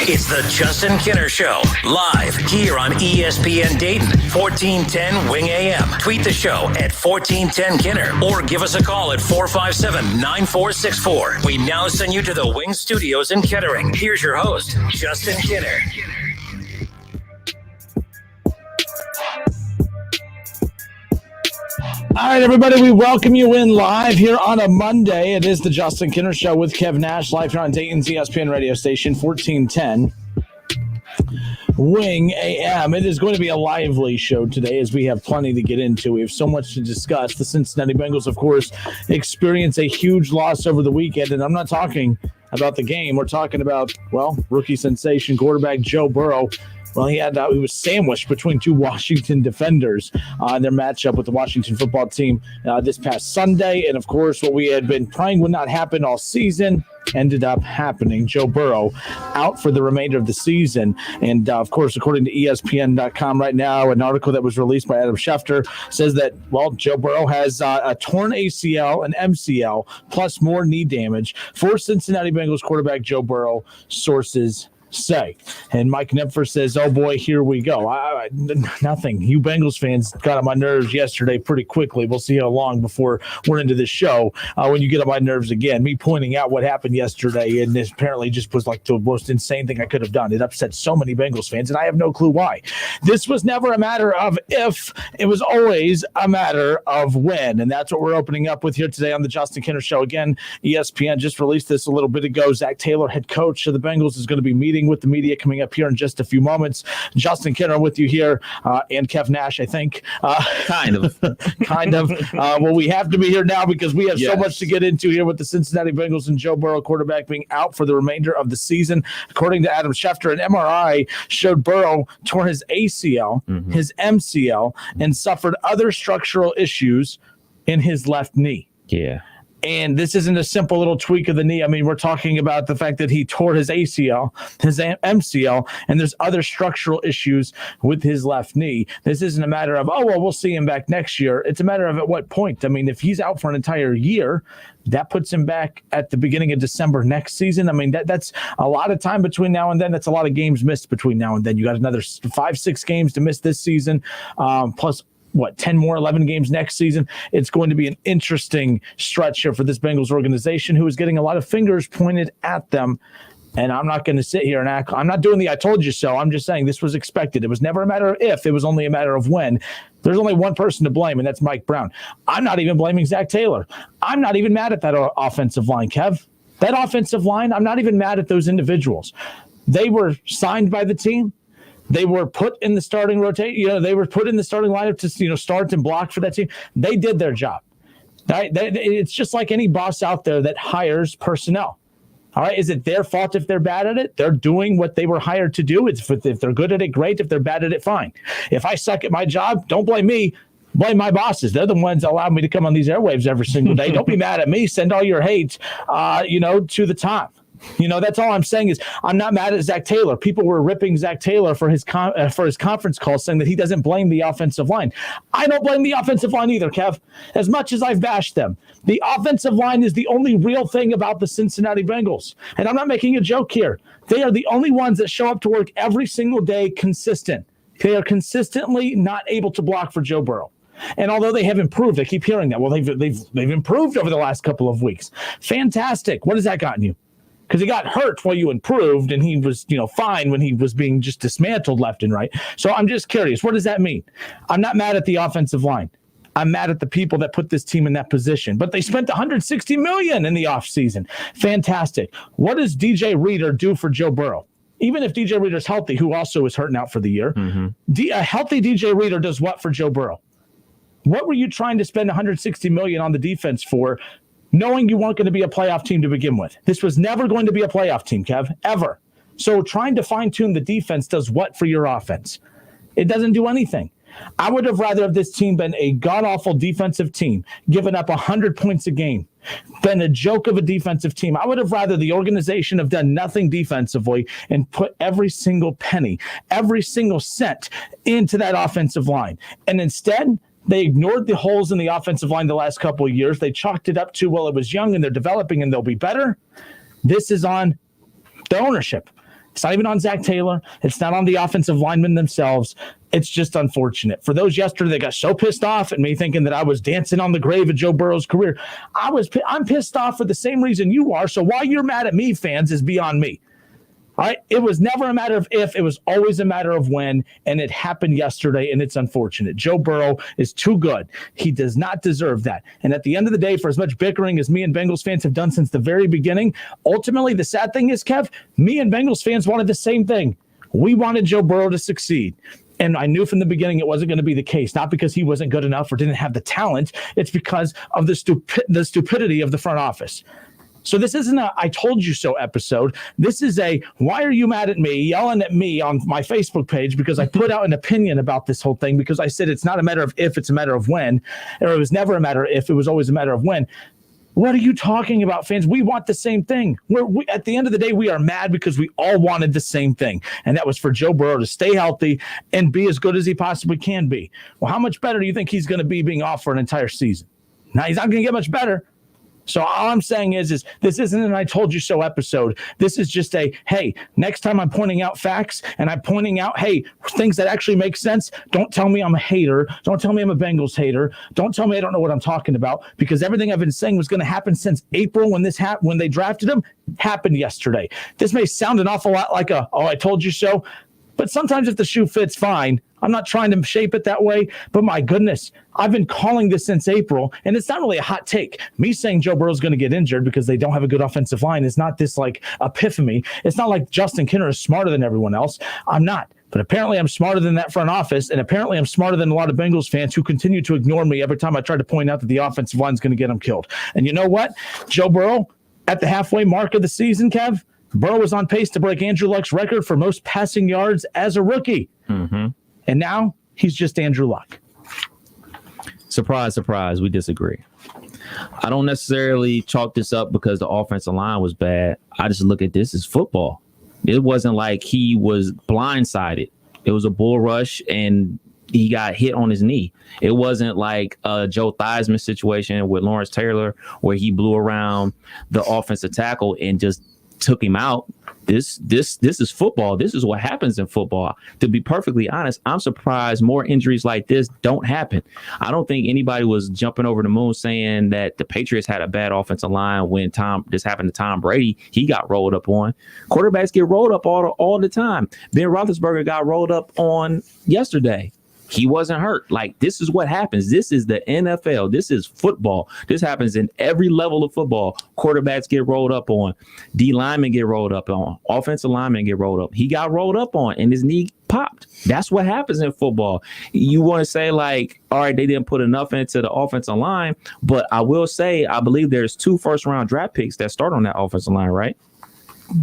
It's the Justin Kinner Show, live here on ESPN Dayton, 1410 Wing AM. Tweet the show at 1410 Kinner or give us a call at 457-9464. We now send you to the Wing Studios in Kettering. Here's your host, Justin Kinner. All right, everybody, we welcome you in live here on a Monday. It is the Justin Kinner Show with Kev Nash, live here on Dayton's ESPN radio station, 1410 Wing AM. It is going to be a lively show today as we have plenty to get into. We have so much to discuss. The Cincinnati Bengals, of course, experienced a huge loss over the weekend, and I'm not talking about the game. We're talking about, well, rookie sensation quarterback Joe Burrow. Well, he was sandwiched between two Washington defenders in their matchup with the Washington football team this past Sunday. And, of course, what we had been praying would not happen all season ended up happening. Joe Burrow out for the remainder of the season. And, of course, according to ESPN.com right now, an article that was released by Adam Schefter says that, well, Joe Burrow has a torn ACL and MCL plus more knee damage for Cincinnati Bengals quarterback Joe Burrow, sources say. And Mike Knepfer says, oh boy, here we go. Nothing. You Bengals fans got on my nerves yesterday pretty quickly. We'll see how long before we're into this show when you get on my nerves again. Me pointing out what happened yesterday, and this apparently just was like the most insane thing I could have done. It upset so many Bengals fans, and I have no clue why. This was never a matter of if, it was always a matter of when, and that's what we're opening up with here today on the Justin Kinner Show. Again, ESPN just released this a little bit ago. Zach Taylor, head coach of the Bengals, is going to be meeting with the media coming up here in just a few moments. Justin Kinner with you here, and Kev Nash, I think. Kind of. Well, we have to be here now because we have so much to get into here with the Cincinnati Bengals and Joe Burrow, quarterback, being out for the remainder of the season. According to Adam Schefter, an MRI showed Burrow tore his ACL, his MCL, and suffered other structural issues in his left knee. Yeah. And this isn't a simple little tweak of the knee. I mean, we're talking about the fact that he tore his ACL, his MCL, and there's other structural issues with his left knee. This isn't a matter of, oh, well, we'll see him back next year. It's a matter of at what point. I mean, if he's out for an entire year, that puts him back at the beginning of December next season. I mean, that's a lot of time between now and then. That's a lot of games missed between now and then. You got another 5-6 games to miss this season, plus 10 more, 11 games next season. It's going to be an interesting stretch here for this Bengals organization, who is getting a lot of fingers pointed at them. And I'm not going to sit here and act. I'm not doing the I told you so. I'm just saying this was expected. It was never a matter of if. It was only a matter of when. There's only one person to blame, and that's Mike Brown. I'm not even blaming Zach Taylor. I'm not even mad at that offensive line, Kev. That offensive line, I'm not even mad at those individuals. They were signed by the team. They were put in the starting rotation. They were put in the starting lineup to, start and block for that team. They did their job. It's just like any boss out there that hires personnel. All right. Is it their fault if they're bad at it? They're doing what they were hired to do. If they're good at it, great. If they're bad at it, fine. If I suck at my job, don't blame me. Blame my bosses. They're the ones that allow me to come on these airwaves every single day. Don't be mad at me. Send all your hate, to the top. That's all I'm saying is I'm not mad at Zach Taylor. People were ripping Zach Taylor for his conference call, saying that he doesn't blame the offensive line. I don't blame the offensive line either, Kev. As much as I've bashed them, the offensive line is the only real thing about the Cincinnati Bengals. And I'm not making a joke here. They are the only ones that show up to work every single day consistent. They are consistently not able to block for Joe Burrow. And although they have improved, I keep hearing that. Well, they've improved over the last couple of weeks. Fantastic. What has that gotten you? Because he got hurt while you improved, and he was, fine when he was being just dismantled left and right. So I'm just curious, what does that mean? I'm not mad at the offensive line. I'm mad at the people that put this team in that position. But they spent $160 million in the offseason. Fantastic. What does DJ Reader do for Joe Burrow? Even if DJ Reader's healthy, who also is hurting out for the year, a healthy DJ Reader does what for Joe Burrow? What were you trying to spend $160 million on the defense for, knowing you weren't going to be a playoff team to begin with? This was never going to be a playoff team, Kev, ever. So trying to fine-tune the defense does what for your offense? It doesn't do anything. I would have rather have this team been a god-awful defensive team, giving up 100 points a game, than a joke of a defensive team. I would have rather the organization have done nothing defensively and put every single penny, every single cent into that offensive line. And instead, they ignored the holes in the offensive line the last couple of years. They chalked it up to, well, it was young and they're developing and they'll be better. This is on the ownership. It's not even on Zach Taylor. It's not on the offensive linemen themselves. It's just unfortunate. For those yesterday that got so pissed off at me thinking that I was dancing on the grave of Joe Burrow's career, I'm pissed off for the same reason you are. So why you're mad at me, fans, is beyond me. All right? It was never a matter of if. It was always a matter of when, and it happened yesterday, and it's unfortunate. Joe Burrow is too good. He does not deserve that. And at the end of the day, for as much bickering as me and Bengals fans have done since the very beginning, ultimately the sad thing is, Kev, me and Bengals fans wanted the same thing. We wanted Joe Burrow to succeed. And I knew from the beginning it wasn't going to be the case, not because he wasn't good enough or didn't have the talent. It's because of the stupidity of the front office. So this isn't a I told you so episode. This is a why are you mad at me, yelling at me on my Facebook page because I put out an opinion about this whole thing because I said it's not a matter of if, it's a matter of when. Or it was never a matter of if, it was always a matter of when. What are you talking about, fans? We want the same thing. We at the end of the day, we are mad because we all wanted the same thing. And that was for Joe Burrow to stay healthy and be as good as he possibly can be. Well, how much better do you think he's going to be being off for an entire season? Now, he's not going to get much better. So all I'm saying is this isn't an I told you so episode. This is just a, hey, next time I'm pointing out facts and I'm pointing out, hey, things that actually make sense, don't tell me I'm a hater. Don't tell me I'm a Bengals hater. Don't tell me I don't know what I'm talking about, because everything I've been saying was going to happen since April when when they drafted him happened yesterday. This may sound an awful lot like I told you so, but sometimes if the shoe fits, fine. I'm not trying to shape it that way, but my goodness, I've been calling this since April, and it's not really a hot take. Me saying Joe Burrow's going to get injured because they don't have a good offensive line is not this like epiphany. It's not like Justin Kinner is smarter than everyone else. I'm not. But apparently I'm smarter than that front office, and apparently I'm smarter than a lot of Bengals fans who continue to ignore me every time I try to point out that the offensive line is going to get them killed. And you know what? Joe Burrow, at the halfway mark of the season, Kev, Burrow was on pace to break Andrew Luck's record for most passing yards as a rookie. Mm-hmm. And now he's just Andrew Luck. Surprise, surprise. We disagree. I don't necessarily chalk this up because the offensive line was bad. I just look at this as football. It wasn't like he was blindsided. It was a bull rush and he got hit on his knee. It wasn't like a Joe Theismann situation with Lawrence Taylor where he blew around the offensive tackle and just took him out. This is football. This is what happens in football. To be perfectly honest, I'm surprised more injuries like this don't happen. I don't think anybody was jumping over the moon saying that the Patriots had a bad offensive line when this happened to Tom Brady. He got rolled up on. Quarterbacks get rolled up all the time. Ben Roethlisberger got rolled up on yesterday. He wasn't hurt. Like, this is what happens. This is the NFL. This is football. This happens in every level of football. Quarterbacks get rolled up on. D linemen get rolled up on. Offensive linemen get rolled up. He got rolled up on and his knee popped. That's what happens in football. You want to say like, all right, they didn't put enough into the offensive line, but I will say, I believe there's 2 first-round draft picks that start on that offensive line, right?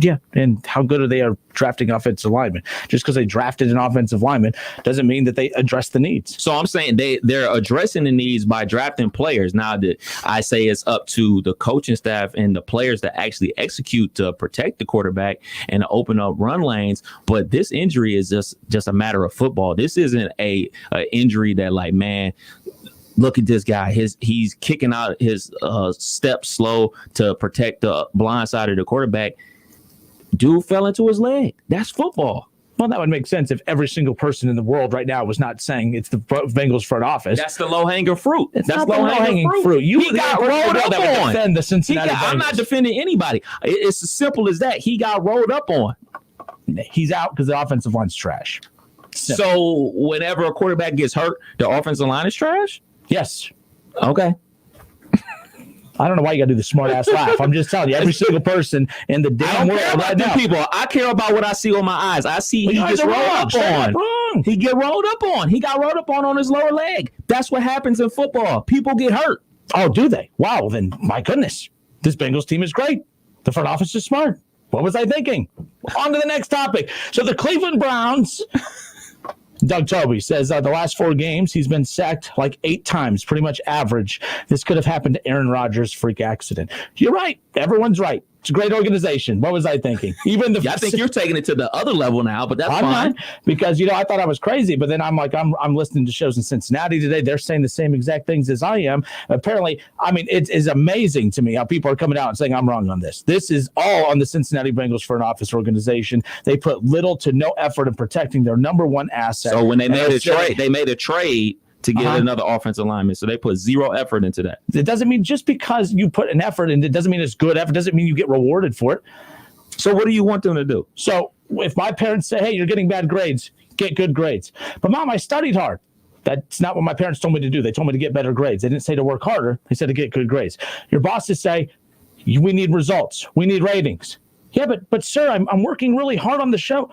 Yeah, and how good are they at drafting offensive linemen? Just because they drafted an offensive lineman doesn't mean that they address the needs. So I'm saying they're addressing the needs by drafting players. Now, I say it's up to the coaching staff and the players to actually execute to protect the quarterback and to open up run lanes. But this injury is just a matter of football. This isn't a injury that like, man, look at this guy. He's kicking out his steps slow to protect the blind side of the quarterback. Dude fell into his leg. That's football. Well, that would make sense if every single person in the world right now was not saying it's the Bengals front office. That's the low-hanging fruit. That's not the low-hanging fruit. He got rolled up on. Defend the Cincinnati Bengals. I'm not defending anybody. It's as simple as that. He got rolled up on. He's out because the offensive line's trash. Simple. So whenever a quarterback gets hurt, the offensive line is trash? Yes. Okay. I don't know why you got to do the smart ass laugh. I'm just telling you, every single person in the damn world right now. People, I care about what I see with my eyes. I see he gets rolled up on. He get rolled up on. He got rolled up on his lower leg. That's what happens in football. People get hurt. Oh, do they? Wow. Then my goodness, this Bengals team is great. The front office is smart. What was I thinking? On to the next topic. So the Cleveland Browns. Doug Toby says the last 4 games, he's been sacked like 8 times, pretty much average. This could have happened to Aaron Rodgers' freak accident. You're right. Everyone's right. It's a great organization. What was I thinking? Even the I think you're taking it to the other level now, but that's fine. Not, because I thought I was crazy, but then I'm like, I'm listening to shows in Cincinnati today. They're saying the same exact things as I am. Apparently, I mean, it is amazing to me how people are coming out and saying I'm wrong on this. This is all on the Cincinnati Bengals front office organization. They put little to no effort in protecting their number one asset. So when they made a trade to get another offensive lineman. So they put zero effort into that. It doesn't mean just because you put an effort in, it doesn't mean it's good effort. It doesn't mean you get rewarded for it. So what do you want them to do? So if my parents say, hey, you're getting bad grades, get good grades. But Mom, I studied hard. That's not what my parents told me to do. They told me to get better grades. They didn't say to work harder. They said to get good grades. Your bosses say, we need results. We need ratings. Yeah, but sir, I'm working really hard on the show.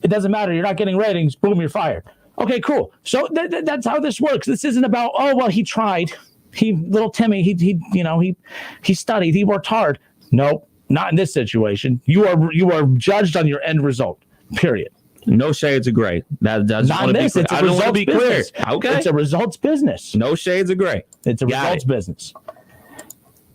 It doesn't matter. You're not getting ratings. Boom, you're fired. Okay, cool. So that's how this works. This isn't about, oh, well, he tried. Little Timmy, he studied. He worked hard. Nope, not in this situation. You are judged on your end result, period. No shades of gray. I just want to be clear. Okay. It's a results business. No shades of gray. It's a results business.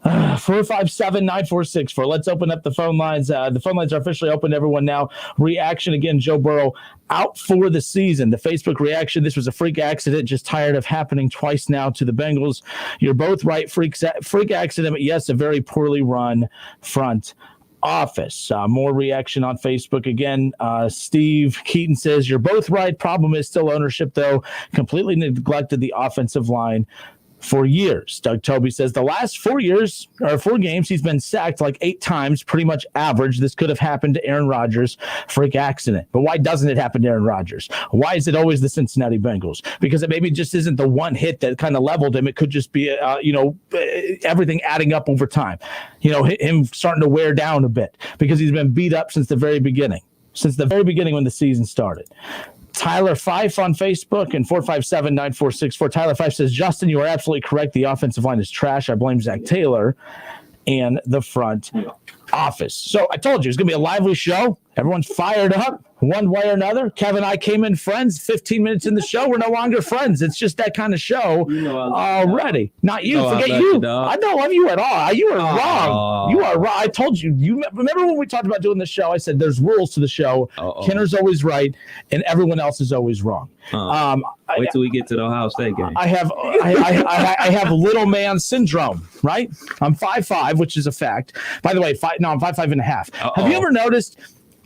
457-9464. Let's open up the phone lines. The phone lines are officially open to everyone now. Reaction again, Joe Burrow out for the season. The Facebook reaction, this was a freak accident, just tired of happening twice now to the Bengals. You're both right. Freak accident, but yes, a very poorly run front office. More reaction on Facebook again. Steve Keaton says, you're both right. Problem is still ownership, though. Completely neglected the offensive line for years. Doug Toby says the last 4 games, he's been sacked like 8 times, pretty much average. This could have happened to Aaron Rodgers. Freak accident. But why doesn't it happen to Aaron Rodgers? Why is it always the Cincinnati Bengals? Because it maybe just isn't the one hit that kind of leveled him. It could just be, everything adding up over time. Him starting to wear down a bit because he's been beat up since the very beginning when the season started. Tyler Fife on Facebook and 457-9464. Tyler Fife says, Justin, you are absolutely correct. The offensive line is trash. I blame Zach Taylor and the front office. So I told you it's going to be a lively show. Everyone's fired up one way or another. Kevin and I came in friends. 15 minutes in the show, we're no longer friends. It's just that kind of show already. Not you. Forget you. I don't love you at all. You are wrong. You are wrong. I told you. You remember when we talked about doing the show? I said there's rules to the show. Kenner's always right, and everyone else is always wrong. Wait till we get to the Ohio State game. I have little man syndrome, right? I'm 5'5", which is a fact. By the way, I'm 5'5.5". Have you ever noticed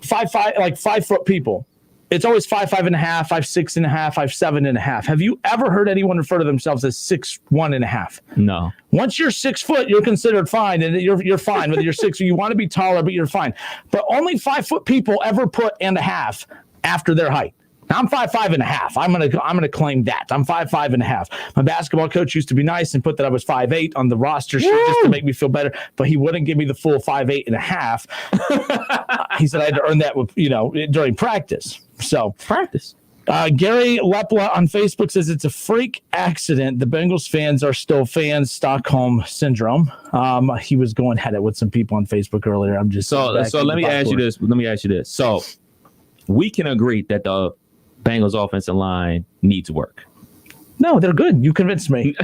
5'5", like 5 foot people? It's always 5'5.5", 5'6.5", 5'7.5". Have you ever heard anyone refer to themselves as 6'1.5"? No. Once you're 6 foot, you're considered fine, and you're fine. Whether you're 6 or you want to be taller, but you're fine. But only 5 foot people ever put and a half after their height. Now, I'm 5'5.5". I'm gonna claim that. I'm 5'5.5". My basketball coach used to be nice and put that I was 5'8" on the roster sheet just to make me feel better, but he wouldn't give me the full 5'8.5". He said I had to earn that with during practice. So practice. Gary Lepla on Facebook says it's a freak accident. The Bengals fans are still fans. Stockholm syndrome. He was going at it with some people on Facebook earlier. I'm just so let me ask you this. So we can agree that the Bengals offensive line needs work. No, they're good. You convinced me.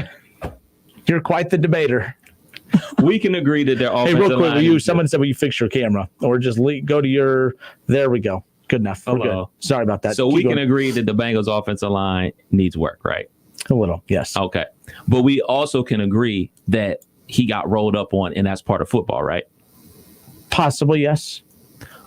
You're quite the debater. We can agree that their offensive line. Hey, real quick, someone said, will you fix your camera? Or just go to your, there we go. Good enough. We're good. Sorry about that. So we can agree that the Bengals offensive line needs work, right? A little, yes. Okay. But we also can agree that he got rolled up on, and that's part of football, right? Possibly, yes.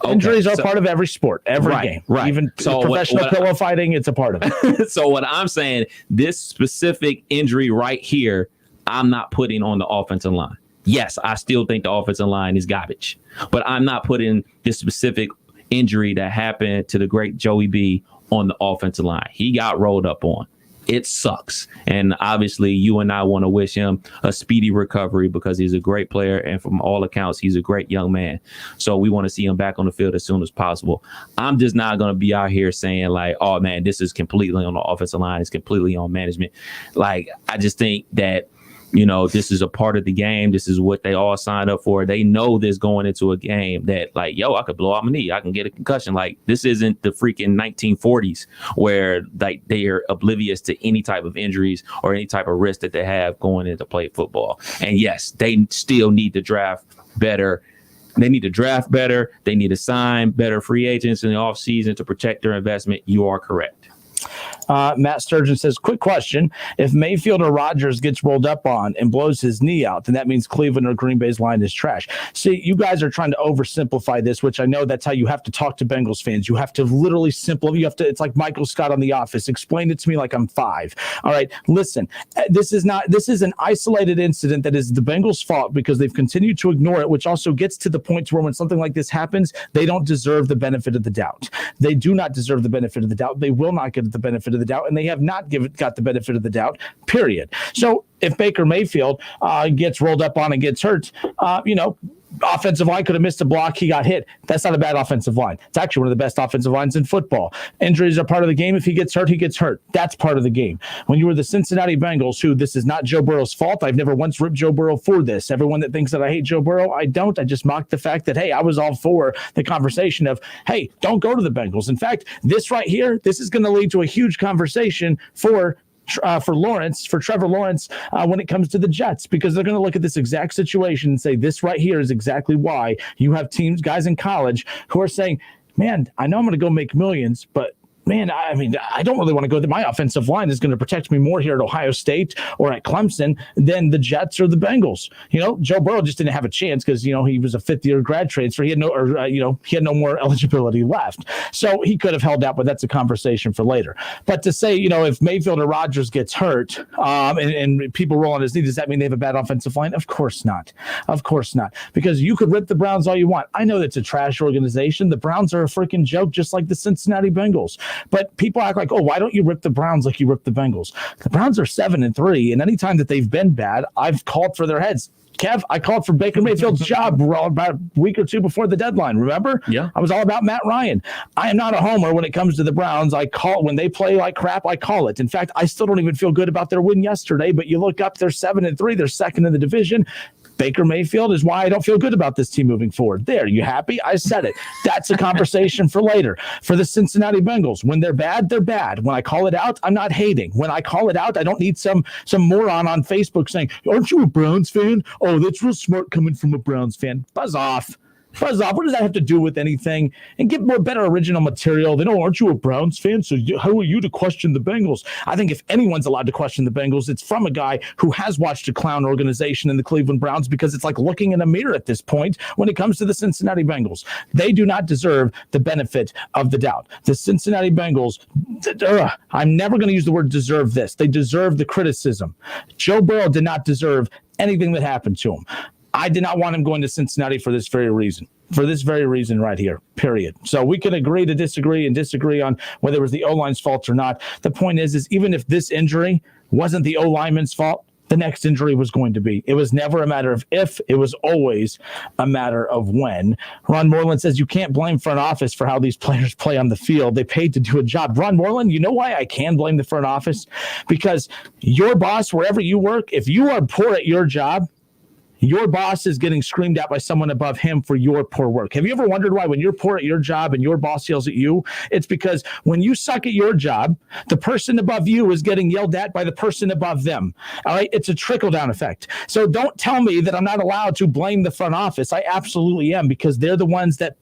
Okay, injuries are part of every sport, every game. Right. Even professional pillow fighting, it's a part of it. So what I'm saying, this specific injury right here, I'm not putting on the offensive line. Yes, I still think the offensive line is garbage, but I'm not putting this specific injury that happened to the great Joey B on the offensive line. He got rolled up on. It sucks. And obviously you and I want to wish him a speedy recovery because he's a great player. And from all accounts, he's a great young man. So we want to see him back on the field as soon as possible. I'm just not going to be out here saying like, oh man, this is completely on the offensive line. It's completely on management. Like, I just think that, this is a part of the game. This is what they all signed up for. They know this going into a game that like, I could blow out my knee. I can get a concussion. Like, this isn't the freaking 1940s where like they are oblivious to any type of injuries or any type of risk that they have going into play football. And yes, they still need to draft better They need to draft better. They need to sign better free agents in the offseason to protect their investment. You are correct. Matt Sturgeon says, quick question. If Mayfield or Rodgers gets rolled up on and blows his knee out, then that means Cleveland or Green Bay's line is trash. See, you guys are trying to oversimplify this, which I know that's how you have to talk to Bengals fans. You have to literally it's like Michael Scott on The Office. Explain it to me like I'm 5. All right, listen, this is an isolated incident that is the Bengals' fault because they've continued to ignore it, which also gets to the point where when something like this happens, they don't deserve the benefit of the doubt. They do not deserve the benefit of the doubt. They will not get the benefit of the doubt, and they have not got the benefit of the doubt, period. So if Baker Mayfield gets rolled up on and gets hurt, offensive line could have missed a block. He got hit. That's not a bad offensive line. It's actually one of the best offensive lines in football. Injuries are part of the game. If he gets hurt, he gets hurt. That's part of the game. When you were the Cincinnati Bengals, who this is not Joe Burrow's fault. I've never once ripped Joe Burrow for this. Everyone that thinks that I hate Joe Burrow, I don't. I just mock the fact that, hey, I was all for the conversation of, hey, don't go to the Bengals. In fact, this right here, this is going to lead to a huge conversation for Trevor Lawrence, when it comes to the Jets, because they're going to look at this exact situation and say, this right here is exactly why you have guys in college who are saying, man, I know I'm going to go make millions, but man, I don't really want to go there. My offensive line is going to protect me more here at Ohio State or at Clemson than the Jets or the Bengals. Joe Burrow just didn't have a chance because, he was a 5th-year grad transfer. He had no more eligibility left. So he could have held out, but that's a conversation for later. But to say, if Mayfield or Rodgers gets hurt and people roll on his knee, does that mean they have a bad offensive line? Of course not. Of course not. Because you could rip the Browns all you want. I know that's a trash organization. The Browns are a freaking joke, just like the Cincinnati Bengals. But people act like, why don't you rip the Browns like you ripped the Bengals? The Browns are 7-3, and anytime that they've been bad, I've called for their heads. Kev, I called for Baker Mayfield's job about a week or two before the deadline, remember? Yeah. I was all about Matt Ryan. I am not a homer when it comes to the Browns. I call when they play like crap, I call it. In fact, I still don't even feel good about their win yesterday, but you look up, they're 7-3, they're second in the division. Baker Mayfield is why I don't feel good about this team moving forward. There, you happy? I said it. That's a conversation for later. For the Cincinnati Bengals, when they're bad, they're bad. When I call it out, I'm not hating. When I call it out, I don't need some moron on Facebook saying, aren't you a Browns fan? Oh, that's real smart coming from a Browns fan. Buzz off. What does that have to do with anything? And get better original material. They know, aren't you a Browns fan? So how are you to question the Bengals? I think if anyone's allowed to question the Bengals, it's from a guy who has watched a clown organization in the Cleveland Browns, because it's like looking in a mirror at this point when it comes to the Cincinnati Bengals. They do not deserve the benefit of the doubt. The Cincinnati Bengals, I'm never going to use the word deserve this. They deserve the criticism. Joe Burrow did not deserve anything that happened to him. I did not want him going to Cincinnati for this very reason. For this very reason right here, period. So we can agree to disagree and disagree on whether it was the O-line's fault or not. The point is even if this injury wasn't the O-lineman's fault, the next injury was going to be. It was never a matter of if, it was always a matter of when. Ron Moreland says you can't blame front office for how these players play on the field. They paid to do a job. Ron Moreland, you know why I can blame the front office? Because your boss, wherever you work, if you are poor at your job, your boss is getting screamed at by someone above him for your poor work. Have you ever wondered why when you're poor at your job and your boss yells at you? It's because when you suck at your job, the person above you is getting yelled at by the person above them. All right? It's a trickle-down effect. So don't tell me that I'm not allowed to blame the front office. I absolutely am, because they're the ones that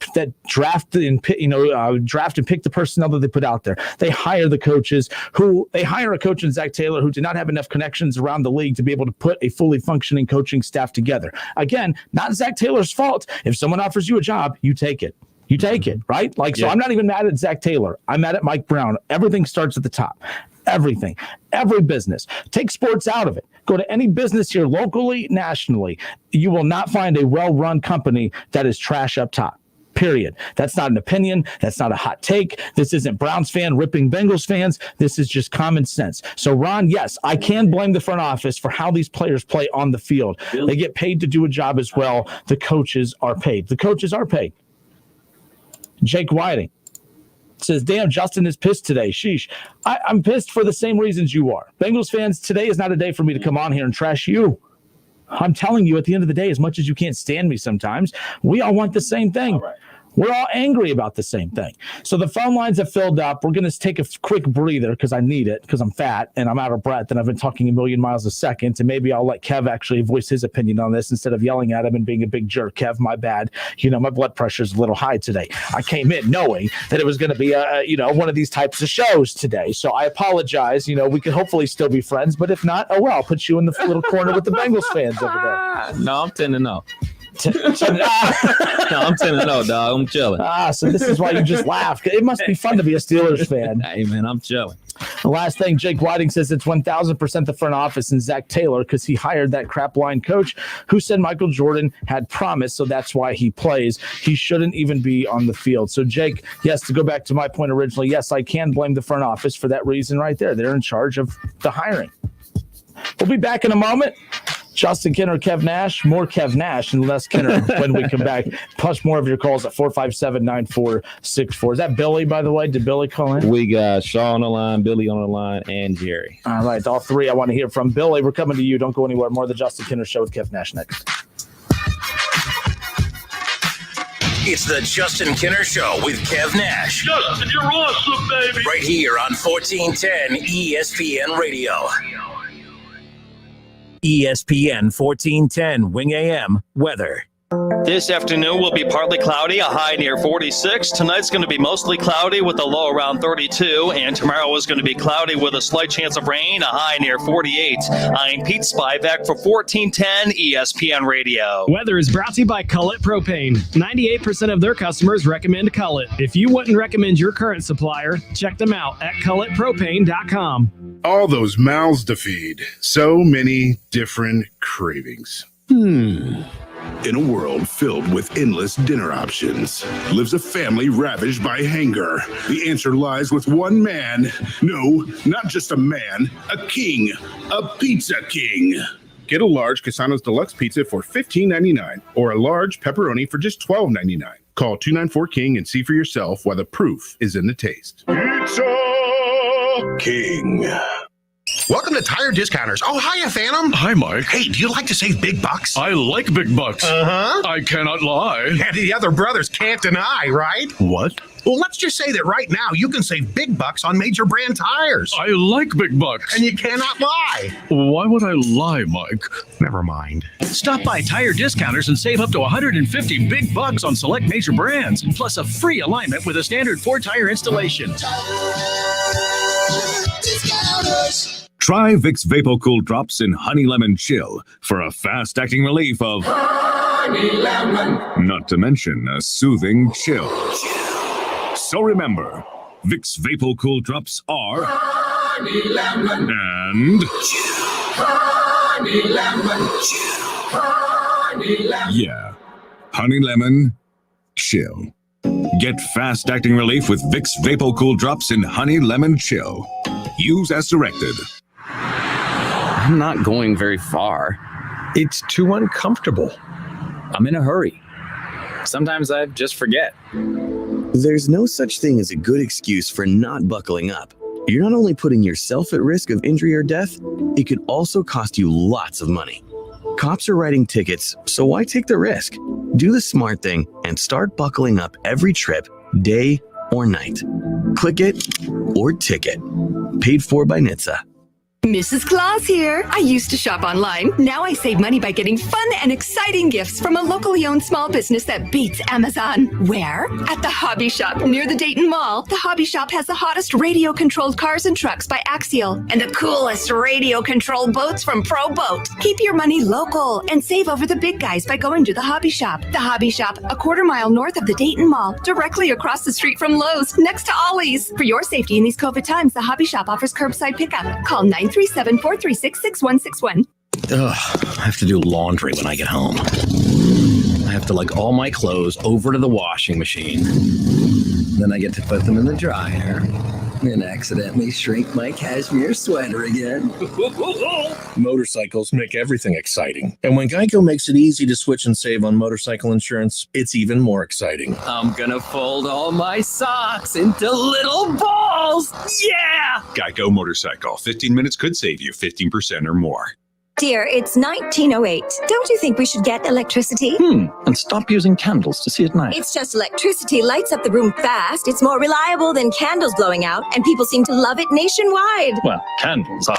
draft and pick the personnel that they put out there. They hire the coaches they hire a coach in Zach Taylor who did not have enough connections around the league to be able to put a fully functioning coaching staff together. Again, not Zach Taylor's fault. If someone offers you a job, you take it. You take it, right? So I'm not even mad at Zach Taylor. I'm mad at Mike Brown. Everything starts at the top. Everything. Every business. Take sports out of it. Go to any business here locally, nationally. You will not find a well-run company that is trash up top. Period. That's not an opinion. That's not a hot take. This isn't Browns fan ripping Bengals fans. This is just common sense. So, Ron, yes, I can blame the front office for how these players play on the field. They get paid to do a job as well. The coaches are paid. The coaches are paid. Jake Whiting says, damn, Justin is pissed today. Sheesh. I'm pissed for the same reasons you are. Bengals fans, today is not a day for me to come on here and trash you. I'm telling you, at the end of the day, as much as you can't stand me sometimes, we all want the same thing. We're all angry about the same thing. So the phone lines have filled up. We're going to take a quick breather because I need it, because I'm fat and I'm out of breath and I've been talking a million miles a second. And maybe I'll let Kev actually voice his opinion on this instead of yelling at him and being a big jerk. Kev, my bad. My blood pressure is a little high today. I came in knowing that it was going to be one of these types of shows today. So I apologize. We could hopefully still be friends, but if not, oh well, I'll put you in the little corner with the Bengals fans over there. No, I'm 10-0. No, I'm 10-0, dog. I'm chilling. So this is why you just laugh. It must be fun to be a Steelers fan. Hey, man, I'm chilling. The last thing, Jake Whiting says it's 1,000% the front office and Zach Taylor because he hired that crap line coach who said Michael Jordan had promise, so that's why he plays. He shouldn't even be on the field. So, Jake, yes, to go back to my point originally, yes, I can blame the front office for that reason right there. They're in charge of the hiring. We'll be back in a moment. Justin Kinner, Kev Nash, more Kev Nash and less Kinner when we come back. Plus more of your calls at 457-9464. Is that Billy, by the way? Did Billy call in? We got Shaw on the line, Billy on the line, and Jerry. All right, all three I want to hear from. Billy, we're coming to you. Don't go anywhere. More of the Justin Kinner Show with Kev Nash next. It's the Justin Kinner Show with Kev Nash. Justin, you're awesome, baby. Right here on 1410 ESPN Radio. ESPN 1410 Wing AM weather. This afternoon will be partly cloudy, a high near 46. Tonight's going to be mostly cloudy with a low around 32. And tomorrow is going to be cloudy with a slight chance of rain, a high near 48. I'm Pete Spivak for 1410 ESPN Radio. Weather is brought to you by Cullet Propane. 98% of their customers recommend Cullet. If you wouldn't recommend your current supplier, check them out at culletpropane.com. All those mouths to feed. So many different cravings. In a world filled with endless dinner options, lives a family ravaged by hunger. The answer lies with one man. No, not just a man, a king, a pizza king. Get a large Casano's Deluxe Pizza for $15.99 or a large pepperoni for just $12.99. Call 294-KING and see for yourself why the proof is in the taste. Pizza King. Welcome to Tire Discounters. Oh, hiya, Phantom. Hi, Mike. Hey, do you like to save big bucks? I like big bucks. Uh-huh. I cannot lie. And the other brothers can't deny, right? What? Well, let's just say that right now you can save big bucks on major brand tires. I like big bucks. And you cannot lie. Why would I lie, Mike? Never mind. Stop by Tire Discounters and save up to 150 big bucks on select major brands, plus a free alignment with a standard 4-tire installation. Try Vicks VapoCool Drops in Honey Lemon Chill for a fast-acting relief of Honey Lemon. Not to mention a soothing chill. So remember, Vicks VapoCool Drops are Honey Lemon and Honey Lemon. Honey Lemon. Yeah, Honey Lemon Chill. Get fast-acting relief with Vicks VapoCool Drops in Honey Lemon Chill. Use as directed. I'm not going very far. It's too uncomfortable. I'm in a hurry. Sometimes I just forget. There's no such thing as a good excuse for not buckling up. You're not only putting yourself at risk of injury or death, it could also cost you lots of money. Cops are writing tickets, so why take the risk? Do the smart thing and start buckling up every trip, day or night. Click it or ticket. Paid for by NHTSA. Mrs. Claus here. I used to shop online. Now I save money by getting fun and exciting gifts from a locally owned small business that beats Amazon. Where? At the Hobby Shop near the Dayton Mall. The Hobby Shop has the hottest radio-controlled cars and trucks by Axial and the coolest radio-controlled boats from Pro Boat. Keep your money local and save over the big guys by going to the Hobby Shop. The Hobby Shop, a quarter-mile north of the Dayton Mall, directly across the street from Lowe's, next to Ollie's. For your safety in these COVID times, the Hobby Shop offers curbside pickup. Call 937-436-6161. Ugh, I have to do laundry when I get home. I have to lug all my clothes over to the washing machine. Then I get to put them in the dryer and accidentally shrink my cashmere sweater again. Motorcycles make everything exciting. And when Geico makes it easy to switch and save on motorcycle insurance, it's even more exciting. I'm gonna fold all my socks into little balls. Yeah! Geico Motorcycle. 15 minutes could save you 15% or more. Dear, it's 1908. Don't you think we should get electricity? And stop using candles to see at night. It's just electricity lights up the room fast. It's more reliable than candles blowing out, and people seem to love it nationwide. Well, candles are.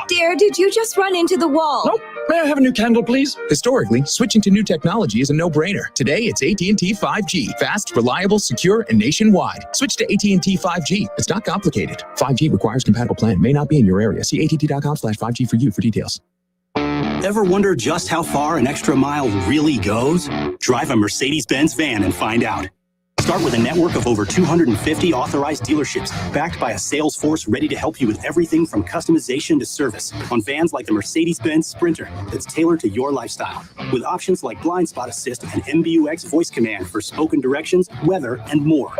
Dear, did you just run into the wall? Nope. May I have a new candle, please? Historically, switching to new technology is a no-brainer. Today, it's AT&T 5G. Fast, reliable, secure, and nationwide. Switch to AT&T 5G. It's not complicated. 5G requires compatible plan. May not be in your area. See att.com/5G for you for details. Ever wonder just how far an extra mile really goes? Drive a Mercedes-Benz van and find out. Start with a network of over 250 authorized dealerships, backed by a sales force ready to help you with everything from customization to service on vans like the Mercedes-Benz Sprinter that's tailored to your lifestyle, with options like blind spot assist and MBUX voice command for spoken directions, weather, and more.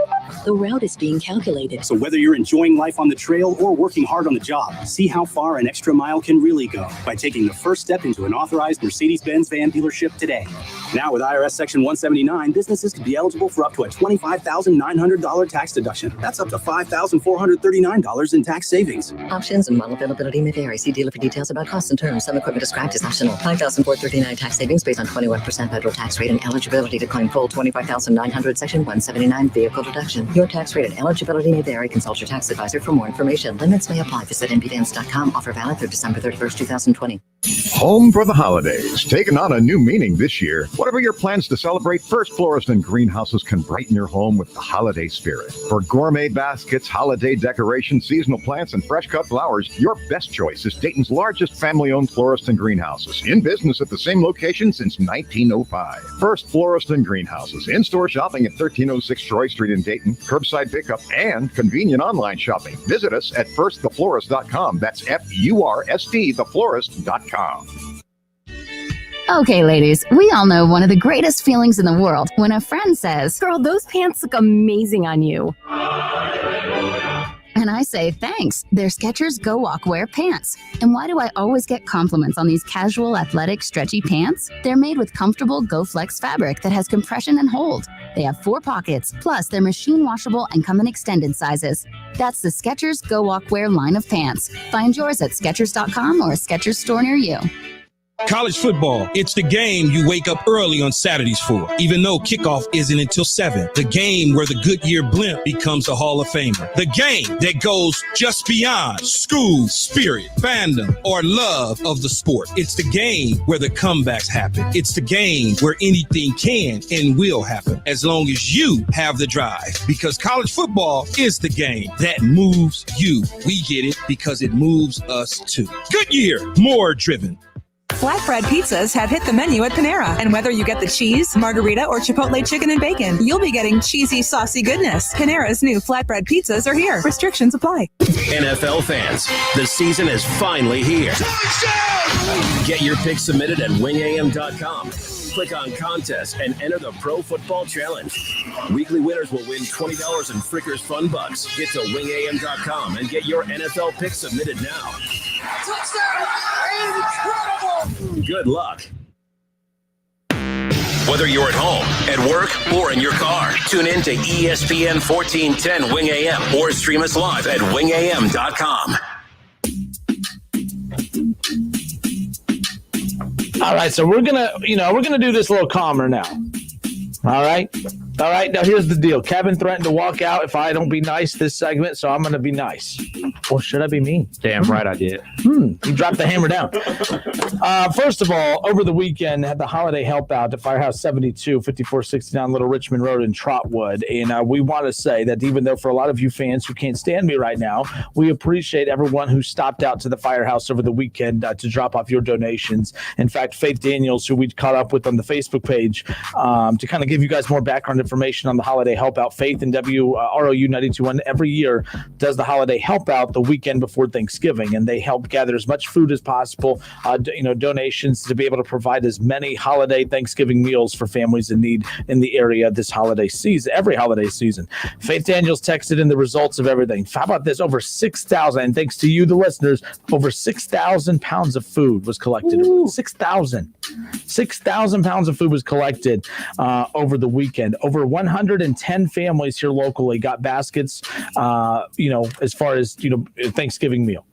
The route is being calculated. So whether you're enjoying life on the trail or working hard on the job, see how far an extra mile can really go by taking the first step into an authorized Mercedes-Benz van dealership today. Now with IRS Section 179, businesses can be eligible for up to a $25,900 tax deduction. That's up to $5,439 in tax savings. Options and model availability may vary. See dealer for details about costs and terms. Some equipment described as optional. $5,439 tax savings based on 21% federal tax rate and eligibility to claim full $25,900 Section 179 vehicle deduction. Your tax rate and eligibility may vary. Consult your tax advisor for more information. Limits may apply. Visit nbvans.com. Offer valid through December 31st, 2020. Home for the holidays, taking on a new meaning this year. Whatever your plans to celebrate, First Florist and Greenhouses can brighten your home with the holiday spirit. For gourmet baskets, holiday decorations, seasonal plants, and fresh cut flowers, your best choice is Dayton's largest family-owned florist and greenhouses, in business at the same location since 1905. First Florist and Greenhouses, in-store shopping at 1306 Troy Street in Dayton, curbside pickup, and convenient online shopping. Visit us at firsttheflorist.com. That's FURST, theflorist.com. Okay, ladies, we all know one of the greatest feelings in the world when a friend says, "Girl, those pants look amazing on you." And I say, thanks, they're Skechers Go Walk Wear pants. And why do I always get compliments on these casual, athletic, stretchy pants? They're made with comfortable Go Flex fabric that has compression and hold. They have 4 pockets, plus they're machine washable and come in extended sizes. That's the Skechers Go Walk Wear line of pants. Find yours at Skechers.com or a Skechers store near you. College football, it's the game you wake up early on Saturdays for, even though kickoff isn't until 7. The game where the Goodyear blimp becomes a Hall of Famer. The game that goes just beyond school, spirit, fandom, or love of the sport. It's the game where the comebacks happen. It's the game where anything can and will happen, as long as you have the drive. Because college football is the game that moves you. We get it because it moves us too. Goodyear, more driven. Flatbread pizzas have hit the menu at Panera. And whether you get the cheese, margarita, or Chipotle chicken and bacon, you'll be getting cheesy, saucy goodness. Panera's new flatbread pizzas are here. Restrictions apply. NFL fans, the season is finally here. Get your picks submitted at wingam.com. Click on contest and enter the Pro Football Challenge. Weekly winners will win $20 in Frickers Fun Bucks. Get to wingam.com and get your NFL picks submitted now. Touchdown! Incredible! Good luck. Whether you're at home, at work, or in your car, tune in to ESPN 1410 Wing AM or stream us live at wingam.com. All right, so we're gonna do this a little calmer now. All right. Now here's the deal. Kevin threatened to walk out if I don't be nice this segment, so I'm gonna be nice. Or should I be mean? Damn right I did. You dropped the hammer down. First of all, over the weekend, had the holiday help out at Firehouse 72, 5469 Little Richmond Road in Trotwood. And we want to say that even though for a lot of you fans who can't stand me right now, we appreciate everyone who stopped out to the Firehouse over the weekend to drop off your donations. In fact, Faith Daniels, who we caught up with on the Facebook page, to kind of give you guys more background information on the holiday help out. Faith and WROU 92.1 every year does the holiday help out the weekend before Thanksgiving, and they help gather as much food as possible, donations to be able to provide as many holiday Thanksgiving meals for families in need in the area this holiday season, every holiday season. Faith Daniels texted in the results of everything. How about this? Over 6,000, and thanks to you, the listeners, over 6,000 pounds of food was collected. 6,000 pounds of food was collected over the weekend. Over 110 families here locally got baskets, as far as, Thanksgiving meal.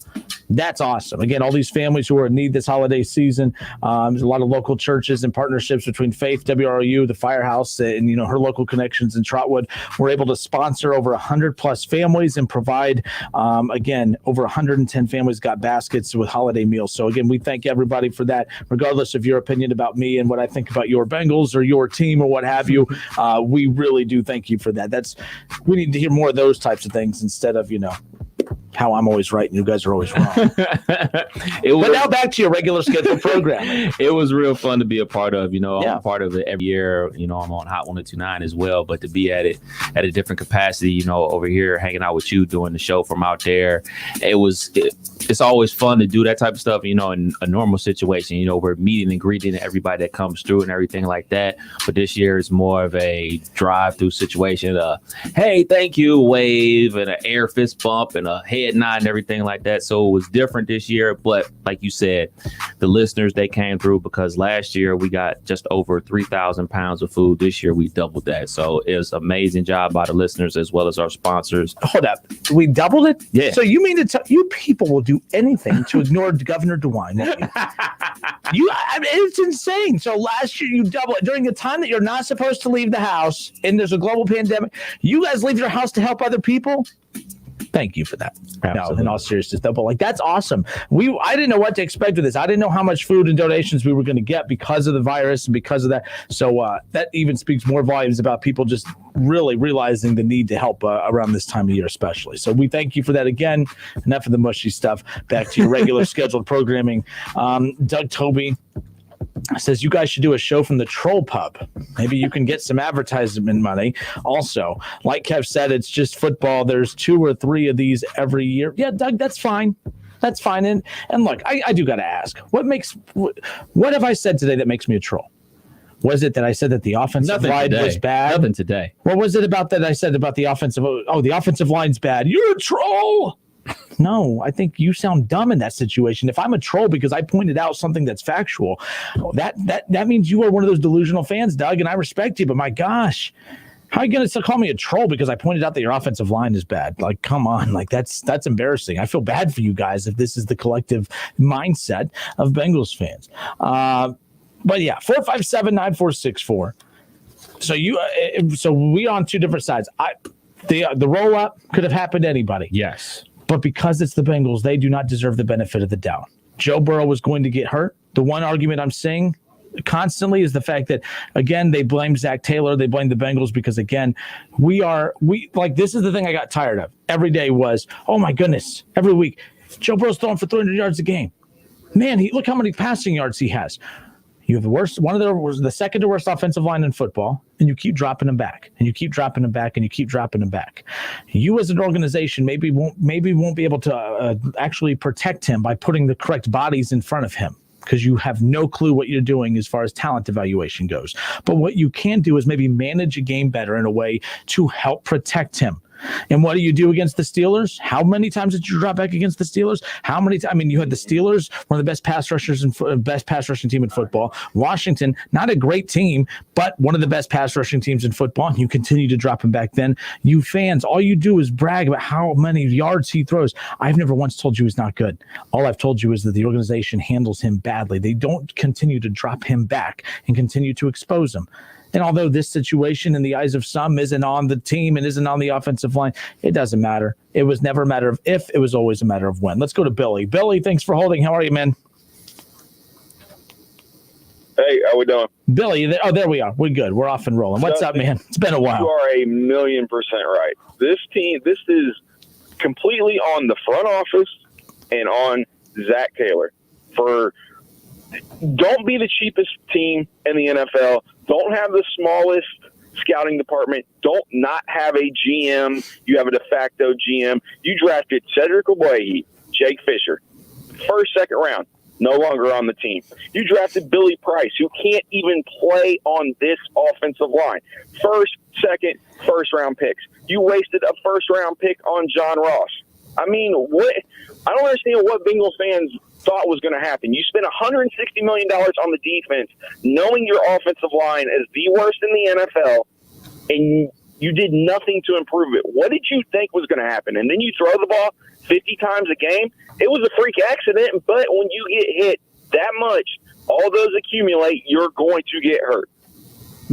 That's awesome. Again, all these families who are in need this holiday season. There's a lot of local churches and partnerships between Faith, WROU, the Firehouse, and her local connections in Trotwood. We're able to sponsor over 100+ families and provide, again, over 110 families got baskets with holiday meals. So again, we thank everybody for that, regardless of your opinion about me and what I think about your Bengals or your team or what have you. We really do thank you for that. We need to hear more of those types of things instead of, how I'm always right and you guys are always wrong. But now back to your regular scheduled program. It was real fun to be a part of. I'm a part of it every year. I'm on Hot 102.9 as well, but to be at it at a different capacity, over here hanging out with you doing the show from out there, it's always fun to do that type of stuff. In a normal situation, we're meeting and greeting everybody that comes through and everything like that. But this year is more of a drive-through situation. Hey, thank you, wave, and an air fist bump and a head nod and everything like that. So it was different this year. But like you said, the listeners, they came through because last year we got just over 3,000 pounds of food. This year we doubled that. So it was an amazing job by the listeners as well as our sponsors. Hold up. We doubled it? Yeah. So you mean to tell you people will do anything to ignore Governor DeWine? It's insane. So last year you doubled it during the time that you're not supposed to leave the house and there's a global pandemic. You guys leave your house to help other people? Thank you for that. Absolutely. No, in all seriousness, but that's awesome. I didn't know what to expect with this. I didn't know how much food and donations we were going to get because of the virus and because of that. So that even speaks more volumes about people just really realizing the need to help around this time of year, especially. So we thank you for that again. Enough of the mushy stuff. Back to your regular scheduled programming. Doug Toby says you guys should do a show from the Troll Pub. Maybe you can get some advertisement money. Also, like Kev said, it's just football. There's 2 or 3 of these every year. Yeah, Doug, that's fine. That's fine. And look, I do got to ask, what have I said today that makes me a troll? Was it that I said that the offensive line was bad? Nothing today. What was it about that I said about the offensive? Oh, the offensive line's bad. You're a troll. No, I think you sound dumb in that situation. If I'm a troll because I pointed out something that's factual, that means you are one of those delusional fans, Doug, and I respect you, but my gosh, how are you going to call me a troll because I pointed out that your offensive line is bad? Like, come on, that's embarrassing. I feel bad for you guys if this is the collective mindset of Bengals fans. But yeah, 457-9464. So we on 2 different sides. The roll up could have happened to anybody. Yes. But because it's the Bengals, they do not deserve the benefit of the doubt. Joe Burrow was going to get hurt. The one argument I'm seeing constantly is the fact that, again, they blame Zach Taylor. They blame the Bengals because, again, this is the thing I got tired of. Every day was, oh, my goodness, every week, Joe Burrow's throwing for 300 yards a game. Man, look how many passing yards he has. You have the second to worst offensive line in football, and you keep dropping them back, and you keep dropping them back, and you keep dropping them back. You as an organization maybe won't be able to actually protect him by putting the correct bodies in front of him, because you have no clue what you're doing as far as talent evaluation goes. But what you can do is maybe manage a game better in a way to help protect him. And what do you do against the Steelers? How many times did you drop back against the Steelers? How many times? I mean, you had the Steelers, one of the best pass rushers and best pass rushing team in football. Washington, not a great team, but one of the best pass rushing teams in football. And you continue to drop him back then. You fans, all you do is brag about how many yards he throws. I've never once told you he's not good. All I've told you is that the organization handles him badly. They don't continue to drop him back and continue to expose him. And although this situation in the eyes of some isn't on the team and isn't on the offensive line, it doesn't matter. It was never a matter of if, it was always a matter of when. Let's go to Billy. Billy, thanks for holding. How are you, man? Hey, how we doing? Billy, there we are. We're good. We're off and rolling. What's up, man? It's been a while. You are 1,000,000% right. This is completely on the front office and on Zach Taylor. Don't be the cheapest team in the NFL. Don't have the smallest scouting department. Don't not have a GM. You have a de facto GM. You drafted Cedric Ogbuehi, Jake Fisher, first, second round, no longer on the team. You drafted Billy Price, who can't even play on this offensive line. First, second, first round picks. You wasted a first round pick on John Ross. I mean, what? I don't understand what Bengals fans thought was going to happen. You spent $160 million on the defense, knowing your offensive line is the worst in the NFL, and You did nothing to improve it. What did you think was going to happen? And then you throw the ball 50 times a game. It was a freak accident, but when you get hit that much, all those accumulate, you're going to get hurt.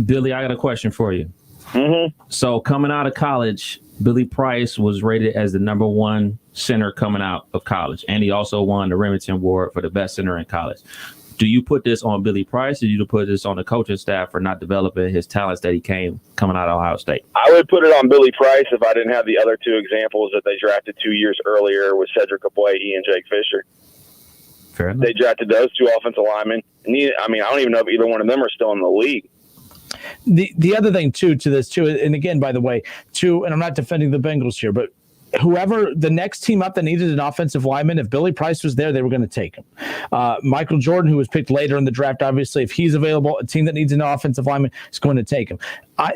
Billy, I got a question for you. Mm-hmm. So coming out of college, Billy Price was rated as the number one center coming out of college, and he also won the Remington Award for the best center in college. Do you put this on Billy Price, or do you put this on the coaching staff for not developing his talents that he came coming out of Ohio State? I would put it on Billy Price if I didn't have the other two examples that they drafted 2 years earlier with Cedric Ogbuehi and Jake Fisher. Fair enough. They drafted those two offensive linemen. I don't even know if either one of them are still in the league. The other thing to this too, and again, by the way, and I'm not defending the Bengals here, but whoever the next team up that needed an offensive lineman, if Billy Price was there, they were going to take him. Michael Jordan, who was picked later in the draft, obviously, if he's available, a team that needs an offensive lineman is going to take him.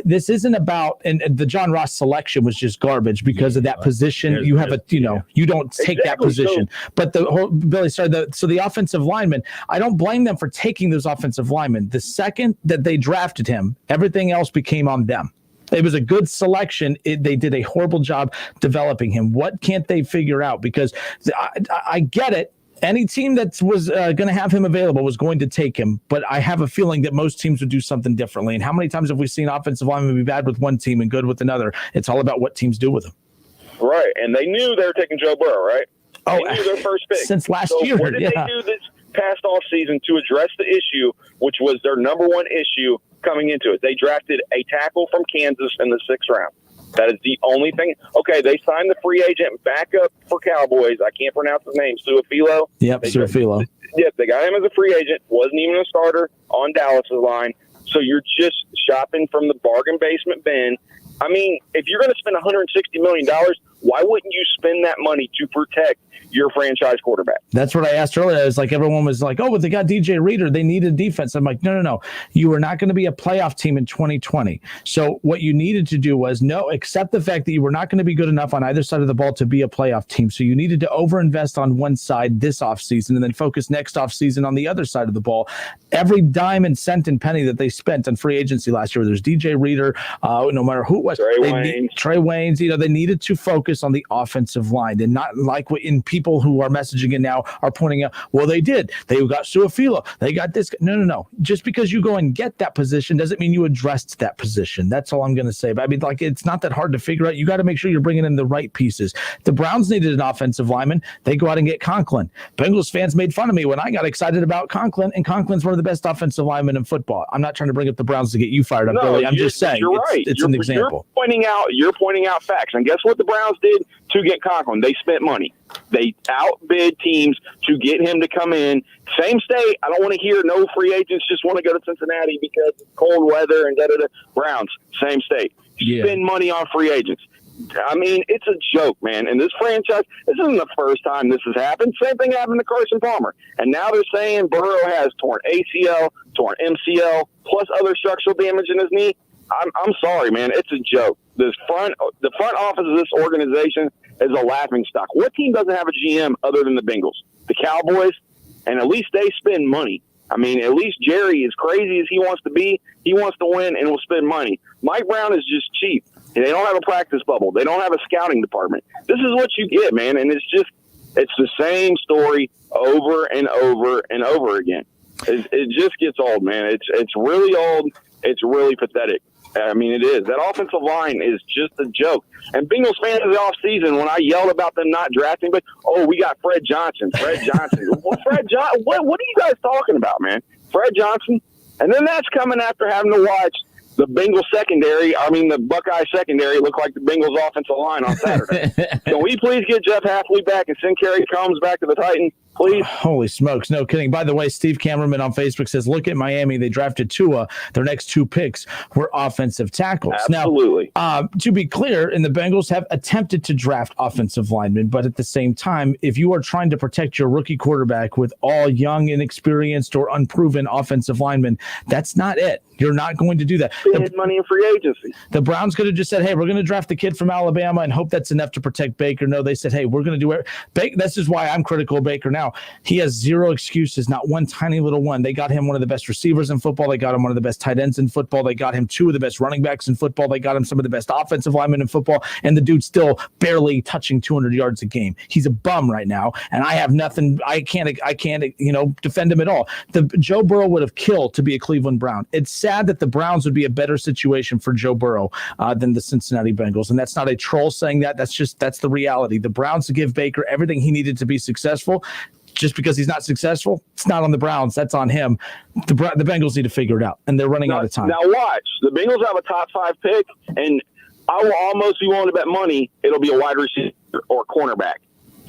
This isn't about, and the John Ross selection was just garbage because of that position. You have you don't take that position. But the offensive lineman, I don't blame them for taking those offensive linemen. The second that they drafted him, everything else became on them. It was a good selection. They did a horrible job developing him. What can't they figure out? Because I get it. Any team that was going to have him available was going to take him. But I have a feeling that most teams would do something differently. And how many times have we seen offensive linemen be bad with one team and good with another? It's all about what teams do with him. Right. And they knew they were taking Joe Burrow, right? They knew their first pick. Since last year. What did they do this past offseason to address the issue, which was their number one issue coming into it? They drafted a tackle from Kansas in the 6th round. That is the only thing. Okay, they signed the free agent backup for Cowboys. I can't pronounce his name. Suafilo. Yep, Suafilo. Yep, they got him as a free agent. Wasn't even a starter on Dallas's line. So you're just shopping from the bargain basement bin. I mean, if you're going to spend $160 million, why wouldn't you spend that money to protect your franchise quarterback? That's what I asked earlier. It was like everyone was like, oh, but they got DJ Reader. They needed defense. I'm like, no. You are not going to be a playoff team in 2020. So what you needed to do was accept the fact that you were not going to be good enough on either side of the ball to be a playoff team. So you needed to overinvest on one side this offseason and then focus next offseason on the other side of the ball. Every dime and cent and penny that they spent on free agency last year, there's DJ Reader, no matter who it was, Trey Waynes, they needed to focus on the offensive line and not like what in people who are messaging it now are pointing out, well, they did. They got Suafilo. They got this. No. Just because you go and get that position doesn't mean you addressed that position. That's all I'm going to say. But I mean, it's not that hard to figure out. You got to make sure you're bringing in the right pieces. The Browns needed an offensive lineman. They go out and get Conklin. Bengals fans made fun of me when I got excited about Conklin, and Conklin's one of the best offensive linemen in football. I'm not trying to bring up the Browns to get you fired up, Billy. I'm just saying. You're right. It's an example. You're pointing out facts. And guess what the Browns did to get Conklin? They spent money. They outbid teams to get him to come in. Same state. I don't want to hear no free agents just want to go to Cincinnati because it's cold weather and da-da-da. Browns, same state. Spend money on free agents. I mean, it's a joke, man. And this franchise, this isn't the first time this has happened. Same thing happened to Carson Palmer. And now they're saying Burrow has torn ACL, torn MCL, plus other structural damage in his knee. I'm sorry, man. It's a joke. The front office of this organization is a laughing stock. What team doesn't have a GM other than the Bengals? The Cowboys, and at least they spend money. I mean, at least Jerry, as crazy as he wants to be, he wants to win and will spend money. Mike Brown is just cheap. They don't have a practice bubble. They don't have a scouting department. This is what you get, man, and it's the same story over and over and over again. It just gets old, man. It's really old. It's really pathetic. I mean, it is. That offensive line is just a joke. And Bengals fans in the offseason, when I yelled about them not drafting, but, we got Fred Johnson. What are you guys talking about, man? Fred Johnson? And then that's coming after having to watch the Bengals the Buckeye secondary look like the Bengals offensive line on Saturday. Can we please get Jeff Hafley back and send Kerry Combs back to the Titans? Please. Holy smokes. No kidding. By the way, Steve Cameron on Facebook says, look at Miami. They drafted Tua. Their next 2 picks were offensive tackles. Absolutely. Now, to be clear, and the Bengals have attempted to draft offensive linemen, but at the same time, if you are trying to protect your rookie quarterback with all young, inexperienced, or unproven offensive linemen, that's not it. You're not going to do that. They had money in free agency. The Browns could have just said, hey, we're going to draft the kid from Alabama and hope that's enough to protect Baker. No, they said, hey, we're going to do it. This is why I'm critical of Baker now. now, he has zero excuses, not one tiny little one. They got him one of the best receivers in football. They got him one of the best tight ends in football. They got him two of the best running backs in football. They got him some of the best offensive linemen in football, and the dude's still barely touching 200 yards a game. He's a bum right now, and I have nothing. I can't defend him at all. Joe Burrow would have killed to be a Cleveland Brown. It's sad that the Browns would be a better situation for Joe Burrow than the Cincinnati Bengals, and that's not a troll saying that. That's the reality. The Browns give Baker everything he needed to be successful. Just because he's not successful, it's not on the Browns. That's on him. The Bengals need to figure it out, and they're running out of time. Now watch. The Bengals have a top 5 pick, and I will almost be willing to bet money it'll be a wide receiver or cornerback.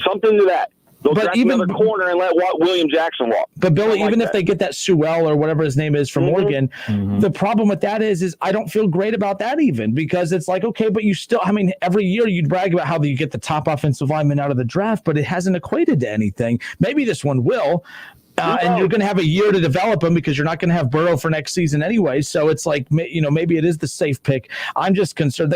Something to that. They'll draft another corner and let William Jackson walk. But Billy, even if they get that Sewell or whatever his name is from Oregon, the problem with that is I don't feel great about that even, because it's like, okay, but you still, I mean, every year you'd brag about how you get the top offensive lineman out of the draft, but it hasn't equated to anything. Maybe this one will. And you're going to have a year to develop them because you're not going to have Burrow for next season anyway. So it's like, maybe it is the safe pick. I'm just concerned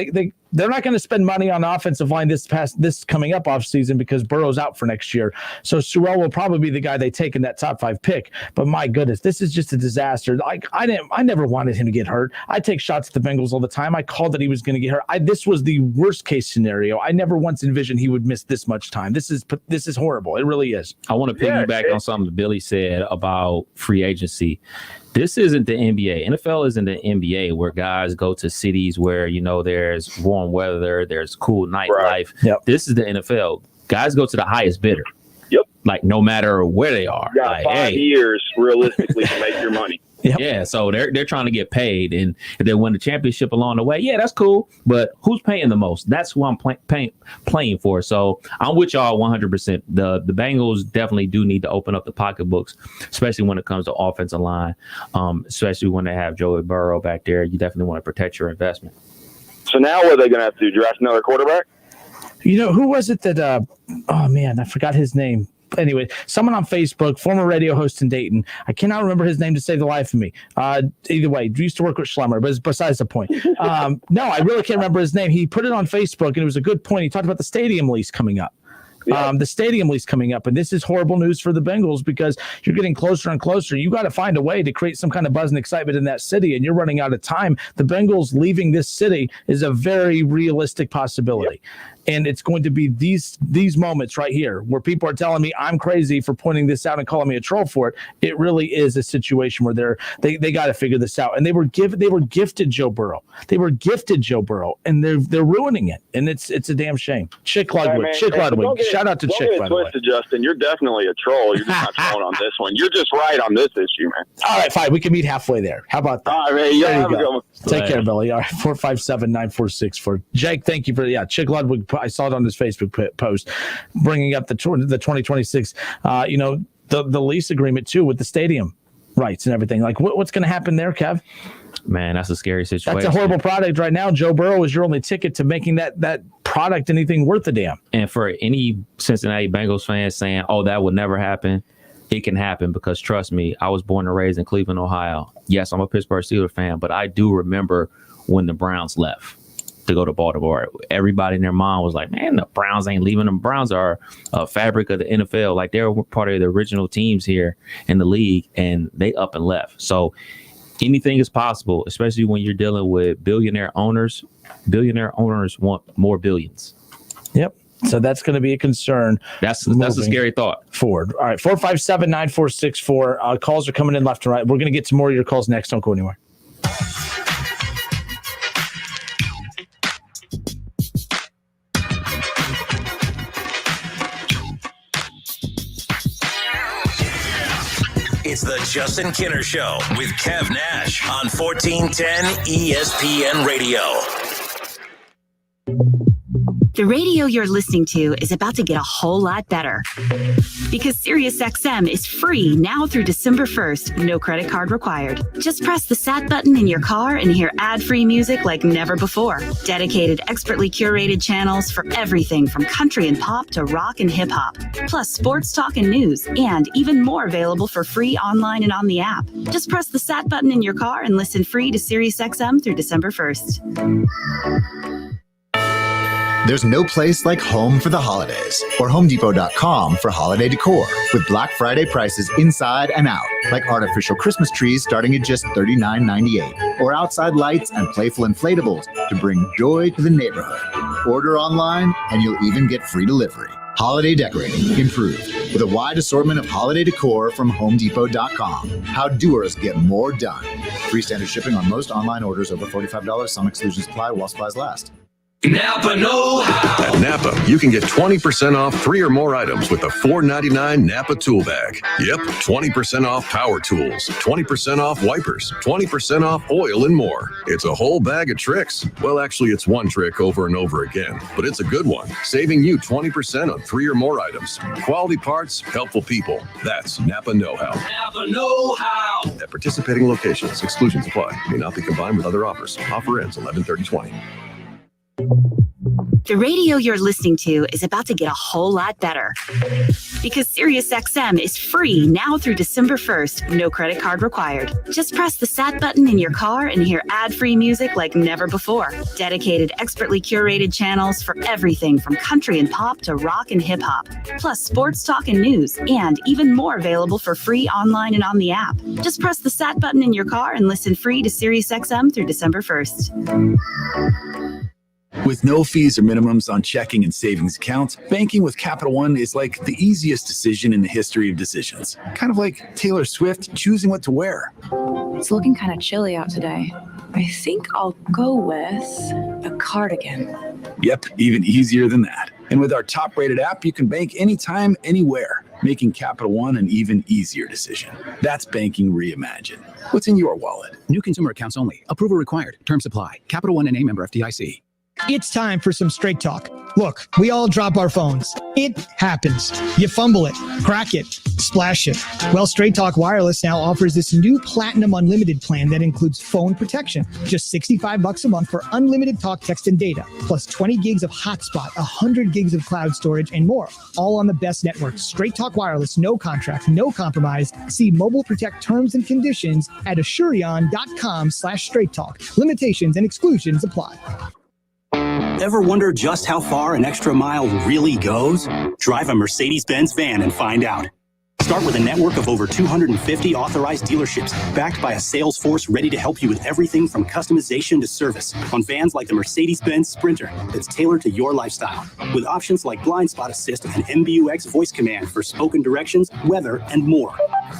they're not going to spend money on the offensive line this coming up off season because Burrow's out for next year. So Sewell will probably be the guy they take in that top 5 pick. But my goodness, this is just a disaster. I never wanted him to get hurt. I take shots at the Bengals all the time. I called that he was going to get hurt. This was the worst case scenario. I never once envisioned he would miss this much time. This is horrible. It really is. I want to piggyback on something that Billy said about free agency. This isn't the NBA. NFL isn't the NBA where guys go to cities where, there's warm weather, there's cool nightlife. Right. Yep. This is the NFL. Guys go to the highest bidder. Yep. Like, no matter where they are. You got 5 years, realistically, to make your money. Yep. Yeah, so they're trying to get paid, and if they win the championship along the way, yeah, that's cool. But who's paying the most? That's who I'm playing for. So I'm with y'all 100%. The Bengals definitely do need to open up the pocketbooks, especially when it comes to offensive line, especially when they have Joey Burrow back there. You definitely want to protect your investment. So now what are they going to have to do? Draft another quarterback? Who was it that? Oh man, I forgot his name. Anyway, someone on Facebook, former radio host in Dayton. I cannot remember his name to save the life of me. Either way, used to work with Schlemmer, but it's besides the point. No, I really can't remember his name. He put it on Facebook, and it was a good point. He talked about the stadium lease coming up. The stadium lease coming up, and this is horrible news for the Bengals because you're getting closer and closer. You got to find a way to create some kind of buzz and excitement in that city, and you're running out of time. The Bengals leaving this city is a very realistic possibility. And it's going to be these moments right here where people are telling me I'm crazy for pointing this out and calling me a troll for it. It really is a situation where they got to figure this out. And they were gifted Joe Burrow. They were gifted Joe Burrow, and they're ruining it. And it's a damn shame. Chick Ludwig. Shout out to Chick, by the way. Justin, you're definitely a troll. You're just not trolling on this one. You're just right on this issue, man. All right, fine. We can meet halfway there. How about that? All right, man. There you go. Take care, Billy. All right, 457-9464. Jake, thank you for Chick Ludwig. I saw it on his Facebook post, bringing up the 2026, the lease agreement too with the stadium rights and everything. Like, what's going to happen there, Kev? Man, that's a scary situation. That's a horrible product right now. Joe Burrow is your only ticket to making that product anything worth a damn. And for any Cincinnati Bengals fans saying, "Oh, that would never happen," it can happen because trust me, I was born and raised in Cleveland, Ohio. Yes, I'm a Pittsburgh Steelers fan, but I do remember when the Browns left to go to Baltimore. Everybody in their mind was like, man, the Browns ain't leaving. The Browns are a fabric of the NFL. Like, they were part of the original teams here in the league, and they up and left. So anything is possible, especially when you're dealing with billionaire owners. Billionaire owners want more billions. Yep. So that's going to be a concern. That's a scary thought. Forward. All right, 457-9464. Calls are coming in left and right. We're going to get to more of your calls next. Don't go anywhere. It's the Justin Kinner Show with Kev Nash on 1410 ESPN Radio. The radio you're listening to is about to get a whole lot better because SiriusXM is free now through December 1st. No credit card required. Just press the SAT button in your car and hear ad-free music like never before. Dedicated, expertly curated channels for everything from country and pop to rock and hip hop. Plus sports talk and news, and even more available for free online and on the app. Just press the SAT button in your car and listen free to SiriusXM through December 1st. There's no place like home for the holidays, or HomeDepot.com for holiday decor, with Black Friday prices inside and out, like artificial Christmas trees starting at just $39.98, or outside lights and playful inflatables to bring joy to the neighborhood. Order online, and you'll even get free delivery. Holiday decorating improved with a wide assortment of holiday decor from HomeDepot.com. How doers get more done. Free standard shipping on most online orders over $45. Some exclusions apply while supplies last. Napa know-how. At Napa, you can get 20% off 3 or more items with the $4.99 Napa Tool Bag. Yep, 20% off power tools, 20% off wipers, 20% off oil, and more. It's a whole bag of tricks. Well, actually, it's one trick over and over again, but it's a good one, saving you 20% on 3 or more items. Quality parts, helpful people. That's Napa know-how. Napa know-how. At participating locations, exclusions apply. May not be combined with other offers. Offer ends 11/30/20. The radio you're listening to is about to get a whole lot better. Because SiriusXM is free now through December 1st, no credit card required. Just press the SAT button in your car and hear ad-free music like never before. Dedicated, expertly curated channels for everything from country and pop to rock and hip-hop. Plus sports talk and news, and even more available for free online and on the app. Just press the SAT button in your car and listen free to SiriusXM through December 1st. With no fees or minimums on checking and savings accounts, banking with Capital One is like the easiest decision in the history of decisions. Kind of like Taylor Swift choosing what to wear. It's looking kind of chilly out today. I think I'll go with a cardigan. Yep, even easier than that. And with our top-rated app, you can bank anytime, anywhere, making Capital One an even easier decision. That's banking reimagined. What's in your wallet? New consumer accounts only. Approval required. Terms apply. Capital One N.A. member FDIC. It's time for some straight talk. Look, we all drop our phones. It happens. You fumble it, crack it, splash it. Well, Straight Talk Wireless now offers this new Platinum Unlimited plan that includes phone protection. Just $65 a month for unlimited talk, text, and data, plus 20 gigs of hotspot, 100 gigs of cloud storage, and more. All on the best network. Straight Talk Wireless, no contract, no compromise. See Mobile Protect terms and conditions at Asurion.com/Straight Talk. Limitations and exclusions apply. Ever wonder just how far an extra mile really goes? Drive a Mercedes-Benz van and find out. Start with a network of over 250 authorized dealerships, backed by a sales force ready to help you with everything from customization to service on vans like the Mercedes-Benz Sprinter that's tailored to your lifestyle, with options like blind spot assist and MBUX voice command for spoken directions, weather, and more.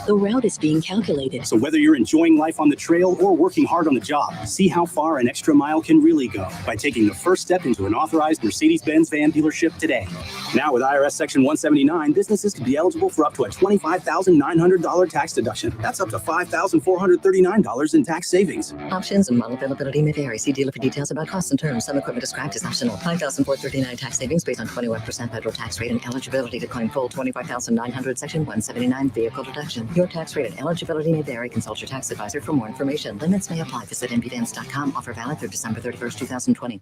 The route is being calculated. So whether you're enjoying life on the trail or working hard on the job, see how far an extra mile can really go by taking the first step into an authorized Mercedes-Benz van dealership today. Now with IRS Section 179, businesses can be eligible for up to a $25,900 tax deduction. That's up to $5,439 in tax savings. Options and model availability may vary. See dealer for details about costs and terms. Some equipment described is optional. $5,439 tax savings based on 21% federal tax rate and eligibility to claim full $25,900 Section 179 vehicle deduction. Your tax rate and eligibility may vary. Consult your tax advisor for more information. Limits may apply. Visit nbvans.com. Offer valid through December 31st, 2020.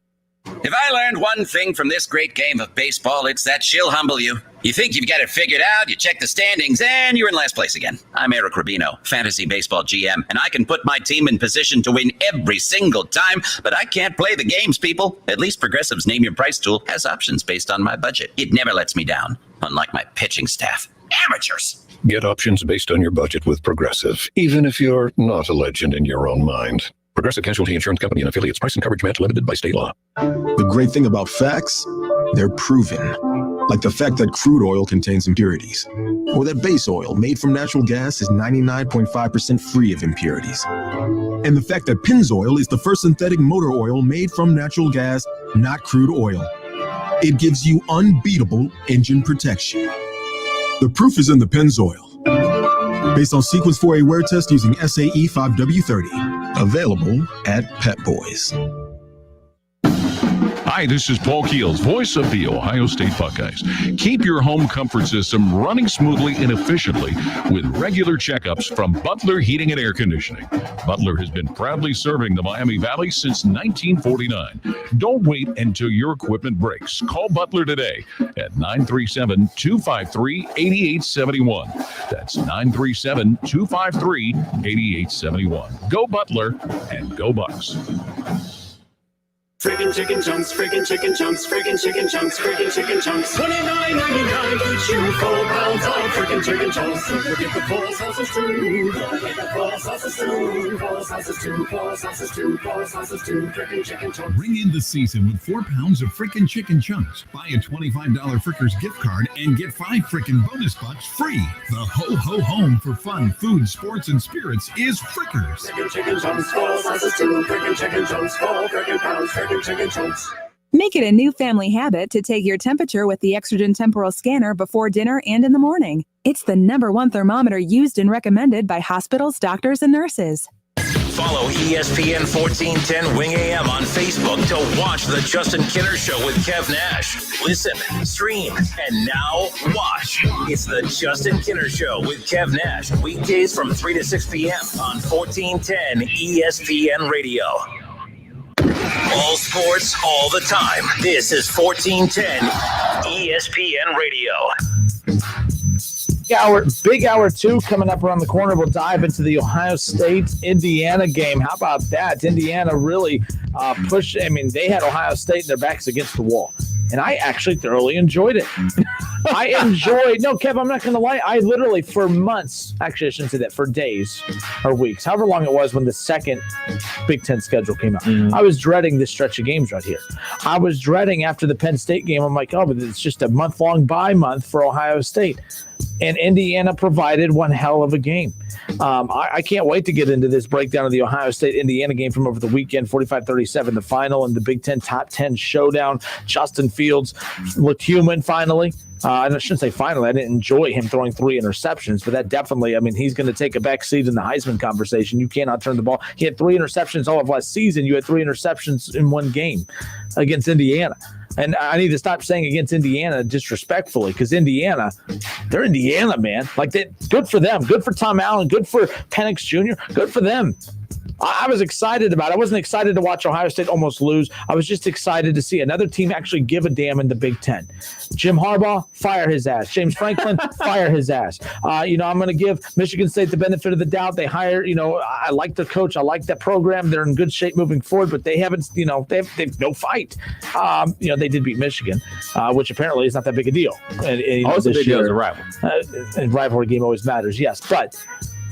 If I learned one thing from this great game of baseball, it's that she'll humble you. You think you've got it figured out, you check the standings, and you're in last place again. I'm Eric Rubino, Fantasy Baseball GM, and I can put my team in position to win every single time, but I can't play the games, people. At least Progressive's Name Your Price tool has options based on my budget. It never lets me down, unlike my pitching staff. Amateurs! Get options based on your budget with Progressive, even if you're not a legend in your own mind. Progressive Casualty Insurance Company and affiliates. Price and coverage match limited by state law. The great thing about facts, they're proven. Like the fact that crude oil contains impurities, or that base oil made from natural gas is 99.5% free of impurities. And the fact that Pennzoil is the first synthetic motor oil made from natural gas, not crude oil. It gives you unbeatable engine protection. The proof is in the Pennzoil. Based on Sequence 4A wear test using SAE 5W30. Available at Pet Boys. Hi, this is Paul Keels, voice of the Ohio State Buckeyes. Keep your home comfort system running smoothly and efficiently with regular checkups from Butler Heating and Air Conditioning. Butler has been proudly serving the Miami Valley since 1949. Don't wait until your equipment breaks. Call Butler today at 937-253-8871. That's 937-253-8871. Go Butler and go Bucks. Friggin' chicken chunks, friggin' chicken chunks, friggin' chicken chunks, friggin' chicken chunks. $29.99 each, you 4 pounds of friggin' chicken chunks. Don't forget the 4 sauces too. Don't forget the 4 sauces too. 4 sauces too, 4 sauces too, 4 sauces too, friggin' chicken chunks. Ring in the season with 4 pounds of frickin' chicken chunks. Buy a $25 Frickers gift card and get 5 frickin' bonus bucks free. The ho-ho home for fun, food, sports, and spirits is Frickers. Friggin' chicken chunks, 4 sauces too. Friggin' chicken chunks, 4 friggin' pounds, friggin' chicken chunks. Make it a new family habit to take your temperature with the Extragen temporal scanner before dinner and in the morning. It's the #1 thermometer used and recommended by hospitals, doctors, and nurses. Follow ESPN 1410 Wing AM on Facebook to watch the Justin Kinner Show with Kev Nash. Listen, stream, and now watch. It's the Justin Kinner Show with Kev Nash. Weekdays from 3 to 6 p.m. on 1410 ESPN Radio. All sports, all the time. This is 1410 ESPN Radio. Big hour 2 coming up around the corner. We'll dive into the Ohio State-Indiana game. How about that? Indiana really pushed. I mean, they had Ohio State and their backs against the wall. And I actually thoroughly enjoyed it. No, Kev, I'm not going to lie. I literally, for months, actually, I shouldn't say that, for days or weeks, however long it was when the second Big Ten schedule came out, I was dreading this stretch of games right here. I was dreading after the Penn State game. I'm like, oh, but it's just a month-long bye month for Ohio State. And Indiana provided one hell of a game. I can't wait to get into this breakdown of the Ohio State-Indiana game from over the weekend, 45-37, the final and the Big Ten top 10 showdown. Justin Fields looked human finally. I shouldn't say finally. I didn't enjoy him throwing 3 interceptions, but that definitely, I mean, he's going to take a back seat in the Heisman conversation. You cannot turn the ball. He had 3 interceptions all of last season. You had 3 interceptions in one game against Indiana. And I need to stop saying against Indiana disrespectfully, because Indiana, they're Indiana, man. Like, good for them. Good for Tom Allen. Good for Penix Jr. Good for them. I was excited about it. I wasn't excited to watch Ohio State almost lose. I was just excited to see another team actually give a damn in the Big Ten. Jim Harbaugh, fire his ass. James Franklin, fire his ass. I'm going to give Michigan State the benefit of the doubt. They hired, I like the coach. I like that program. They're in good shape moving forward, but they haven't, they've no fight. They did beat Michigan, which apparently is not that big a deal. And also, big deal is a rival. And rivalry game always matters, yes. But,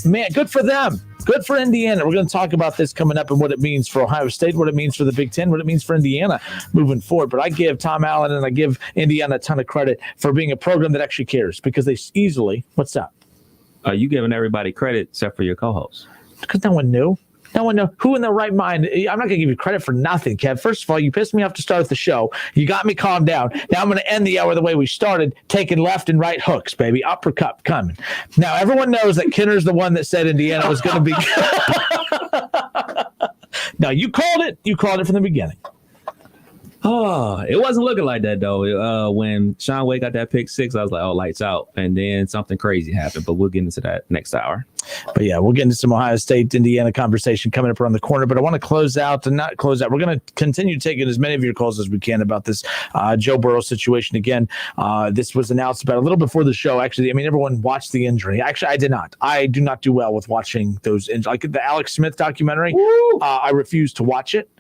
man, good for them. Good for Indiana. We're going to talk about this coming up and what it means for Ohio State, what it means for the Big Ten, what it means for Indiana moving forward. But I give Tom Allen and I give Indiana a ton of credit for being a program that actually cares, because they easily – what's up? You giving everybody credit except for your co-host. Because no one knew. No one knows. Who in their right mind? I'm not going to give you credit for nothing, Kev. First of all, you pissed me off to start the show. You got me calmed down. Now I'm going to end the hour the way we started, taking left and right hooks, baby. Uppercut coming. Now everyone knows that Kinner's the one that said Indiana was going to be. Now you called it. You called it from the beginning. Oh, it wasn't looking like that, though. When Sean Wade got that pick 6, I was like, oh, lights out. And then something crazy happened, but we'll get into that next hour. But yeah, we'll get into some Ohio State, Indiana conversation coming up around the corner. But I want to close out. We're going to continue taking as many of your calls as we can about this Joe Burrow situation. Again, this was announced about a little before the show. Actually, I mean, everyone watched the injury. Actually, I did not. I do not do well with watching those injuries. Like the Alex Smith documentary, I refuse to watch it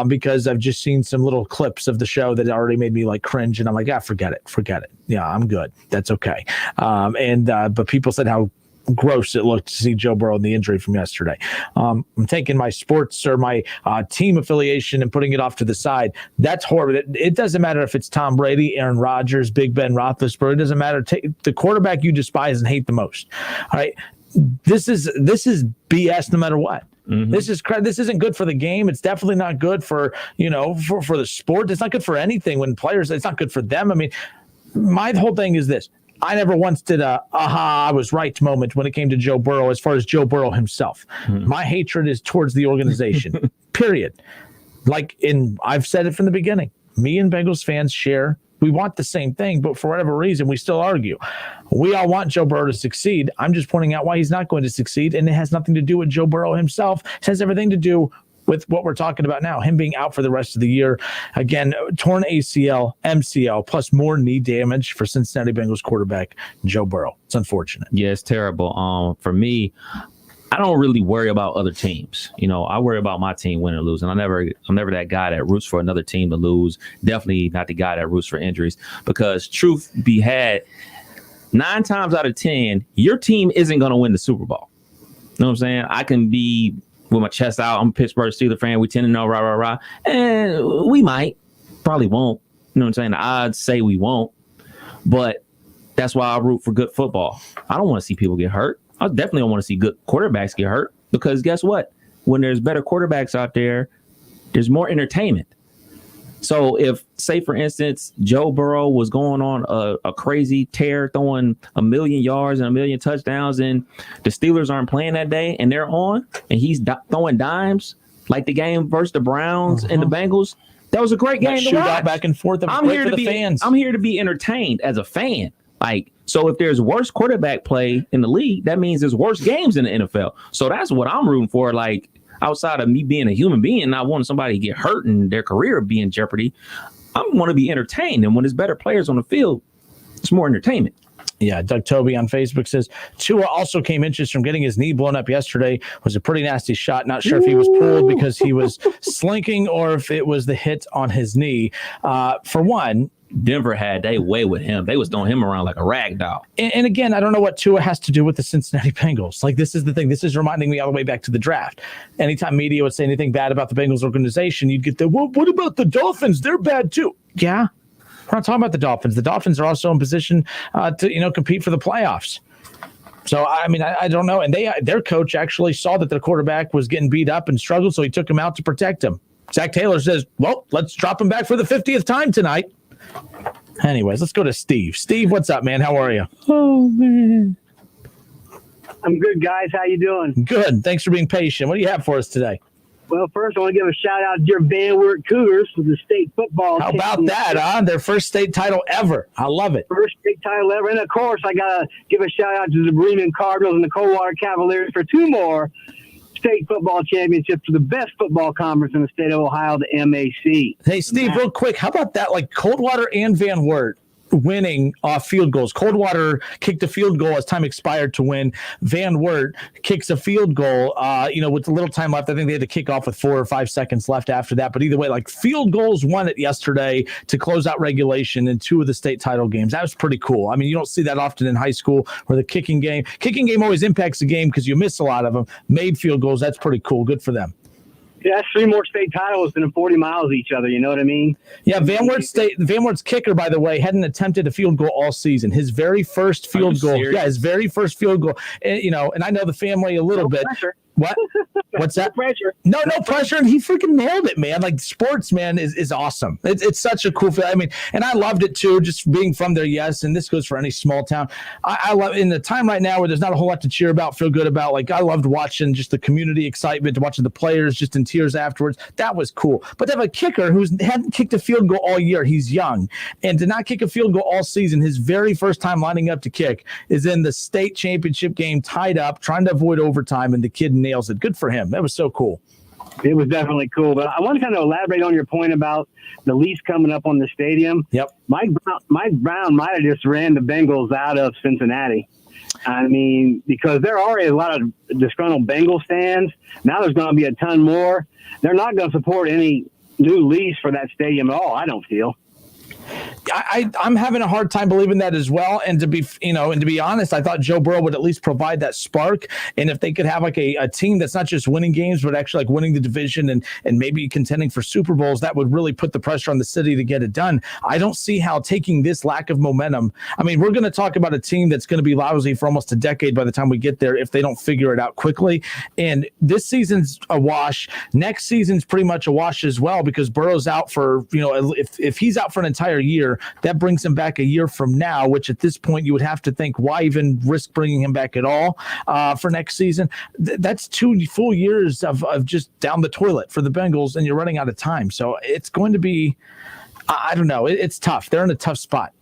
because I've just seen some little clips of the show that already made me like cringe. And I'm like, forget it. Yeah, I'm good. That's okay. But people said how gross it looked to see Joe Burrow in the injury from yesterday. I'm taking my sports or my team affiliation and putting it off to the side. That's horrible. It doesn't matter if it's Tom Brady, Aaron Rodgers, Big Ben Roethlisberger. It doesn't matter. Take the quarterback you despise and hate the most. All right. This is BS no matter what. Mm-hmm. This isn't good for the game. It's definitely not good for the sport. It's not good for anything when players. It's not good for them. I mean, my whole thing is this. I never once did a I was right moment when it came to Joe Burrow as far as Joe Burrow himself. Mm-hmm. My hatred is towards the organization, period. I've said it from the beginning. Me and Bengals fans share. We want the same thing, but for whatever reason, we still argue. We all want Joe Burrow to succeed. I'm just pointing out why he's not going to succeed, and it has nothing to do with Joe Burrow himself. It has everything to do with what we're talking about now, him being out for the rest of the year. Again, torn ACL, MCL, plus more knee damage for Cincinnati Bengals quarterback Joe Burrow. It's unfortunate. Yeah, it's terrible. For me, I don't really worry about other teams. I worry about my team winning or losing. I'm never that guy that roots for another team to lose. Definitely not the guy that roots for injuries, because truth be had, 9 times out of 10, your team isn't going to win the Super Bowl. You know what I'm saying? I can be with my chest out. I'm a Pittsburgh Steelers fan. We 10-0, rah. And we might, probably won't. You know what I'm saying? The odds say we won't. But that's why I root for good football. I don't want to see people get hurt. I definitely don't want to see good quarterbacks get hurt, because guess what? When there's better quarterbacks out there, there's more entertainment. So if, say, for instance, Joe Burrow was going on a crazy tear, throwing 1 million yards and 1 million touchdowns, and the Steelers aren't playing that day and they're on, and he's throwing dimes like the game versus the Browns and the Bengals, that was a great game to watch. Back and forth. I'm here to be fans. I'm here to be entertained as a fan. So if there's worse quarterback play in the league, that means there's worse games in the NFL. So that's what I'm rooting for. Outside of me being a human being, not wanting somebody to get hurt and their career be in jeopardy, I want to be entertained. And when there's better players on the field, it's more entertainment. Yeah, Doug Toby on Facebook says Tua also came inches from getting his knee blown up yesterday. Was a pretty nasty shot. Not sure if he was pulled because he was slinking or if it was the hit on his knee. For one, Denver had their way with him. They was throwing him around like a rag doll. And again, I don't know what Tua has to do with the Cincinnati Bengals. This is the thing. This is reminding me all the way back to the draft. Anytime media would say anything bad about the Bengals organization, you'd get well, what about the Dolphins? They're bad too. Yeah, we're not talking about the Dolphins. The Dolphins are also in position to compete for the playoffs. So, I don't know. And their coach actually saw that their quarterback was getting beat up and struggled, so he took him out to protect him. Zach Taylor says, well, let's drop him back for the 50th time tonight. Anyways, let's go to Steve. Steve, what's up, man? How are you? Oh, man. I'm good, guys. How you doing? Good. Thanks for being patient. What do you have for us today? Well, first, I want to give a shout-out to your Van Wert Cougars for the state football How team. about that, huh? Their first state title ever. I love it. First state title ever. And, of course, I got to give a shout-out to the Bremen Cardinals and the Coldwater Cavaliers for 2 more state football championships for the best football conference in the state of Ohio, the MAC. Hey, Steve, real quick, how about that? Coldwater and Van Wert winning off field goals. Coldwater kicked a field goal as time expired to win. Van Wert kicks a field goal, with a little time left. I think they had to kick off with 4 or 5 seconds left after that. But either way, field goals won it yesterday to close out regulation in 2 of the state title games. That was pretty cool. You don't see that often in high school where the kicking game always impacts the game because you miss a lot of them. Made field goals. That's pretty cool. Good for them. Yeah, that's 3 more state titles than 40 miles each other. You know what I mean? Yeah, Van Wert's kicker, by the way, hadn't attempted a field goal all season. His very first field goal. Serious? Yeah, his very first field goal. And I know the family a little bit. Pressure. What? What's that? No pressure. No pressure. And he freaking nailed it, man. Sports, man, is awesome. It's such a cool feeling. And I loved it too, just being from there, yes. And this goes for any small town. I love in the time right now where there's not a whole lot to cheer about, feel good about. I loved watching just the community excitement, watching the players just in tears afterwards. That was cool. But to have a kicker who hadn't kicked a field goal all year, he's young, and to not kick a field goal all season, his very first time lining up to kick is in the state championship game, tied up, trying to avoid overtime, and the kid nails it. Good for him. That was so cool. It was definitely cool. But I want to kind of elaborate on your point about the lease coming up on the stadium. Yep. Mike Brown might have just ran the Bengals out of Cincinnati. Because there are a lot of disgruntled Bengals fans. Now there's going to be a ton more. They're not going to support any new lease for that stadium at all, I don't feel. I'm having a hard time believing that as well. And to be honest, I thought Joe Burrow would at least provide that spark. And if they could have a team that's not just winning games, but actually winning the division and maybe contending for Super Bowls, that would really put the pressure on the city to get it done. I don't see how taking this lack of momentum. We're going to talk about a team that's going to be lousy for almost a decade by the time we get there if they don't figure it out quickly. And this season's a wash. Next season's pretty much a wash as well because Burrow's out for, if he's out for an entire year, that brings him back a year from now, which at this point you would have to think, why even risk bringing him back at all for next season? That's 2 full years of just down the toilet for the Bengals, and you're running out of time. So it's going to be, I don't know, it's tough. They're in a tough spot.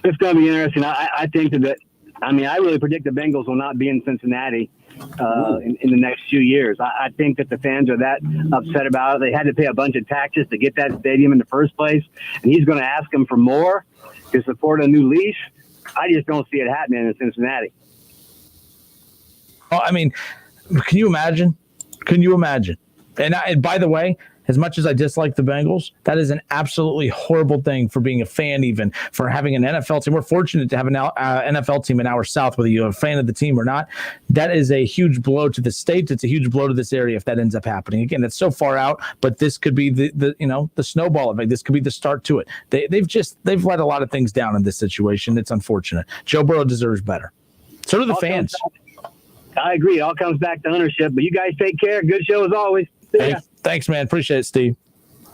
It's going to be interesting. I think that, I really predict the Bengals will not be in Cincinnati in the next few years. I think that the fans are that upset about it. They had to pay a bunch of taxes to get that stadium in the first place, and he's going to ask them for more to support a new lease. I just don't see it happening in Cincinnati. I mean, can you imagine? Can you imagine? And by the way, as much as I dislike the Bengals, that is an absolutely horrible thing for being a fan, even for having an NFL team. We're fortunate to have an NFL team in our South, whether you're a fan of the team or not. That is a huge blow to the state. It's a huge blow to this area if that ends up happening. Again, that's so far out, but this could be the snowball effect. This could be the start to it. They've let a lot of things down in this situation. It's unfortunate. Joe Burrow deserves better. So do the fans. I agree. It all comes back to ownership, but you guys take care. Good show as always. Thanks, man. Appreciate it, Steve.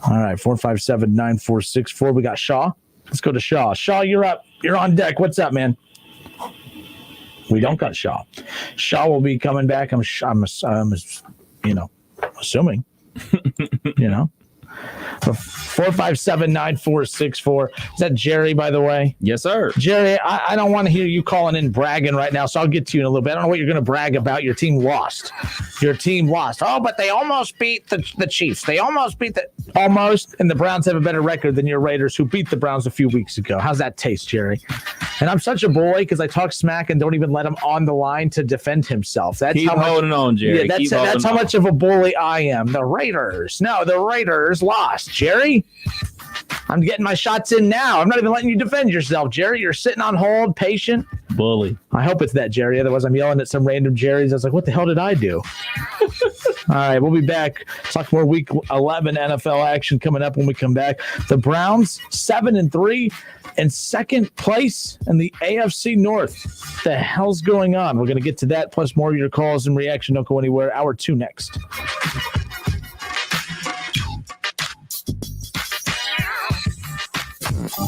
All right, 457-9464. We got Shaw. Let's go to Shaw. Shaw, you're up. You're on deck. What's up, man? We don't got Shaw. Shaw will be coming back. I'm assuming. 457-9464. Is that Jerry, by the way? Yes, sir. Jerry, I don't want to hear you calling in bragging right now, so I'll get to you in a little bit. I don't know what you're going to brag about. Your team lost. Oh, but they almost beat the Chiefs. They almost beat almost, and the Browns have a better record than your Raiders, who beat the Browns a few weeks ago. How's that taste, Jerry? And I'm such a boy because I talk smack and don't even let him on the line to defend himself. Keep holding on, Jerry. Yeah, that's how much of a bully I am. The Raiders lost. Jerry, I'm getting my shots in now. I'm not even letting you defend yourself, Jerry. You're sitting on hold, patient. Bully. I hope it's that, Jerry. Otherwise, I'm yelling at some random Jerrys. I was like, what the hell did I do? All right, we'll be back. Talk more Week 11 NFL action coming up when we come back. The Browns, 7-3, in second place in the AFC North. What the hell's going on? We're going to get to that, plus more of your calls and reaction. Don't go anywhere. Hour 2 next.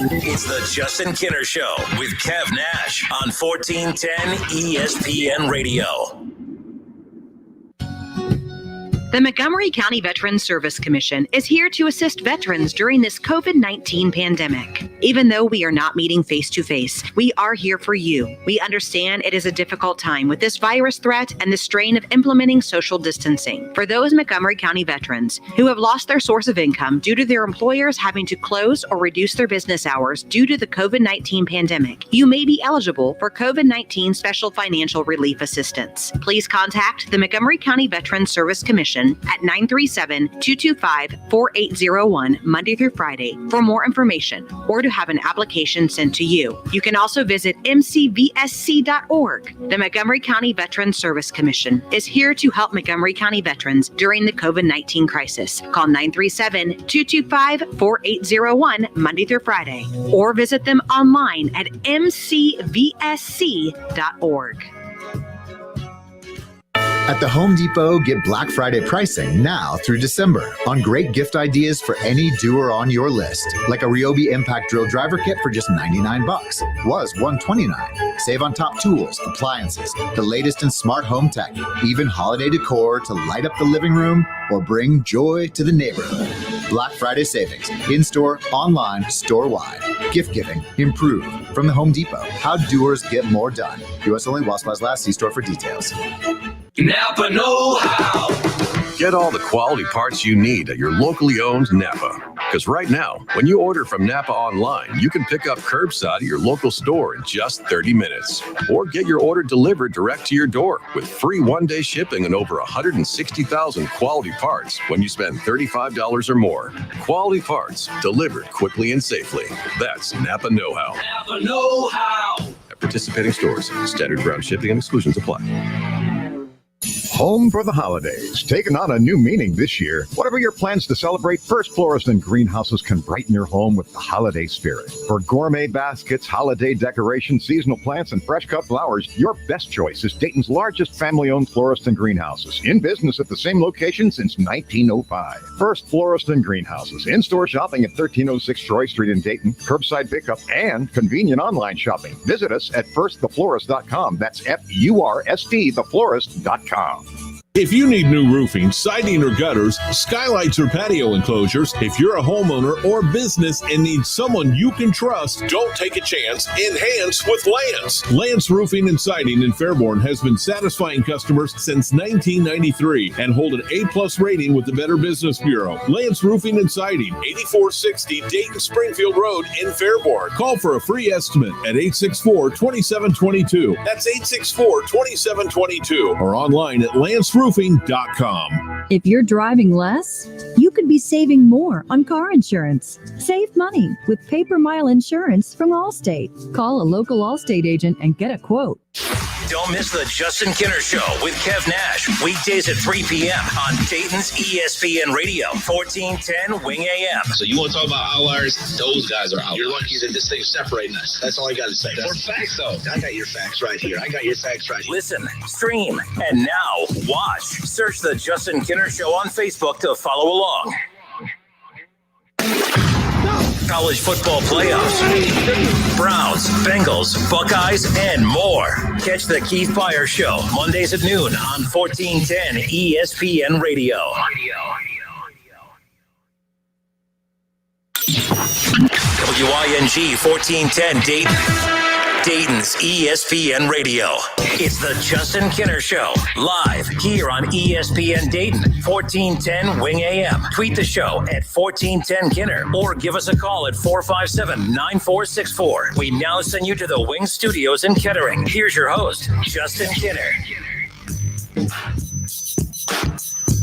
It's the Justin Kinner Show with Kev Nash on 1410 ESPN Radio. The Montgomery County Veterans Service Commission is here to assist veterans during this COVID-19 pandemic. Even though we are not meeting face-to-face, we are here for you. We understand it is a difficult time with this virus threat and the strain of implementing social distancing. For those Montgomery County veterans who have lost their source of income due to their employers having to close or reduce their business hours due to the COVID-19 pandemic, you may be eligible for COVID-19 Special Financial Relief Assistance. Please contact the Montgomery County Veterans Service Commission at 937-225-4801 Monday through Friday for more information or to have an application sent to you. You can also visit mcvsc.org. The Montgomery County Veterans Service Commission is here to help Montgomery County veterans during the COVID-19 crisis. Call 937-225-4801 Monday through Friday or visit them online at mcvsc.org. At the Home Depot, get Black Friday pricing now through December on great gift ideas for any doer on your list, like a Ryobi Impact Drill Driver Kit for just $99, was $129. Save on top tools, appliances, the latest in smart home tech, even holiday decor to light up the living room or bring joy to the neighborhood. Black Friday savings, in-store, online, store-wide. Gift giving, improved. From the Home Depot, how doers get more done. U.S. only while supplies last. See store for details. Napa know-how. Get all the quality parts you need at your locally owned Napa. Because right now, when you order from Napa online, you can pick up curbside at your local store in just 30 minutes. Or get your order delivered direct to your door with free one-day shipping and over 160,000 quality parts when you spend $35 or more. Quality parts delivered quickly and safely. That's Napa know-how. Napa know-how. At participating stores, standard ground shipping and exclusions apply. Home for the holidays, taking on a new meaning this year. Whatever your plans to celebrate, First Florist and Greenhouses can brighten your home with the holiday spirit. For gourmet baskets, holiday decorations, seasonal plants, and fresh cut flowers, your best choice is Dayton's largest family-owned florist and greenhouses, in business at the same location since 1905. First Florist and Greenhouses, in-store shopping at 1306 Troy Street in Dayton, curbside pickup, and convenient online shopping. Visit us at firsttheflorist.com. That's FURST, theflorist.com. If you need new roofing, siding, or gutters, skylights, or patio enclosures, if you're a homeowner or business and need someone you can trust, don't take a chance. Enhance with Lance. Lance Roofing and Siding in Fairborn has been satisfying customers since 1993 and hold an A+ rating with the Better Business Bureau. Lance Roofing and Siding, 8460 Dayton Springfield Road in Fairborn. Call for a free estimate at 864-2722. That's 864-2722 or online at lanceroofing.com. If you're driving less, you could be saving more on car insurance. Save money with Paper Mile Insurance from Allstate. Call a local Allstate agent and get a quote. Don't miss the Justin Kinner Show with Kev Nash. Weekdays at 3 p.m. on Dayton's ESPN Radio, 1410 Wing AM. So you want to talk about outliers? Those guys are out. You're lucky that this thing's separating us. That's all I got to say. For facts, though. I got your facts right here. Listen, stream, and now watch. Search the Justin Kinner Show on Facebook to follow along. College football playoffs, Browns, Bengals, Buckeyes, and more. Catch the Keith Byers Show Mondays at noon on 1410 ESPN Radio. WING 1410 Dayton. Dayton's ESPN Radio. It's the Justin Kinner Show, live here on ESPN Dayton, 1410 Wing AM. Tweet the show at 1410 Kinner or give us a call at 457-9464. We now send you to the Wing Studios in Kettering. Here's your host, Justin Kinner.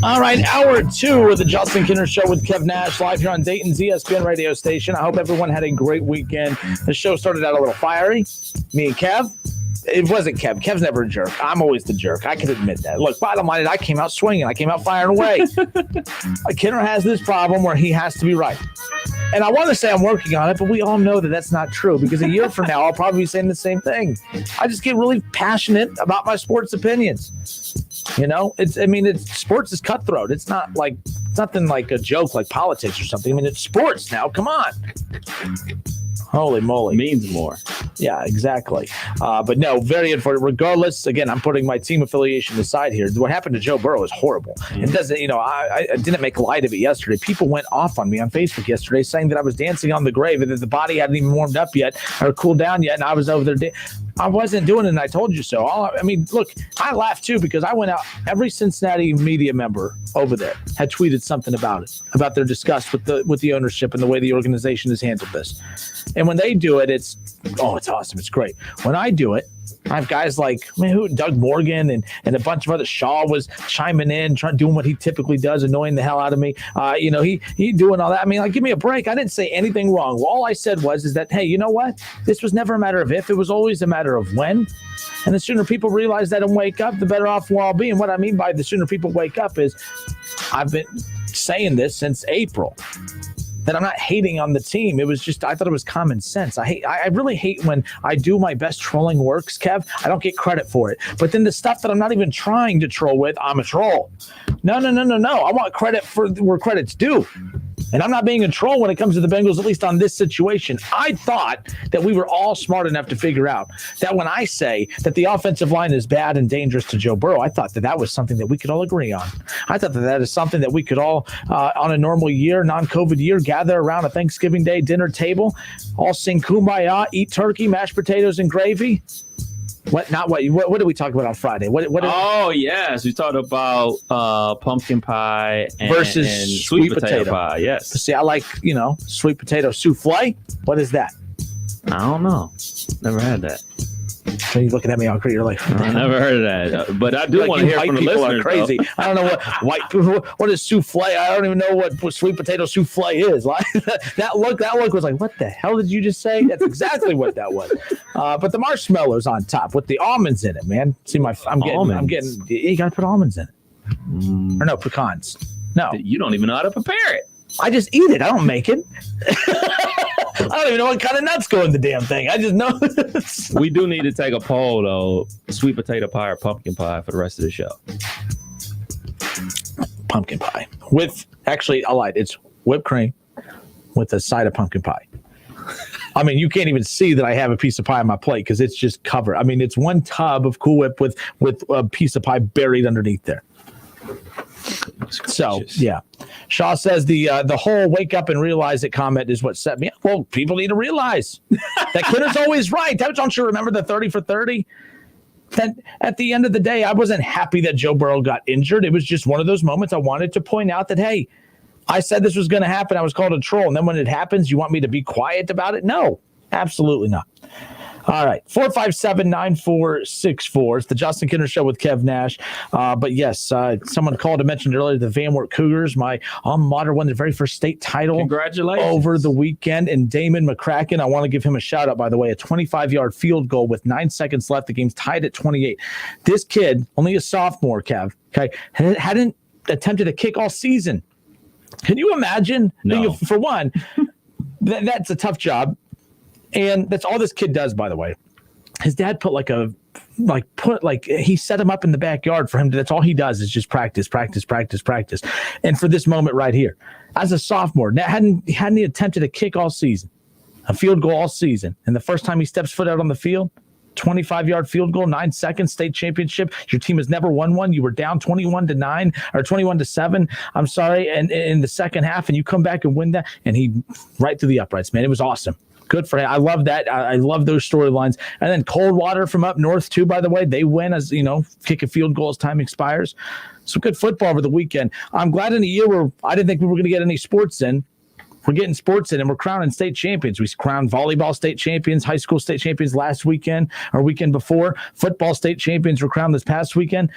All right, hour 2 of the Justin Kinner Show with Kev Nash, live here on Dayton's ESPN radio station. I hope everyone had a great weekend. The show started out a little fiery. Me and Kev. It wasn't Kev. Kev's never a jerk. I'm always the jerk. I can admit that. Look, bottom line, I came out swinging. I came out firing away. Kinner has this problem where he has to be right. And I want to say I'm working on it, but we all know that that's not true because a year from now, I'll probably be saying the same thing. I just get really passionate about my sports opinions. You know, sports is cutthroat. It's not like nothing like a joke like politics or something. I mean, it's sports now. Come on. Holy moly. Means more. Yeah, exactly. But no, very unfortunate. Regardless, again, I'm putting my team affiliation aside here. What happened to Joe Burrow is horrible. It doesn't, I didn't make light of it yesterday. People went off on me on Facebook yesterday saying that I was dancing on the grave and that the body hadn't even warmed up yet or cooled down yet. And I was over there. I wasn't doing it, and I told you so. Look, I laughed too because I went out. Every Cincinnati media member over there had tweeted something about it, about their disgust with the ownership and the way the organization has handled this. And when they do it, it's awesome. It's great. When I do it, I have guys like Doug Morgan and a bunch of other. Shaw was chiming in, doing what he typically does, annoying the hell out of me. He doing all that. I mean, like, give me a break. I didn't say anything wrong. All I said is that, hey, you know what? This was never a matter of if. It was always a matter of when. And the sooner people realize that and wake up, the better off we'll all be. And what I mean by the sooner people wake up is I've been saying this since April. That I'm not hating on the team. It was just, I thought it was common sense. I really hate when I do my best trolling works, Kev. I don't get credit for it. But then the stuff that I'm not even trying to troll with, I'm a troll. No. I want credit for where credit's due. And I'm not being a troll when it comes to the Bengals, at least on this situation. I thought that we were all smart enough to figure out that when I say that the offensive line is bad and dangerous to Joe Burrow, I thought that was something that we could all agree on. I thought that is something that we could all, on a normal year, non-COVID year, gather around a Thanksgiving Day dinner table, all sing Kumbaya, eat turkey, mashed potatoes, and gravy. What did we talk about on Friday? Yes, we talked about pumpkin pie versus sweet potato pie. Yes. See, I like sweet potato souffle. What is that? I don't know. Never had that. So you're looking at me all crazy. You're like, I never heard of that. But I do want to hear from the listeners. Crazy. I don't know what white people. What is souffle? I don't even know what sweet potato souffle is. Like that look was like, what the hell did you just say? That's exactly what that was. But the marshmallows on top with the almonds in it, man. See I'm getting. You got to put almonds in it. Or no, pecans. No, you don't even know how to prepare it. I just eat it. I don't make it. I don't even know what kind of nuts go in the damn thing. I just know. We do need to take a poll, though. Sweet potato pie or pumpkin pie for the rest of the show? Pumpkin pie. I lied. It's whipped cream with a side of pumpkin pie. I mean, you can't even see that I have a piece of pie on my plate because it's just covered. I mean, it's one tub of Cool Whip with a piece of pie buried underneath there. So, yeah. Shaw says the whole wake up and realize it comment is what set me up. Well, people need to realize that Kinner's always right. Don't you remember the 30 for 30? That at the end of the day, I wasn't happy that Joe Burrow got injured. It was just one of those moments I wanted to point out that, hey, I said this was going to happen. I was called a troll. And then when it happens, you want me to be quiet about it? No, absolutely not. All right, 457-9464. It's the Justin Kinner Show with Kev Nash. But yes, someone called and mentioned earlier the Van Wert Cougars. My alma mater won their very first state title. Congratulations. Over the weekend. And Damon McCracken, I want to give him a shout out, by the way, a 25-yard field goal with 9 seconds left. The game's tied at 28. This kid, only a sophomore, Kev, okay, hadn't attempted a kick all season. Can you imagine? No. For one, that's a tough job. And that's all this kid does, by the way. His dad he set him up in the backyard for him. That's all he does is just practice. And for this moment right here, as a sophomore, hadn't attempted a kick all season, a field goal all season. And the first time he steps foot out on the field, 25-yard field goal, 9 seconds, state championship. Your team has never won one. You were down 21-9 or 21-7. I'm sorry. And in the second half, and you come back and win that. And he right through the uprights, man. It was awesome. Good for him. I love that. I love those storylines. And then Coldwater from up north, too, by the way. They win as, kick a field goal as time expires. Some good football over the weekend. I'm glad in a year where I didn't think we were going to get any sports in. We're getting sports in, and we're crowning state champions. We crowned volleyball state champions, high school state champions last weekend or weekend before. Football state champions were crowned this past weekend.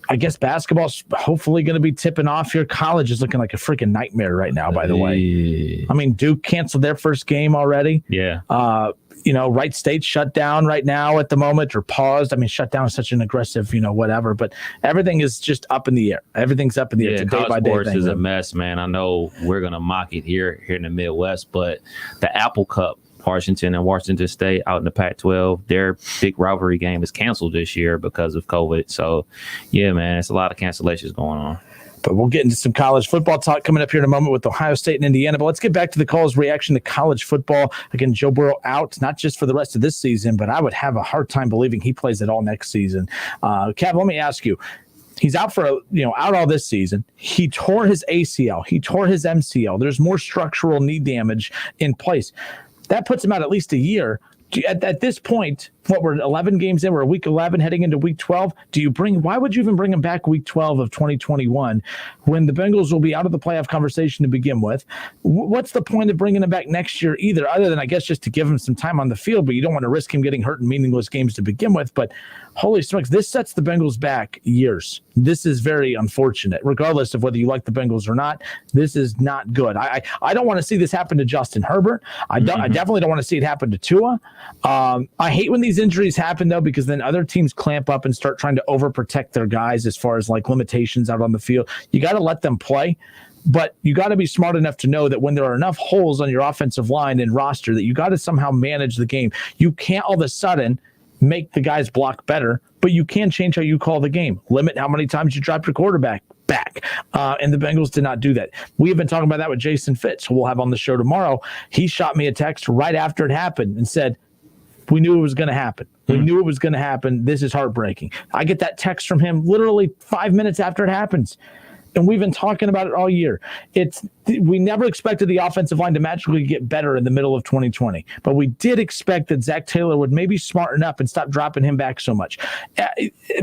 I guess basketball's hopefully going to be tipping off here. College is looking like a freaking nightmare right now, by the way. I mean, Duke canceled their first game already. Yeah. Wright State shut down right now at the moment or paused. I mean, shut down is such an aggressive, whatever. But everything is just up in the air. Everything's up in the air. It's a day-by-day sports thing. Is a mess, man. I know we're going to mock it here in the Midwest, but the Apple Cup, Washington and Washington State out in the Pac-12, their big rivalry game is canceled this year because of COVID. So, yeah, man, it's a lot of cancellations going on. But we'll get into some college football talk coming up here in a moment with Ohio State and Indiana. But let's get back to the call's reaction to college football. Again, Joe Burrow out, not just for the rest of this season, but I would have a hard time believing he plays it all next season. Kev, let me ask you. He's out for out all this season. He tore his ACL. He tore his MCL. There's more structural knee damage in place. That puts him out at least a year. At this point, we're 11 games in. We're week 11 heading into week 12. Why would you even bring him back week 12 of 2021 when the Bengals will be out of the playoff conversation to begin with? What's the point of bringing him back next year either, other than, I guess, just to give him some time on the field, but you don't want to risk him getting hurt in meaningless games to begin with. But holy smokes, this sets the Bengals back years. This is very unfortunate, regardless of whether you like the Bengals or not. This is not good. I don't want to see this happen to Justin Herbert. I definitely don't want to see it happen to Tua. I hate when these injuries happen, though, because then other teams clamp up and start trying to overprotect their guys as far as like limitations out on the field. You got to let them play. But you got to be smart enough to know that when there are enough holes on your offensive line and roster that you got to somehow manage the game. You can't all of a sudden make the guys block better, but you can change how you call the game. Limit how many times you drop your quarterback back. And the Bengals did not do that. We have been talking about that with Jason Fitz, who we'll have on the show tomorrow. He shot me a text right after it happened and said, we knew it was going to happen. We knew it was going to happen. This is heartbreaking. I get that text from him literally 5 minutes after it happens. And we've been talking about it all year. We never expected the offensive line to magically get better in the middle of 2020. But we did expect that Zach Taylor would maybe smarten up and stop dropping him back so much.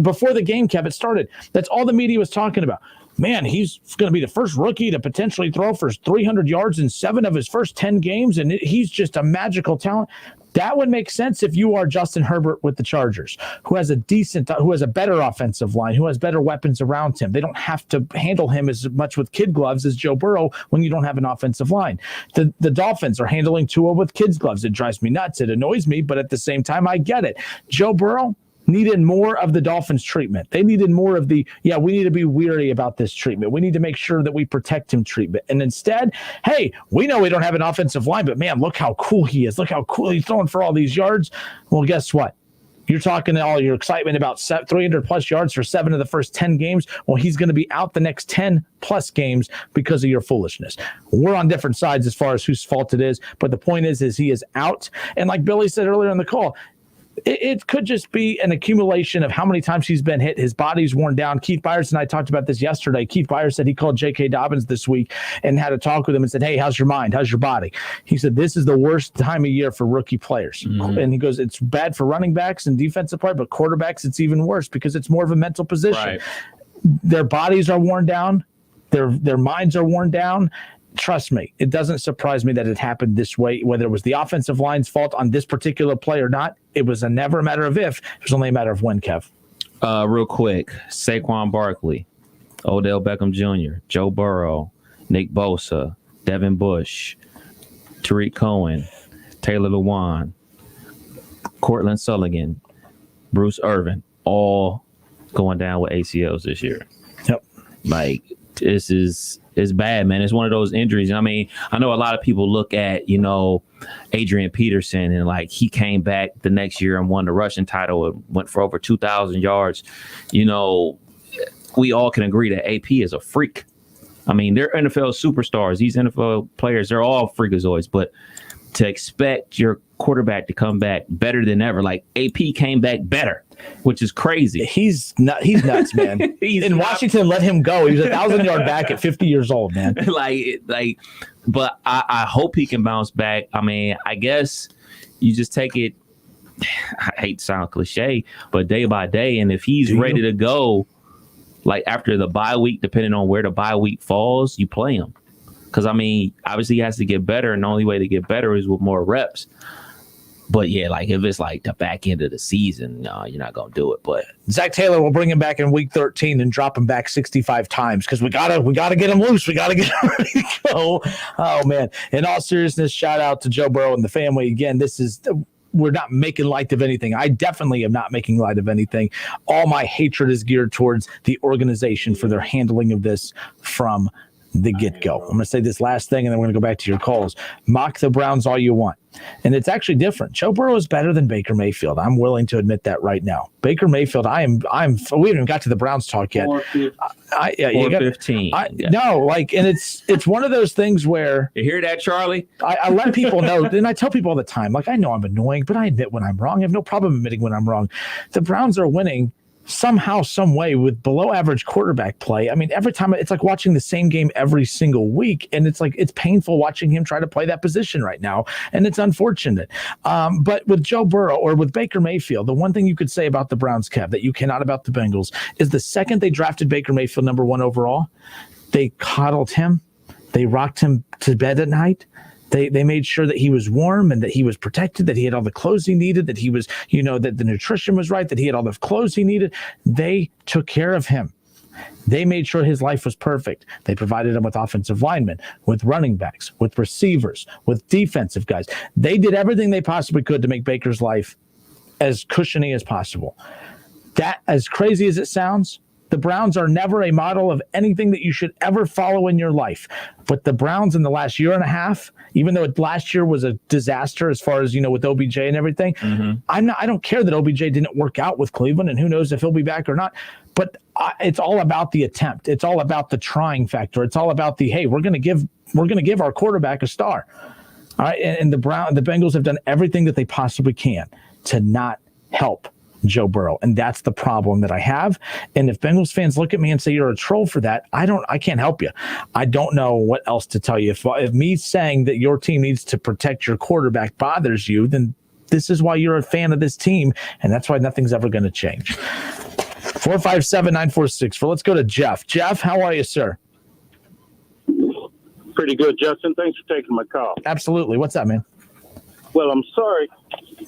Before the game, Kev, it started. That's all the media was talking about. Man, he's going to be the first rookie to potentially throw for 300 yards in 7 of his first 10 games, and he's just a magical talent. That would make sense if you are Justin Herbert with the Chargers, who has a better offensive line, who has better weapons around him. They don't have to handle him as much with kid gloves as Joe Burrow when you don't have an offensive line. The Dolphins are handling Tua with kids gloves. It drives me nuts. It annoys me, but at the same time, I get it. Joe Burrow needed more of the Dolphins treatment. They needed more of we need to be weary about this treatment. We need to make sure that we protect him treatment. And instead, hey, we know we don't have an offensive line, but man, look how cool he is. Look how cool he's throwing for all these yards. Well, guess what? You're talking all your excitement about 300 plus yards for 7 of the first 10 games. Well, he's going to be out the next 10 plus games because of your foolishness. We're on different sides as far as whose fault it is. But the point is he is out. And like Billy said earlier on the call, It could just be an accumulation of how many times he's been hit. His body's worn down. Keith Byers and I talked about this yesterday. Keith Byers said he called J.K. Dobbins this week and had a talk with him and said, hey, how's your mind? How's your body? He said, this is the worst time of year for rookie players. Mm-hmm. And he goes, it's bad for running backs and defensive players, but quarterbacks, it's even worse because it's more of a mental position. Right. Their bodies are worn down. Their minds are worn down. Trust me, it doesn't surprise me that it happened this way, whether it was the offensive line's fault on this particular play or not. It was never a matter of if. It was only a matter of when, Kev. Real quick, Saquon Barkley, Odell Beckham Jr., Joe Burrow, Nick Bosa, Devin Bush, Tariq Cohen, Taylor Lewan, Cortland Sullivan, Bruce Irvin, all going down with ACLs this year. Yep. Like, it's bad, man. It's one of those injuries. I mean, I know a lot of people look at, Adrian Peterson and like he came back the next year and won the rushing title and went for over 2,000 yards. We all can agree that AP is a freak. I mean, they're NFL superstars. These NFL players, they're all freakazoids. But to expect your quarterback to come back better than ever, like AP came back better, which is crazy. He's nuts, man. Washington let him go. He was 1,000-yard back at 50 years old, man. But I hope he can bounce back. I mean, I guess you just take it. I hate to sound cliche, but day by day. And if he's ready to go, like after the bye week, depending on where the bye week falls, you play him. Because, I mean, obviously he has to get better, and the only way to get better is with more reps. But, yeah, like if it's like the back end of the season, no, you're not going to do it. But Zach Taylor will bring him back in week 13 and drop him back 65 times because we gotta get him loose. We got to get him ready to go. Oh, man. In all seriousness, shout out to Joe Burrow and the family. Again, we're not making light of anything. I definitely am not making light of anything. All my hatred is geared towards the organization for their handling of this from the get-go. I'm going to say this last thing, and then we're going to go back to your calls. Mock the Browns all you want. And it's actually different. Joe Burrow is better than Baker Mayfield. I'm willing to admit that right now. Baker Mayfield, we haven't even got to the Browns talk yet. 4-15. No, and it's one of those things where you hear that, Charlie? I let people know, and I tell people all the time, I know I'm annoying, but I admit when I'm wrong. I have no problem admitting when I'm wrong. The Browns are winning somehow, some way with below average quarterback play. I mean, every time it's like watching the same game every single week. And it's like, it's painful watching him try to play that position right now. And it's unfortunate. But with Joe Burrow or with Baker Mayfield, the one thing you could say about the Browns, Kev, that you cannot about the Bengals is the second they drafted Baker Mayfield number 1 overall, they coddled him. They rocked him to bed at night. They made sure that he was warm and that he was protected, that he had all the clothes he needed, that he was, that the nutrition was right, that he had all the clothes he needed. They took care of him. They made sure his life was perfect. They provided him with offensive linemen, with running backs, with receivers, with defensive guys. They did everything they possibly could to make Baker's life as cushiony as possible. That, as crazy as it sounds, the Browns are never a model of anything that you should ever follow in your life. But the Browns in the last year and a half, even though last year was a disaster as far as, with OBJ and everything, I don't care that OBJ didn't work out with Cleveland, and who knows if he'll be back or not. But it's all about the attempt. It's all about the trying factor. It's all about the, hey, we're going to give our quarterback a star. All right. And the Bengals have done everything that they possibly can to not help Joe Burrow. And that's the problem that I have. And if Bengals fans look at me and say you're a troll for that, I can't help you. I don't know what else to tell you. If me saying that your team needs to protect your quarterback bothers you, then this is why you're a fan of this team. And that's why nothing's ever going to change. 457-946. Let's go to Jeff. Jeff, how are you, sir? Pretty good, Justin. Thanks for taking my call. Absolutely. What's up, man? Well, I'm sorry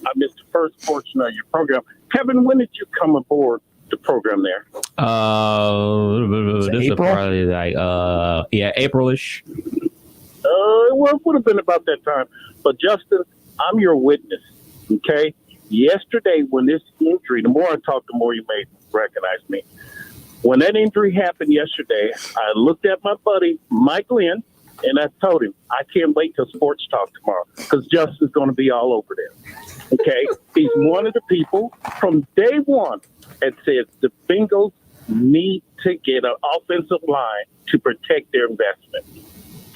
I missed the first portion of your program. Kevin, when did you come aboard the program there? This is probably April-ish. Well, it would have been about that time. But Justin, I'm your witness. Okay. Yesterday, when this injury, the more I talk, the more you may recognize me. When that injury happened yesterday, I looked at my buddy Mike Lynn, and I told him, I can't wait till Sports Talk tomorrow because Justin's going to be all over there. Okay? He's one of the people from day one that said the Bengals need to get an offensive line to protect their investment.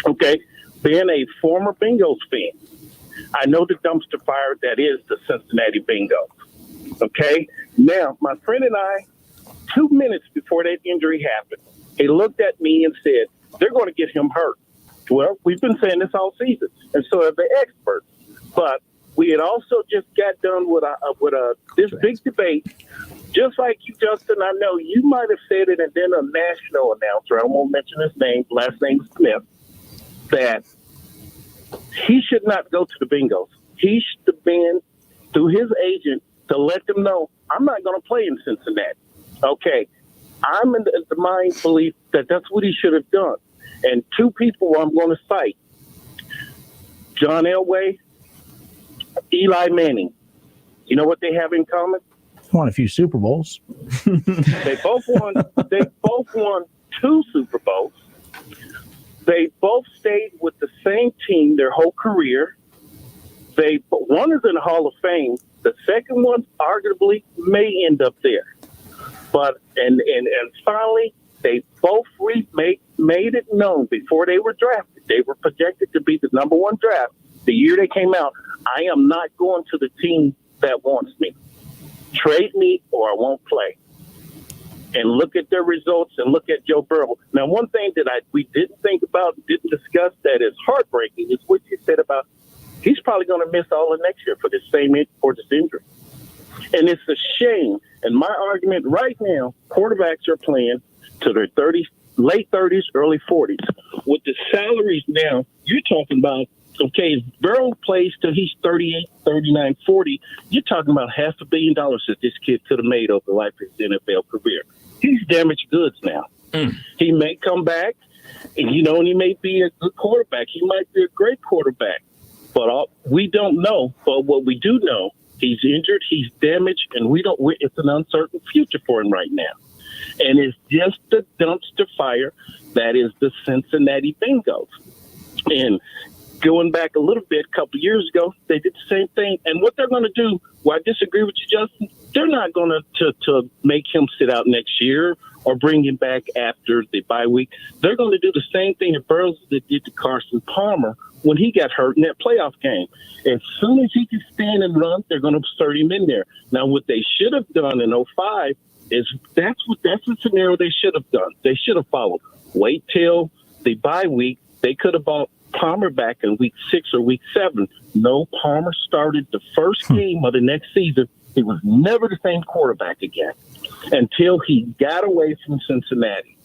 Okay? Being a former Bengals fan, I know the dumpster fire that is the Cincinnati Bengals. Okay? Now, my friend and I, 2 minutes before that injury happened, he looked at me and said, they're going to get him hurt. Well, we've been saying this all season, and so have the experts. But we had also just got done with this big debate. Just like you, Justin, I know you might have said it, and then a national announcer, I won't mention his name, last name Smith, that he should not go to the Bengals. He should have been through his agent to let them know, I'm not going to play in Cincinnati. Okay, I'm in the mind belief that that's what he should have done. And two people I'm going to cite, John Elway, Eli Manning. You know what they have in common? Won a few Super Bowls. They both won 2 Super Bowls. They both stayed with the same team their whole career. One is in the Hall of Fame. The second one arguably may end up there. But and finally, they both made it known before they were drafted. They were projected to be the number 1 draft. The year they came out, I am not going to the team that wants me. Trade me or I won't play. And look at their results and look at Joe Burrow. Now, one thing that we didn't think about, didn't discuss that is heartbreaking is what you said about he's probably going to miss all of next year for this injury. And it's a shame. And my argument right now, quarterbacks are playing to their late 30s, early 40s. With the salaries now, you're talking about, okay, if Burrow plays till he's 38, 39, 40, you're talking about $500 million that this kid could have made over the life of his NFL career. He's damaged goods now. He may come back, and he may be a good quarterback. He might be a great quarterback. But we don't know. But what we do know, he's injured, he's damaged, and it's an uncertain future for him right now. And it's just the dumpster fire that is the Cincinnati Bengals. And going back a little bit, a couple years ago, they did the same thing. And what they're going to do, well, I disagree with you, Justin, they're not going to make him sit out next year or bring him back after the bye week. They're going to do the same thing that Burrow did to Carson Palmer when he got hurt in that playoff game. As soon as he can stand and run, they're going to insert him in there. Now, what they should have done in 2005 is that's the scenario they should have done. They should have followed. Wait till the bye week. They could have bought Palmer back in week 6 or week 7. No, Palmer started the first game of the next season. He was never the same quarterback again until he got away from Cincinnati.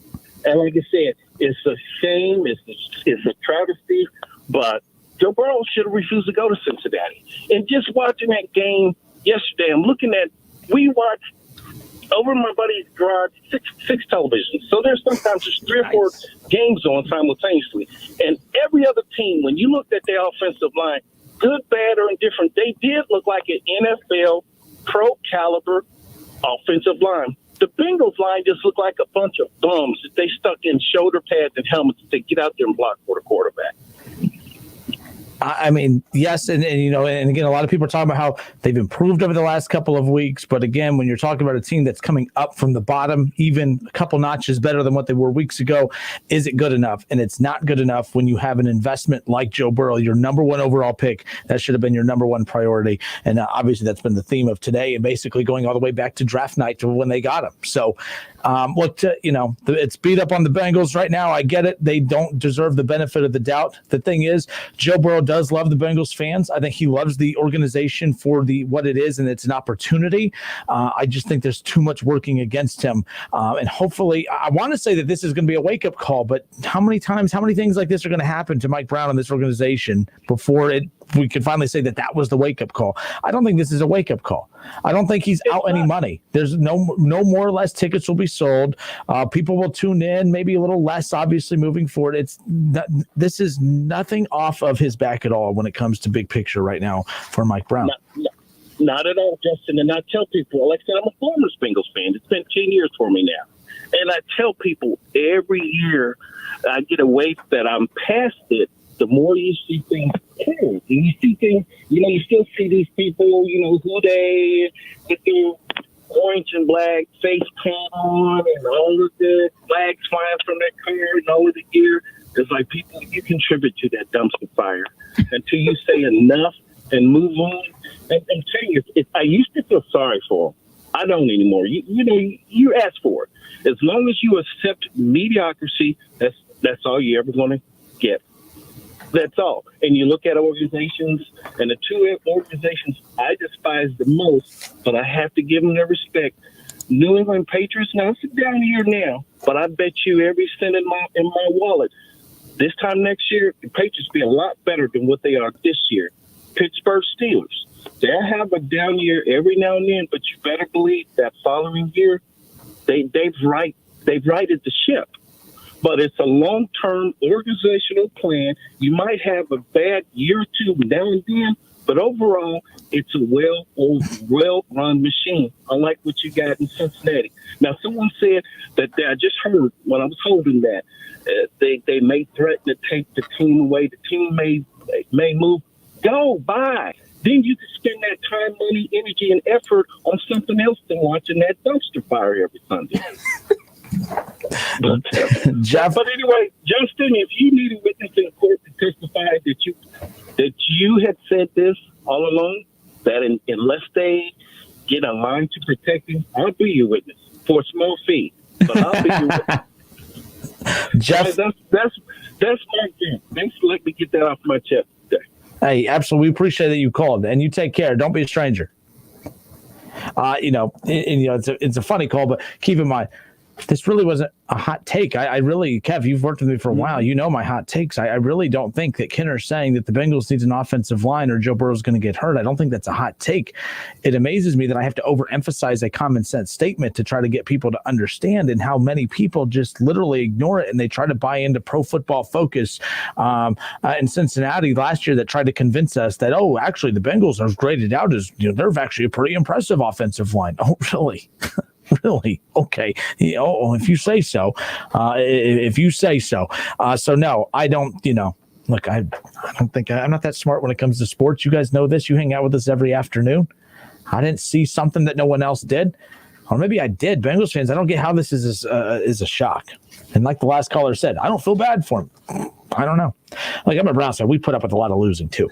And like I said, it's a shame. It's a travesty. But Joe Burrow should have refused to go to Cincinnati. And just watching that game yesterday, we watched over in my buddy's garage, six televisions. So there's 3 or 4 games on simultaneously. And every other team, when you looked at their offensive line, good, bad, or indifferent, they did look like an NFL pro caliber offensive line. The Bengals line just looked like a bunch of bums that they stuck in shoulder pads and helmets to get out there and block for the quarterback. I mean, yes, and again, a lot of people are talking about how they've improved over the last couple of weeks. But again, when you're talking about a team that's coming up from the bottom, even a couple notches better than what they were weeks ago, is it good enough? And it's not good enough when you have an investment like Joe Burrow, your number 1 overall pick. That should have been your number 1 priority. And obviously that's been the theme of today and basically going all the way back to draft night to when they got him. So it's beat up on the Bengals right now. I get it. They don't deserve the benefit of the doubt. The thing is, Joe Burrow does love the Bengals fans. I think he loves the organization for what it is, and it's an opportunity. I just think there's too much working against him. And hopefully, I want to say that this is going to be a wake-up call, but how many things like this are going to happen to Mike Brown and this organization before we can finally say that was the wake-up call? I don't think this is a wake-up call. I don't think he's out any money. There's no more or less tickets will be sold. People will tune in, maybe a little less, obviously, moving forward. This is nothing off of his back at all when it comes to big picture right now for Mike Brown. Not at all, Justin. And I tell people, like I said, I'm a former Bengals fan. It's been 10 years for me now. And I tell people every year I get a wave that I'm past it, the more you see things change. And you see things, you still see these people, who they with their orange and black face paint on and all of the flags flying from their car and all of the gear. It's like, people, you contribute to that dumpster fire until you say enough and move on. And I'm telling you, I used to feel sorry for them. I don't anymore. You ask for it. As long as you accept mediocrity, that's all you're ever going to get. That's all. And you look at organizations, and the two organizations I despise the most, but I have to give them their respect. New England Patriots, now it's down here now, but I bet you every cent in my wallet, this time next year, the Patriots be a lot better than what they are this year. Pittsburgh Steelers, they'll have a down year every now and then, but you better believe that following year, they've righted the ship. But it's a long-term organizational plan. You might have a bad year or two now and then, but overall, it's a well-run machine, unlike what you got in Cincinnati. Now, someone said that I just heard when I was holding that they may threaten to take the team away. The team may move. Go, bye. Then you can spend that time, money, energy, and effort on something else than watching that dumpster fire every Sunday. Jeff. But anyway, Justin, if you need a witness in court to testify that you had said this all along, that unless they get a line to protect him, I'll be your witness for a small fee. But I'll be your witness. Jeff, that's my thing. Thanks for letting me get that off my chest today. Hey, absolutely. We appreciate that you called, and you take care. Don't be a stranger. It's a funny call, but keep in mind, this really wasn't a hot take. I really, Kev, you've worked with me for a while. You know my hot takes. I really don't think that Kinner's saying that the Bengals needs an offensive line or Joe Burrow's going to get hurt. I don't think that's a hot take. It amazes me that I have to overemphasize a common sense statement to try to get people to understand, and how many people just literally ignore it and they try to buy into Pro Football Focus in Cincinnati last year that tried to convince us that, oh, actually the Bengals are graded out as, they're actually a pretty impressive offensive line. Oh, really? Really? Okay. If you say so. If you say so. So no, I don't. Look, I don't think I'm not that smart when it comes to sports. You guys know this. You hang out with us every afternoon. I didn't see something that no one else did, or maybe I did. Bengals fans, I don't get how this is a shock. And like the last caller said, I don't feel bad for him. I don't know. Like, I'm a Browns fan. We put up with a lot of losing too.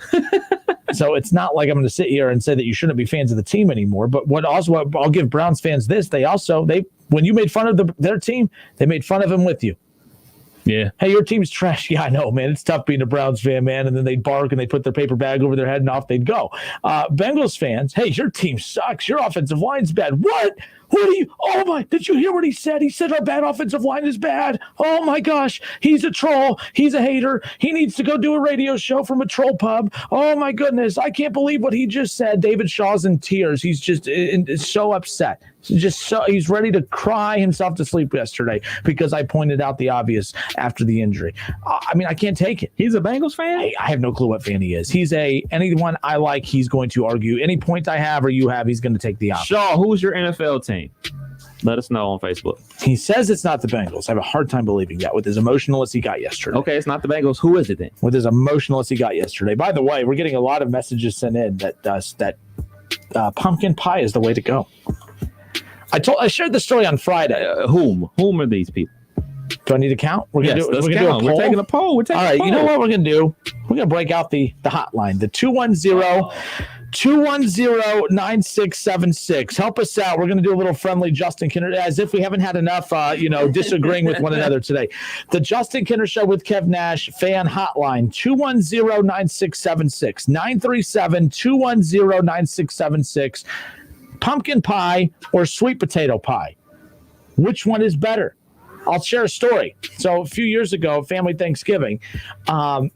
So it's not like I'm going to sit here and say that you shouldn't be fans of the team anymore. But I'll give Browns fans this. They when you made fun of their team, they made fun of him with you. Yeah. Hey, your team's trash. Yeah, I know, man. It's tough being a Browns fan, man. And then they'd bark and they put their paper bag over their head and off they'd go. Bengals fans, hey, your team sucks. Your offensive line's bad. What? Oh my, did you hear what he said? He said our bad offensive line is bad. Oh my gosh, he's a troll. He's a hater. He needs to go do a radio show from a troll pub. Oh my goodness, I can't believe what he just said. David Shaw's in tears. He's just so upset. He's ready to cry himself to sleep yesterday because I pointed out the obvious after the injury. I can't take it. He's a Bengals fan? I have no clue what fan he is. He's anyone I like, he's going to argue. Any point I have or you have, he's going to take the opposite. Shaw, who's your NFL team? Let us know on Facebook. He says it's not the Bengals. I have a hard time believing that with as emotional as he got yesterday. Okay, it's not the Bengals. Who is it then? With as emotional as he got yesterday. By the way, we're getting a lot of messages sent in that pumpkin pie is the way to go. I shared the story on Friday. Whom are these people? Do I need to count? We're gonna do a poll. We're taking a poll. All right, you know what we're gonna do? We're gonna break out the hotline, the 210-210-9676. Help us out. We're gonna do a little friendly Justin Kinner, as if we haven't had enough disagreeing with one another today. The Justin Kinner Show with Kev Nash fan hotline, 210-9676, 937-210-9676. Pumpkin pie or sweet potato pie? Which one is better? I'll share a story. So a few years ago, family Thanksgiving, I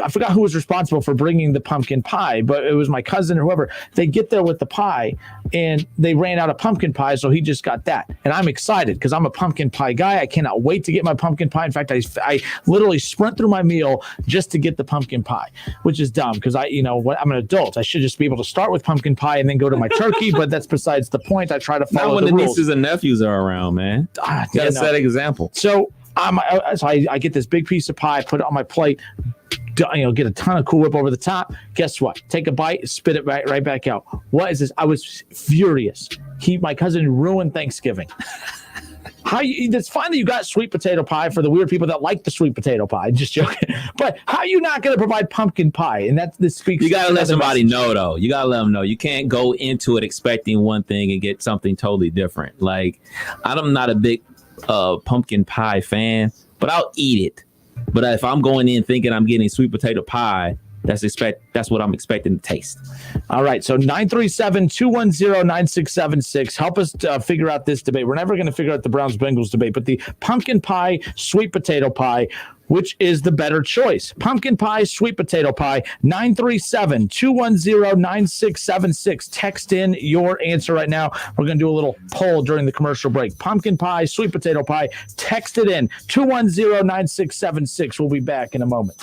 forgot who was responsible for bringing the pumpkin pie, but it was my cousin or whoever. They get there with the pie, and they ran out of pumpkin pie, so he just got that. And I'm excited because I'm a pumpkin pie guy. I cannot wait to get my pumpkin pie. In fact, I literally sprint through my meal just to get the pumpkin pie, which is dumb because I'm an adult. I should just be able to start with pumpkin pie and then go to my turkey, but that's besides the point. I try to follow the rules. Not when the rules. nieces and nephews are around, man. You got to set an example. So I get this big piece of pie, put it on my plate, get a ton of Cool Whip over the top. Guess what? Take a bite, spit it right back out. What is this? I was furious. My cousin ruined Thanksgiving. It's fine that you got sweet potato pie for the weird people that like the sweet potato pie. Just joking. But how are you not going to provide pumpkin pie? And this speaks. You got to let somebody know, though. You got to let them know. You can't go into it expecting one thing and get something totally different. Like, I'm not a big pumpkin pie fan, but I'll eat it. But if I'm going in thinking I'm getting sweet potato pie, that's what I'm expecting to taste. All right. So 937-210-9676. Help us figure out this debate. We're never going to figure out the Browns-Bengals debate, but the pumpkin pie, sweet potato pie, which is the better choice? Pumpkin pie, sweet potato pie, 937-210-9676. Text in your answer right now. We're going to do a little poll during the commercial break. Pumpkin pie, sweet potato pie, text it in, 210-9676. We'll be back in a moment.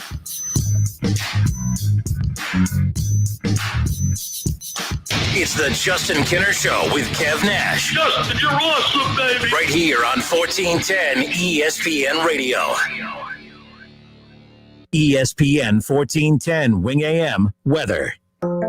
It's the Justin Kinner Show with Kev Nash. Justin, you're awesome, baby. Right here on 1410 ESPN Radio. ESPN 1410 Wing AM weather.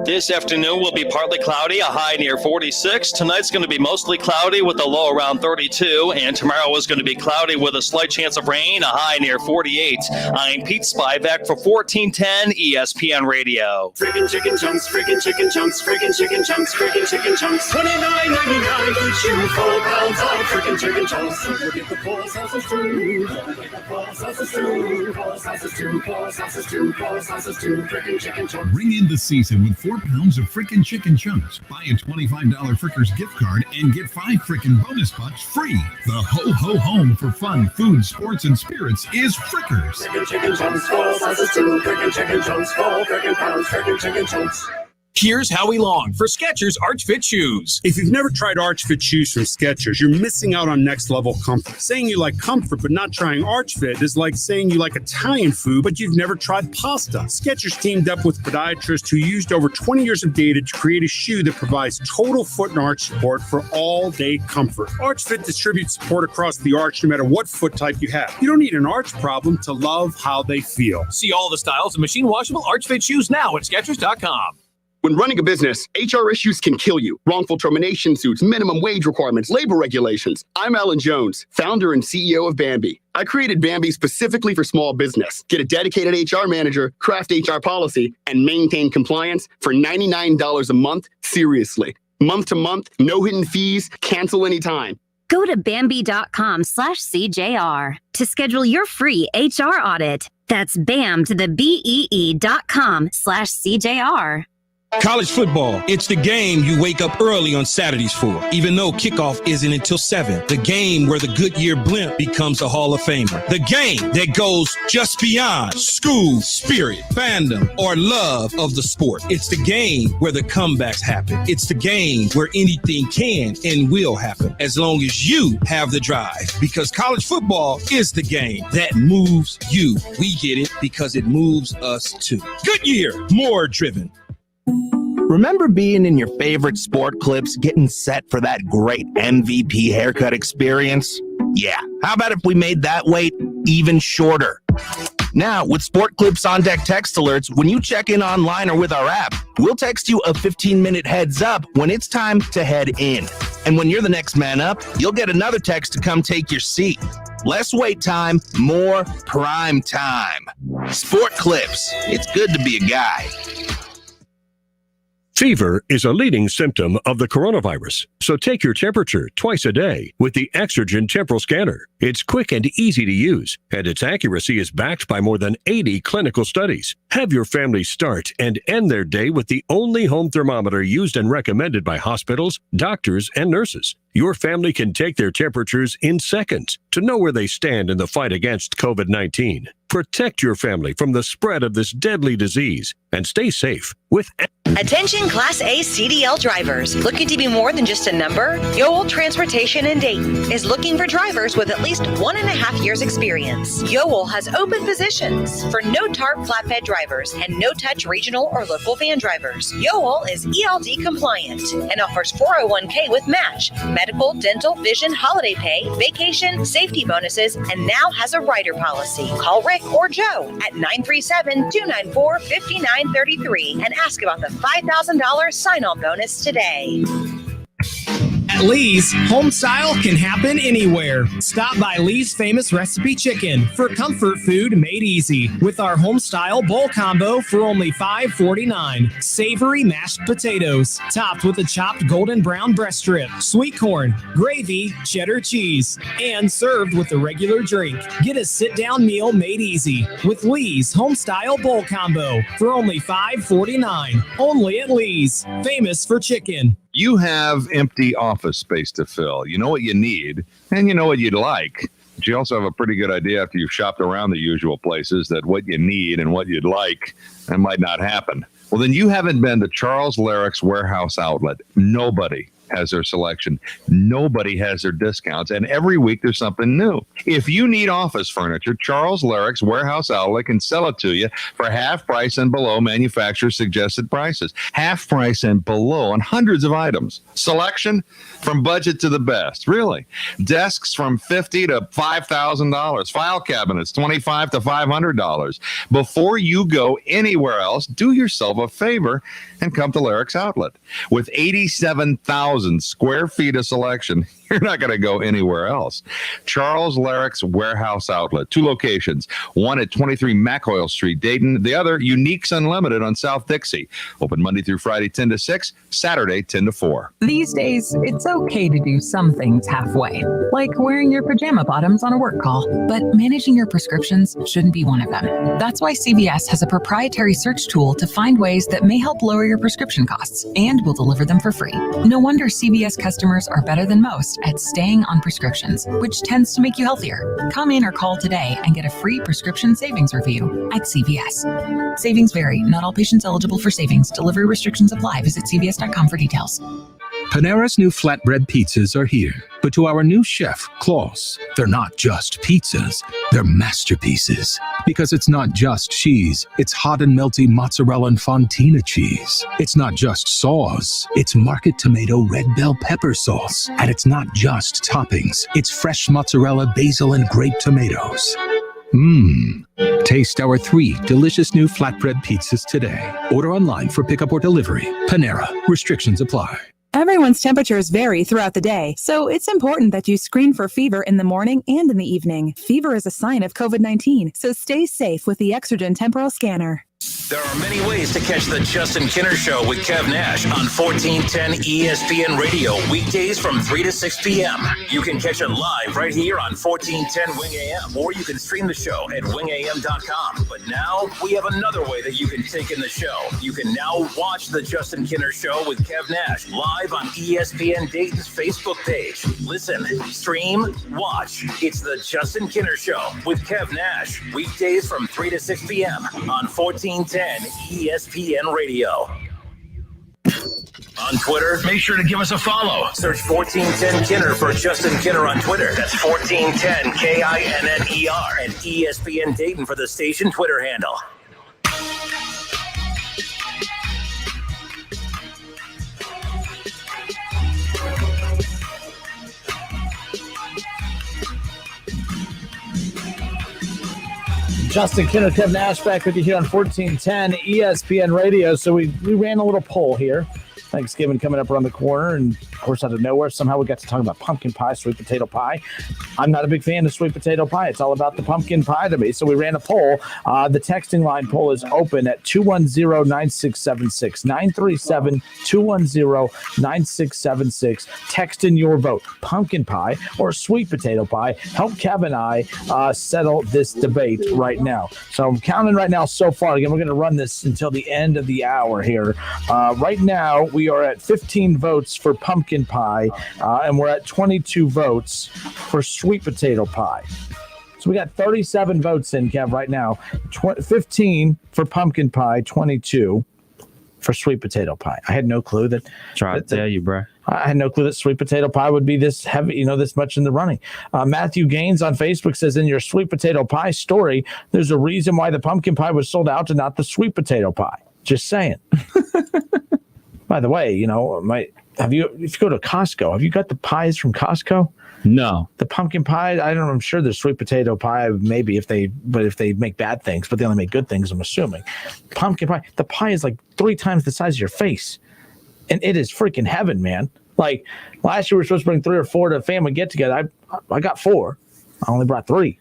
This afternoon will be partly cloudy, a high near 46. Tonight's going to be mostly cloudy with a low around 32. And tomorrow is going to be cloudy with a slight chance of rain, a high near 48. I'm Pete Spivak for 1410 ESPN Radio. Friggin' chicken chunks, friggin' chicken chunks, friggin' chicken chunks, friggin' chicken chunks. $29.99 each, you 4 pounds of friggin' chicken chunks. Don't forget the 4 sauces too. Don't forget the 4 sauces too. 4 sauces too, 4 sauces too, 4 sauces too, friggin' chicken chunks. Ring in the season with 4 pounds of frickin' chicken chunks. Buy a $25 Frickers gift card and get 5 frickin' bonus bucks free. The ho-ho home for fun, food, sports, and spirits is Frickers. Frickin' chicken chunks, 4 sauces too. Frickin' chicken chunks, 4 frickin' pounds, frickin' chicken chunks. Here's how we long for Skechers Arch Fit shoes. If you've never tried Arch Fit shoes from Skechers, you're missing out on next level comfort. Saying you like comfort but not trying Arch Fit is like saying you like Italian food but you've never tried pasta. Skechers teamed up with podiatrists who used over 20 years of data to create a shoe that provides total foot and arch support for all day comfort. Arch Fit distributes support across the arch no matter what foot type you have. You don't need an arch problem to love how they feel. See all the styles of machine washable Arch Fit shoes now at Skechers.com. When running a business, HR issues can kill you. Wrongful termination suits, minimum wage requirements, labor regulations. I'm Alan Jones, founder and CEO of Bambi. I created Bambi specifically for small business. Get a dedicated HR manager, craft HR policy, and maintain compliance for $99 a month. Seriously. Month to month, no hidden fees, cancel anytime. Go to Bambi.com/CJR to schedule your free HR audit. That's BAM to the BEE.com/CJR. College football, it's the game you wake up early on Saturdays for, even though kickoff isn't until 7. The game where the Goodyear blimp becomes a Hall of Famer. The game that goes just beyond school, spirit, fandom, or love of the sport. It's the game where the comebacks happen. It's the game where anything can and will happen as long as you have the drive. Because college football is the game that moves you. We get it because it moves us too. Goodyear, more driven. Remember being in your favorite sport clips, getting set for that great MVP haircut experience? Yeah, how about if we made that wait even shorter? Now, with Sport Clips On Deck text alerts, when you check in online or with our app, we'll text you a 15-minute heads up when it's time to head in. And when you're the next man up, you'll get another text to come take your seat. Less wait time, more prime time. Sport Clips. It's good to be a guy. Fever is a leading symptom of the coronavirus, so take your temperature twice a day with the Exergen Temporal Scanner. It's quick and easy to use, and its accuracy is backed by more than 80 clinical studies. Have your family start and end their day with the only home thermometer used and recommended by hospitals, doctors, and nurses. Your family can take their temperatures in seconds to know where they stand in the fight against COVID-19. Protect your family from the spread of this deadly disease and stay safe with Attention Class A CDL drivers. Looking to be more than just a number? Yoel Transportation in Dayton is looking for drivers with at least 1.5 years experience. Yoel has open positions for no-tarp flatbed drivers and no-touch regional or local van drivers. Yoel is ELD compliant and offers 401k with match, medical, dental, vision, holiday pay, vacation, safety bonuses, and now has a rider policy. Call Rick or Joe at 937-294-5933 and ask about the $5,000 sign-on bonus today. At At Lee's, home style can happen anywhere. Stop by Lee's Famous Recipe Chicken for comfort food made easy with our home style bowl combo for only $5.49. Savory mashed potatoes, topped with a chopped golden brown breast strip, sweet corn, gravy, cheddar cheese, and served with a regular drink. Get a sit-down meal made easy with Lee's home style bowl combo for only $5.49. Only at Lee's, famous for chicken. You have empty office space to fill. You know what you need, and you know what you'd like. But you also have a pretty good idea after you've shopped around the usual places that what you need and what you'd like, that might not happen. Well, then you haven't been to Charles Larrick's Warehouse Outlet. Nobody has their selection. Nobody has their discounts. And every week there's something new. If you need office furniture, Charles Larrick's Warehouse Outlet can sell it to you for half price and below manufacturer's suggested prices. Half price and below on hundreds of items. Selection from budget to the best. Really. Desks from $50 to $5,000. File cabinets, $25 to $500. Before you go anywhere else, do yourself a favor and come to Larrick's Outlet. With 87,000 square feet of selection, you're not going to go anywhere else. Charles Larrick's Warehouse Outlet. 2 locations. One at 23 McOil Street, Dayton. The other, Uniques Unlimited on South Dixie. Open Monday through Friday, 10 to 6. Saturday, 10 to 4. These days, it's okay to do some things halfway, like wearing your pajama bottoms on a work call. But managing your prescriptions shouldn't be one of them. That's why CVS has a proprietary search tool to find ways that may help lower your prescription costs, and will deliver them for free. No wonder CVS customers are better than most at staying on prescriptions, which tends to make you healthier. Come in or call today and get a free prescription savings review at CVS. Savings vary. Not all patients eligible for savings. Delivery restrictions apply. Visit CVS.com for details. Panera's new flatbread pizzas are here. But to our new chef, Klaus, they're not just pizzas, they're masterpieces. Because it's not just cheese, it's hot and melty mozzarella and fontina cheese. It's not just sauce, it's market tomato red bell pepper sauce. And it's not just toppings, it's fresh mozzarella, basil, and grape tomatoes. Taste our 3 delicious new flatbread pizzas today. Order online for pickup or delivery. Panera. Restrictions apply. Everyone's temperatures vary throughout the day, so it's important that you screen for fever in the morning and in the evening. Fever is a sign of COVID-19, so stay safe with the Exergen Temporal Scanner. There are many ways to catch the Justin Kinner Show with Kev Nash on 1410 ESPN Radio, weekdays from 3 to 6 p.m. You can catch it live right here on 1410 Wing AM, or you can stream the show at wingam.com. But now we have another way that you can take in the show. You can now watch the Justin Kinner Show with Kev Nash live on ESPN Dayton's Facebook page. Listen, stream, watch. It's the Justin Kinner Show with Kev Nash, weekdays from 3 to 6 p.m. on 1410 ESPN Radio. On Twitter, make sure to give us a follow. Search 1410 Kinner for Justin Kinner on Twitter. That's 1410 KINNER, and ESPN Dayton for the station Twitter handle. Justin Kinner, Kev Nash back with you here on 1410 ESPN Radio. So we ran a little poll here. Thanksgiving coming up around the corner, and of course, out of nowhere, somehow we got to talk about pumpkin pie, sweet potato pie. I'm not a big fan of sweet potato pie. It's all about the pumpkin pie to me. So we ran a poll. The texting line poll is open at 210-9676, 937-210-9676. Text in your vote, pumpkin pie or sweet potato pie. Help Kev and I settle this debate right now. So I'm counting right now so far. Again, we're going to run this until the end of the hour here. Right now, we are at 15 votes for pumpkin pie, and we're at 22 votes for sweet potato pie. So we got 37 votes in, Kev, right now. 15 for pumpkin pie, 22 for sweet potato pie. I had no clue that. Try to tell you, bro. I had no clue that sweet potato pie would be this heavy, this much in the running. Matthew Gaines on Facebook says, in your sweet potato pie story, there's a reason why the pumpkin pie was sold out and not the sweet potato pie. Just saying. By the way, if you go to Costco, have you got the pies from Costco? No. The pumpkin pie, I'm sure there's sweet potato pie, maybe if they make bad things, but they only make good things, I'm assuming. Pumpkin pie, the pie is like 3 times the size of your face. And it is freaking heaven, man. Like last year, we were supposed to bring 3 or 4 to a family get together. I got 4. I only brought 3.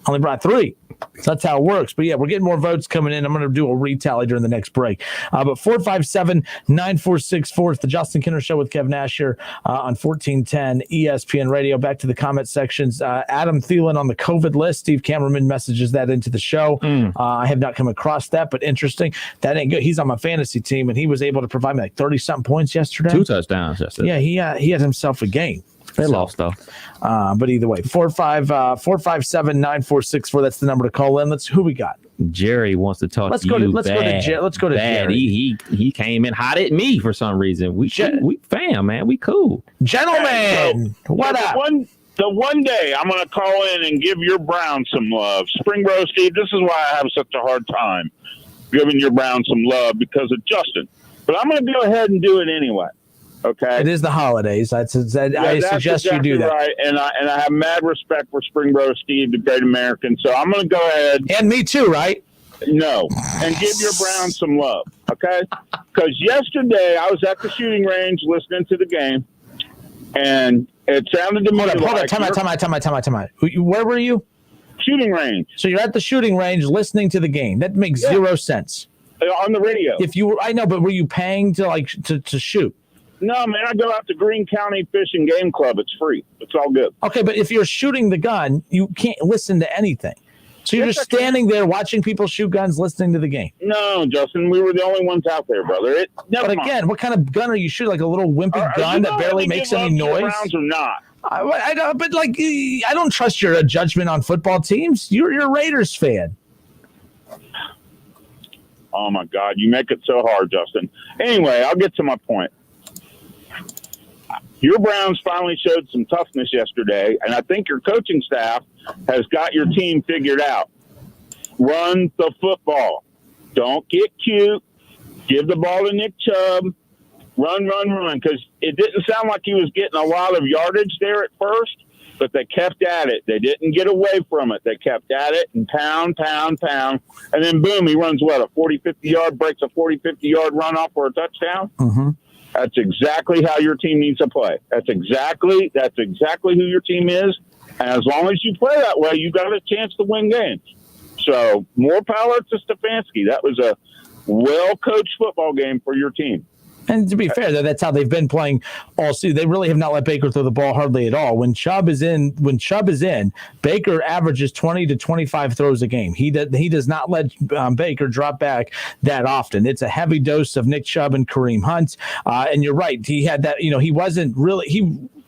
Only brought 3. So that's how it works. But yeah, we're getting more votes coming in. I'm going to do a retally during the next break. But 457-9464. It's the Justin Kinner Show with Kev Nash here on 1410 ESPN Radio. Back to the comment sections. Adam Thielen on the COVID list. Steve Cameraman messages that into the show. I have not come across that, but interesting. That ain't good. He's on my fantasy team, and he was able to provide me like 30-something points yesterday. 2 touchdowns yesterday. Yeah, he had himself a game. They lost though. But either way, 457-9464. That's the number to call in. Who we got? Jerry wants to talk to you. Let's go to Jerry. He came in hot at me for some reason. We fam, man. We cool. Gentlemen, what up? The one day I'm going to call in and give your Browns some love. Springboro Steve, this is why I have such a hard time giving your Browns some love because of Justin. But I'm going to go ahead and do it anyway. Okay. It is the holidays. I suggest you do that. Right. And I have mad respect for Springboro Steve, the great American. So I'm going to go ahead. And me too, right? No. And give your Browns some love. Okay. Because yesterday I was at the shooting range listening to the game, and it sounded to me Hold on. Time out. Where were you? Shooting range. So you're at the shooting range listening to the game. That makes zero sense. On the radio. I know, but were you paying to shoot? No, man, I go out to Greene County Fish and Game Club. It's free. It's all good. Okay, but if you're shooting the gun, you can't listen to anything. So you're just standing there watching people shoot guns, listening to the game. No, Justin, we were the only ones out there, brother. But again, what kind of gun are you shooting? Like a little wimpy gun that barely makes any noise? Browns or not? I don't trust your judgment on football teams. You're a Raiders fan. Oh, my God. You make it so hard, Justin. Anyway, I'll get to my point. Your Browns finally showed some toughness yesterday, and I think your coaching staff has got your team figured out. Run the football. Don't get cute. Give the ball to Nick Chubb. Run, because it didn't sound like he was getting a lot of yardage there at first, but they kept at it. They didn't get away from it. They kept at it and pound. And then, boom, he runs, a 40, 50-yard, breaks a 40, 50-yard run off for a touchdown? Mm-hmm. That's exactly how your team needs to play. That's exactly who your team is. And as long as you play that way, you got a chance to win games. So more power to Stefanski. That was a well-coached football game for your team. And to be fair, though, that's how they've been playing all season. They really have not let Baker throw the ball hardly at all. When Chubb is in, Baker averages 20 to 25 throws a game. He does not let Baker drop back that often. It's a heavy dose of Nick Chubb and Kareem Hunt. And you're right. He had that. He wasn't really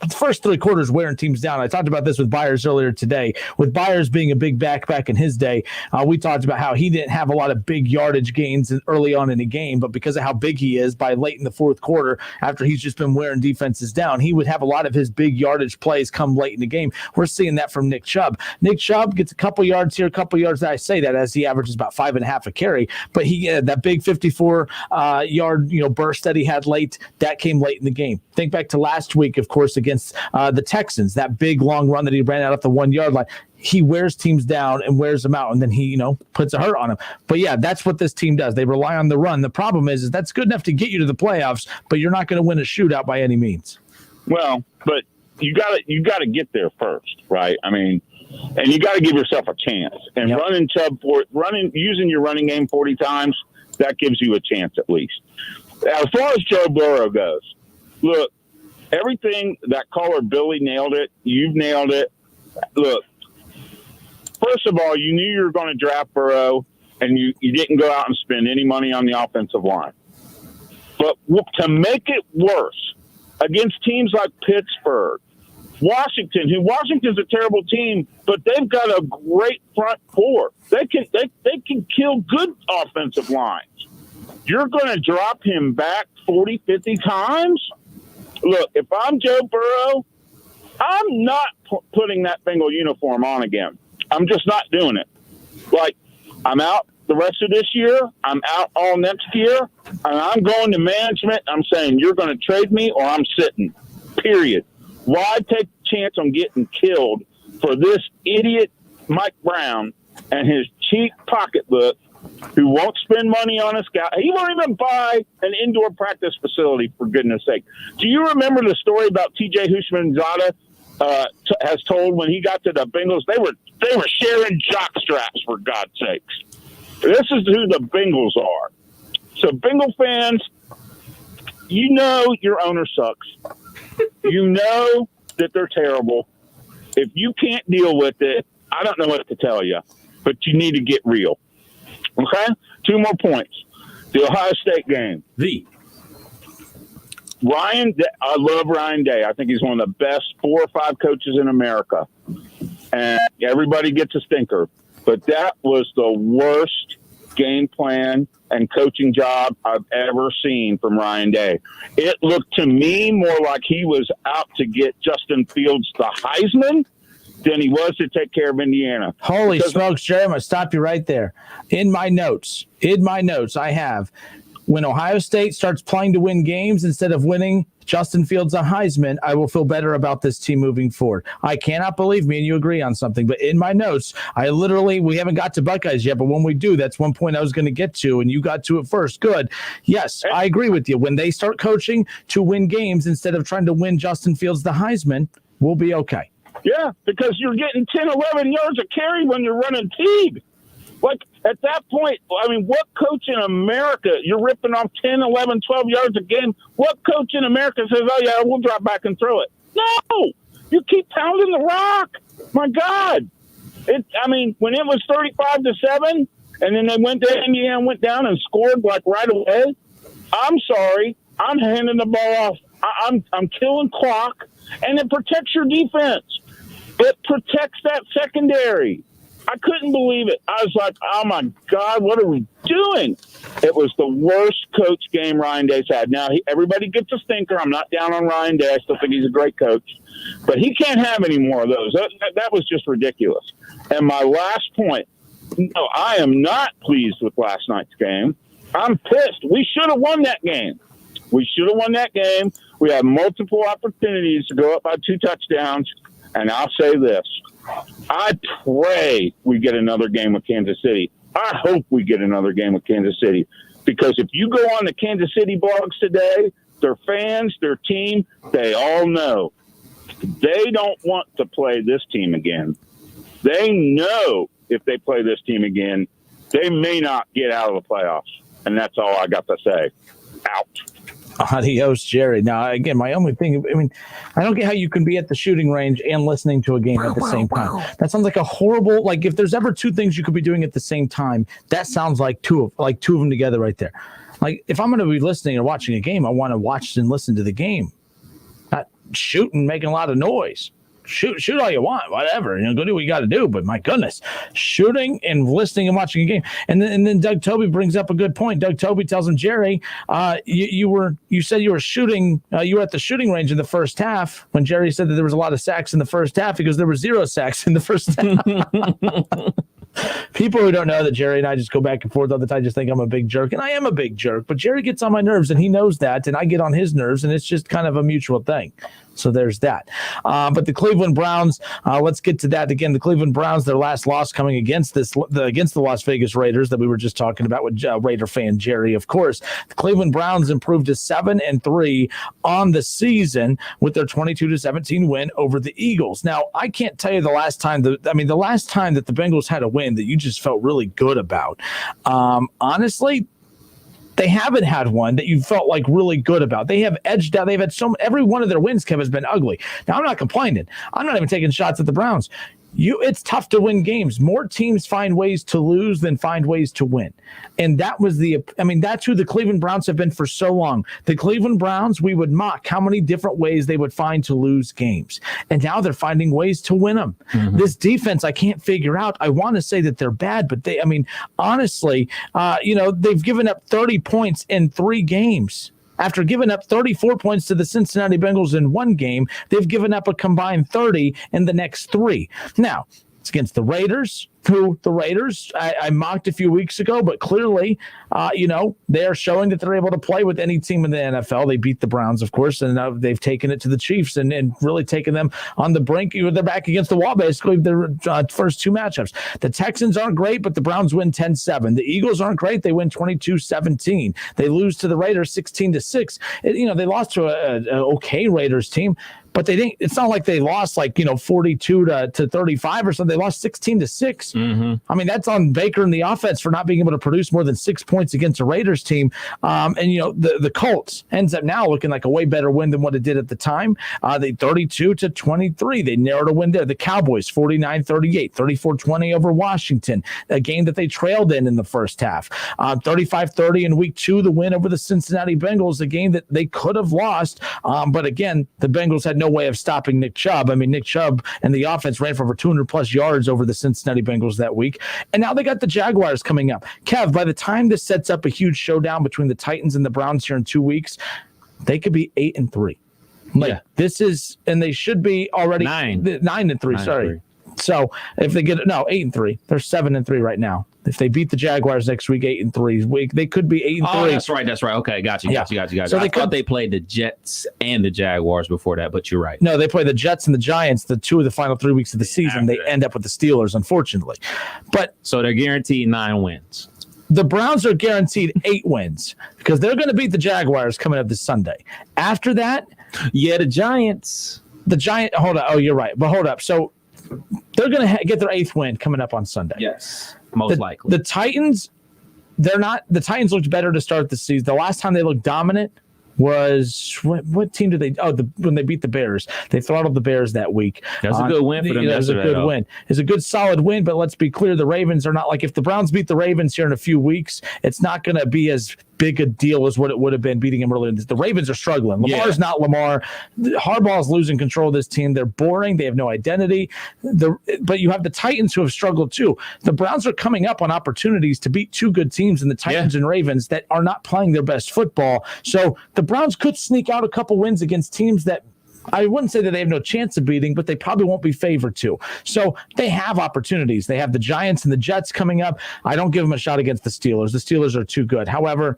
the first 3 quarters wearing teams down. I talked about this with Byers earlier today. With Byers being a big back in his day, we talked about how he didn't have a lot of big yardage gains early on in the game, but because of how big he is, by late in the fourth quarter, after he's just been wearing defenses down, he would have a lot of his big yardage plays come late in the game. We're seeing that from Nick Chubb. Nick Chubb gets a couple yards here, a couple yards there. I say that as he averages about 5.5 a carry, but he that big 54 yard burst that he had late, that came late in the game. Think back to last week, of course, against the Texans, that big long run that he ran out at the 1 yard line. He wears teams down and wears them out, and then he, puts a hurt on them. But yeah, that's what this team does. They rely on the run. The problem is that's good enough to get you to the playoffs, but you're not going to win a shootout by any means. Well, but you got to get there first, right? I mean, and you got to give yourself a chance. And using your running game 40 times, that gives you a chance at least. As far as Joe Burrow goes, look, everything that caller Billy nailed it. You've nailed it. Look, first of all, you knew you were going to draft Burrow, and you didn't go out and spend any money on the offensive line. But to make it worse, against teams like Pittsburgh, Washington's a terrible team, but they've got a great front four. They can kill good offensive lines. You're going to drop him back 40, 50 times? Look, if I'm Joe Burrow, I'm not putting that Bengal uniform on again. I'm just not doing it. Like, I'm out the rest of this year. I'm out all next year. And I'm going to management. I'm saying, you're going to trade me or I'm sitting, period. Why take a chance on getting killed for this idiot Mike Brown and his cheap pocketbook who won't spend money on a scout. He won't even buy an indoor practice facility, for goodness sake. Do you remember the story about T.J. Houshmandzadeh has told when he got to the Bengals? They were sharing jock straps, for God's sakes. This is who the Bengals are. So, Bengal fans, you know your owner sucks. You know that they're terrible. If you can't deal with it, I don't know what to tell you, but you need to get real. Okay? 2 more points. The Ohio State game. I love Ryan Day. I think he's one of the best 4 or 5 coaches in America. And everybody gets a stinker. But that was the worst game plan and coaching job I've ever seen from Ryan Day. It looked to me more like he was out to get Justin Fields the Heisman than he was to take care of Indiana. Holy smokes, Jerry, I'm going to stop you right there. In my notes, I have, when Ohio State starts playing to win games instead of winning Justin Fields a Heisman, I will feel better about this team moving forward. I cannot believe me and you agree on something, but in my notes, we haven't got to Buckeyes yet, but when we do, that's one point I was going to get to, and you got to it first. Good. Yes, I agree with you. When they start coaching to win games instead of trying to win Justin Fields the Heisman, we'll be okay. Yeah, because you're getting 10, 11 yards of carry when you're running Teague. Like, at that point, I mean, what coach in America, you're ripping off 10, 11, 12 yards a game, what coach in America says, oh, yeah, we'll drop back and throw it? No! You keep pounding the rock. My God. When it was 35-7, and then they went to Indiana, went down and scored, like, right away, I'm sorry. I'm handing the ball off. I'm killing clock, and it protects your defense. It protects that secondary. I couldn't believe it. I was like, oh, my God, what are we doing? It was the worst coach game Ryan Day's had. Now, everybody gets a stinker. I'm not down on Ryan Day. I still think he's a great coach. But he can't have any more of those. That was just ridiculous. And my last point, no, I am not pleased with last night's game. I'm pissed. We should have won that game. We had multiple opportunities to go up by 2 touchdowns. And I'll say this. I pray we get another game with Kansas City. I hope we get another game with Kansas City. Because if you go on the Kansas City blogs today, their fans, their team, they all know they don't want to play this team again. They know if they play this team again, they may not get out of the playoffs. And that's all I got to say. Out. Adios, Jerry. Now, again, my only thing, I don't get how you can be at the shooting range and listening to a game at the same time. That sounds like a horrible, like if there's ever 2 things you could be doing at the same time, that sounds like two of them together right there. Like if I'm going to be listening or watching a game, I want to watch and listen to the game, not shoot and making a lot of noise. Shoot all you want, whatever. Go do what you got to do. But my goodness, shooting and listening and watching a game. And then Doug Toby brings up a good point. Doug Toby tells him, Jerry, you said you were shooting. You were at the shooting range in the first half. When Jerry said that there was a lot of sacks in the first half, because there were 0 sacks in the first half. People who don't know that Jerry and I just go back and forth all the time just think I'm a big jerk, and I am a big jerk, but Jerry gets on my nerves, and he knows that, and I get on his nerves, and it's just kind of a mutual thing. So there's that. But the Cleveland Browns, let's get to that again. The Cleveland Browns, their last loss coming against the Las Vegas Raiders that we were just talking about with Raider fan Jerry, of course. The Cleveland Browns improved to 7-3 on the season with their 22-17 win over the Eagles. Now, I can't tell you the last time that the Bengals had a win that you just felt really good about. Honestly, they haven't had one that you felt like really good about. They have edged out. They've had every one of their wins, Kev, has been ugly. Now, I'm not complaining. I'm not even taking shots at the Browns. It's tough to win games. More teams find ways to lose than find ways to win. And that's who the Cleveland Browns have been for so long. The Cleveland Browns, we would mock how many different ways they would find to lose games. And now they're finding ways to win them. Mm-hmm. This defense, I can't figure out. I want to say that they're bad, but honestly, they've given up 30 points in 3 games. After giving up 34 points to the Cincinnati Bengals in 1 game, they've given up a combined 30 in the next 3. Now, it's against the Raiders. who the Raiders I mocked a few weeks ago, but clearly, they are showing that they're able to play with any team in the NFL. They beat the Browns, of course, and now they've taken it to the Chiefs and really taken them on the brink. They're back against the wall, basically, their first two matchups. The Texans aren't great, but the Browns win 10-7. The Eagles aren't great. They win 22-17. They lose to the Raiders 16-6. They lost to an okay Raiders team, but they didn't. It's not like they lost 42 to 35 or something. They lost 16-6. Mm-hmm. I mean, that's on Baker and the offense for not being able to produce more than 6 points against a Raiders team. The Colts ends up now looking like a way better win than what it did at the time. They 32-23. They narrowed a win there. The Cowboys 49-38, 34-20 over Washington, a game that they trailed in the first half. 35-30 in week 2, the win over the Cincinnati Bengals, a game that they could have lost. But again, the Bengals had no way of stopping Nick Chubb. I mean, Nick Chubb and the offense ran for over 200-plus yards over the Cincinnati Bengals that week. And now they got the Jaguars coming up. Kev, by the time this sets up a huge showdown between the Titans and the Browns here in 2 weeks, they could be 8-3. This is, and they should be already 9-3. Sorry. So if they get 8-3, they're 7-3 right now. If they beat the Jaguars next week, 8-3, they could be 8-3. Oh, that's right. Okay, got you. So I thought they played the Jets and the Jaguars before that, but you're right. No, they play the Jets and the Giants, the 2 of the final 3 weeks of the season. They end up with the Steelers, unfortunately. So they're guaranteed 9 wins. The Browns are guaranteed 8 wins because they're going to beat the Jaguars coming up this Sunday. After that, the Giants. Hold on. Oh, you're right. But hold up. So they're going to get their 8th win coming up on Sunday. Yes, most likely. The Titans, the Titans looked better to start the season. The last time they looked dominant was what team did they? When they beat the Bears, they throttled the Bears that week. That's a good win for them. It was a good win. It's a good solid win, but let's be clear: the Ravens are not like if the Browns beat the Ravens here in a few weeks, it's not going to be as big a deal as what it would have been beating them earlier. The Ravens are struggling. Lamar's not Lamar. Harbaugh's losing control of this team. They're boring. They have no identity. But you have the Titans who have struggled too. The Browns are coming up on opportunities to beat 2 good teams in the Titans and Ravens that are not playing their best football. So the Browns could sneak out a couple wins against teams that I wouldn't say that they have no chance of beating, but they probably won't be favored to. So they have opportunities. They have the Giants and the Jets coming up. I don't give them a shot against the Steelers. The Steelers are too good. However,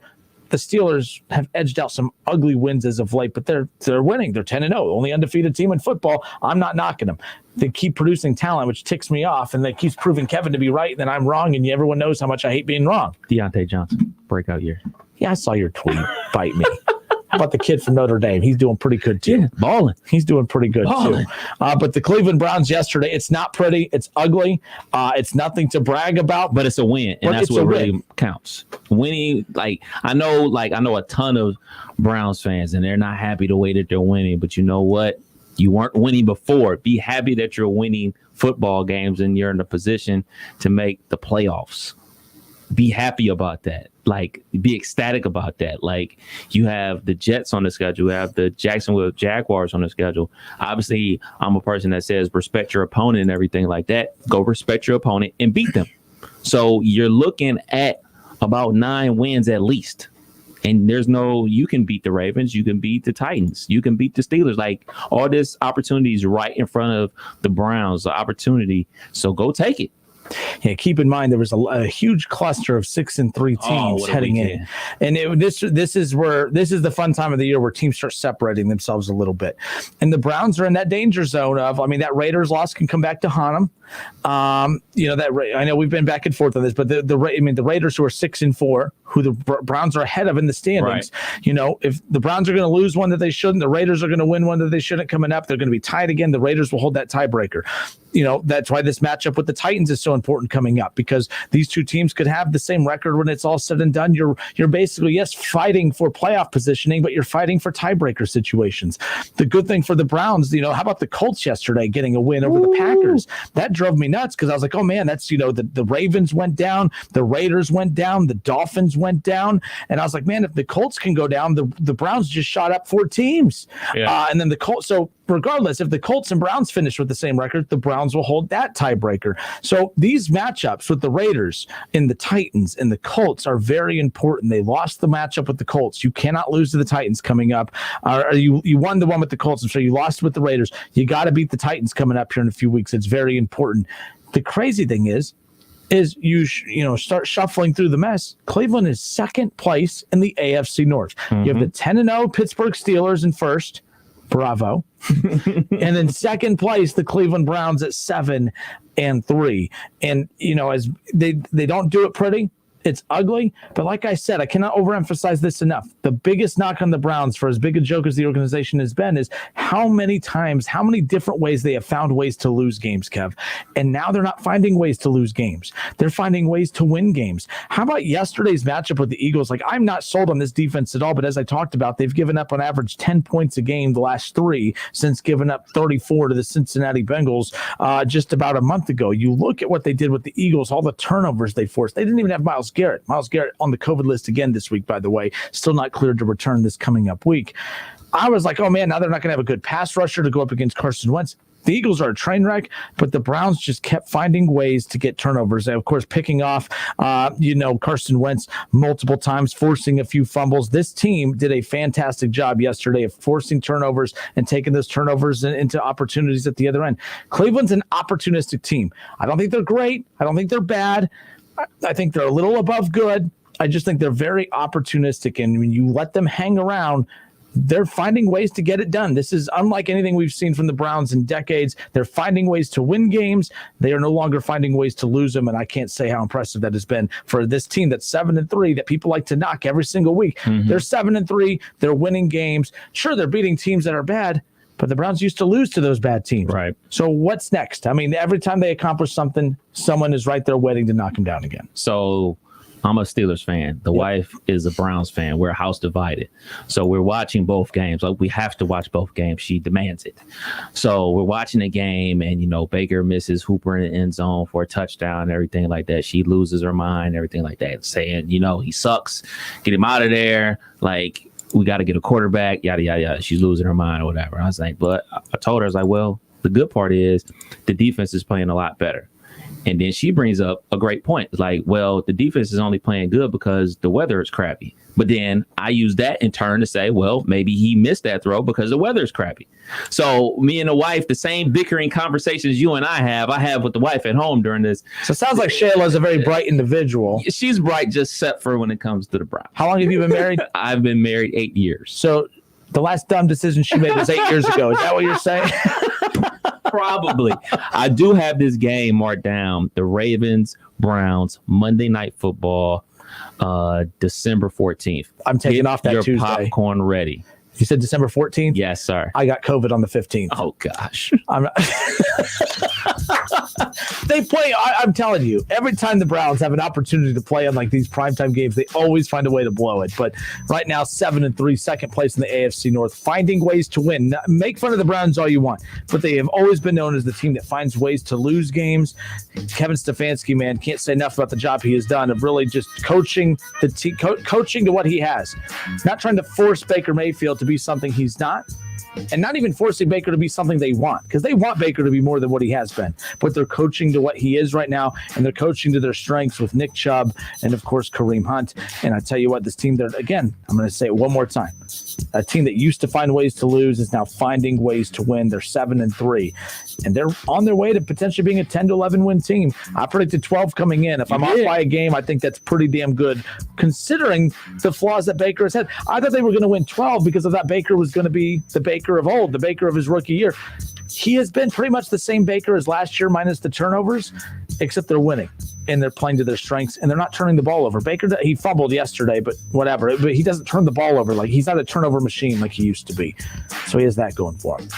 the Steelers have edged out some ugly wins as of late, but they're winning. They're 10-0, only undefeated team in football. I'm not knocking them. They keep producing talent, which ticks me off, and that keeps proving Kevin to be right, and then I'm wrong, and everyone knows how much I hate being wrong. Deontay Johnson, breakout year. Yeah, I saw your tweet. Bite me. How about the kid from Notre Dame? He's doing pretty good, too. Yeah, balling. He's doing pretty good, too. But the Cleveland Browns yesterday, it's not pretty. It's ugly. It's nothing to brag about. But it's a win, and that's what really counts. Winning, I know a ton of Browns fans, and they're not happy the way that they're winning. But you know what? You weren't winning before. Be happy that you're winning football games and you're in a position to make the playoffs. Be happy about that. Be ecstatic about that. You have the Jets on the schedule. You have the Jacksonville Jaguars on the schedule. Obviously, I'm a person that says respect your opponent and everything like that. Go respect your opponent and beat them. So you're looking at about 9 wins at least. And you can beat the Ravens. You can beat the Titans. You can beat the Steelers. All this opportunity is right in front of the Browns, the opportunity. So go take it. Yeah, keep in mind there was a huge cluster of 6-3 teams heading in, and this is the fun time of the year where teams start separating themselves a little bit, and the Browns are in that danger zone of that Raiders loss can come back to haunt them. I know we've been back and forth on this, but the Raiders who are 6-4, who the Browns are ahead of in the standings. Right. If the Browns are going to lose one that they shouldn't, the Raiders are going to win one that they shouldn't coming up. They're going to be tied again. The Raiders will hold that tiebreaker. That's why this matchup with the Titans is so important coming up, because these two teams could have the same record when it's all said and done. You're basically, fighting for playoff positioning, but you're fighting for tiebreaker situations. The good thing for the Browns, how about the Colts yesterday getting a win over the Packers? That drove me nuts because I was like, oh man, that's, the Ravens went down, the Raiders went down, the Dolphins went down. And I was like, man, if the Colts can go down, the Browns just shot up 4 teams. Yeah. And then the Colts. So regardless, if the Colts and Browns finish with the same record, the Browns will hold that tiebreaker. So these matchups with the Raiders and the Titans and the Colts are very important. They lost the matchup with the Colts. You cannot lose to the Titans coming up. You won the one with the Colts, and so you lost with the Raiders. You got to beat the Titans coming up here in a few weeks. It's very important. The crazy thing is, is you start shuffling through the mess. Cleveland is second place in the AFC North. You have the 10-0 Pittsburgh Steelers in first. Bravo. And then second place, the Cleveland Browns at 7-3. And, as they don't do it pretty. It's ugly, but like I said, I cannot overemphasize this enough. The biggest knock on the Browns, for as big a joke as the organization has been, is how many different ways they have found ways to lose games, Kev. And now they're not finding ways to lose games. They're finding ways to win games. How about yesterday's matchup with the Eagles? Like, I'm not sold on this defense at all, but as I talked about, they've given up on average 10 points a game the last 3 since giving up 34 to the Cincinnati Bengals just about a month ago. You look at what they did with the Eagles, all the turnovers they forced. They didn't even have Myles Garrett on the COVID list again this week, by the way, still not cleared to return this coming up week. I was like, oh man, now they're not going to have a good pass rusher to go up against Carson Wentz. The Eagles are a train wreck, but the Browns just kept finding ways to get turnovers. And of course, picking off, Carson Wentz multiple times, forcing a few fumbles. This team did a fantastic job yesterday of forcing turnovers and taking those turnovers into opportunities at the other end. Cleveland's an opportunistic team. I don't think they're great. I don't think they're bad. I think they're a little above good. I just think they're very opportunistic. And when you let them hang around, they're finding ways to get it done. This is unlike anything we've seen from the Browns in decades. They're finding ways to win games. They are no longer finding ways to lose them. And I can't say how impressive that has been for this team that's 7-3 that people like to knock every single week. They're 7-3. They're winning games. Sure, they're beating teams that are bad, but the Browns used to lose to those bad teams. Right. So what's next? I mean, every time they accomplish something, someone is right there waiting to knock them down again. So I'm a Steelers fan. The wife is a Browns fan. We're house divided. So we're watching both games. Like, we have to watch both games. She demands it. So we're watching the game, and, Baker misses Hooper in the end zone for a touchdown and everything like that. She loses her mind, everything like that, saying, he sucks. Get him out of there. Like, we got to get a quarterback, yada, yada, yada. She's losing her mind or whatever. I was like, but I told her, I was like, well, the good part is the defense is playing a lot better. And then she brings up a great point. It's like, well, the defense is only playing good because the weather is crappy. But then I use that in turn to say, well, maybe he missed that throw because the weather is crappy. So me and the wife, the same bickering conversations you and I have with the wife at home during this. So it sounds like Shayla's a very bright individual. She's bright, just except for when it comes to the Browns. How long have you been married? I've been married 8 years. So the last dumb decision she made was 8 years ago. Is that what you're saying? Probably. I do have this game marked down. The Ravens, Browns, Monday Night Football, December 14th. I'm taking off that your Tuesday. Popcorn ready. You said December 14th? Yes, sir. I got COVID on the 15th. Oh, gosh. They play. I'm telling you, every time the Browns have an opportunity to play on like these primetime games, they always find a way to blow it. But right now, 7-3, second place in the AFC North, finding ways to win. Make fun of the Browns all you want, but they have always been known as the team that finds ways to lose games. Kevin Stefanski, man, can't say enough about the job he has done of really just coaching the team, coaching to what he has, not trying to force Baker Mayfield to be something he's not. And not even forcing Baker to be something they want, because they want Baker to be more than what he has been. But they're coaching to what he is right now, and they're coaching to their strengths with Nick Chubb and, of course, Kareem Hunt. And I tell you what, this team, again, I'm going to say it one more time. A team that used to find ways to lose is now finding ways to win. They're 7-3, and they're on their way to potentially being a 10-11 win team. I predicted 12 coming in. If I'm off by a game, I think that's pretty damn good, considering the flaws that Baker has had. I thought they were going to win 12 because I thought Baker was going to be the Baker of old, the Baker of his rookie year. He has been pretty much the same Baker as last year, minus the turnovers, except they're winning and they're playing to their strengths and they're not turning the ball over. Baker, he fumbled yesterday, but whatever. But he doesn't turn the ball over. Like, he's not a turnover machine like he used to be. So he has that going for him.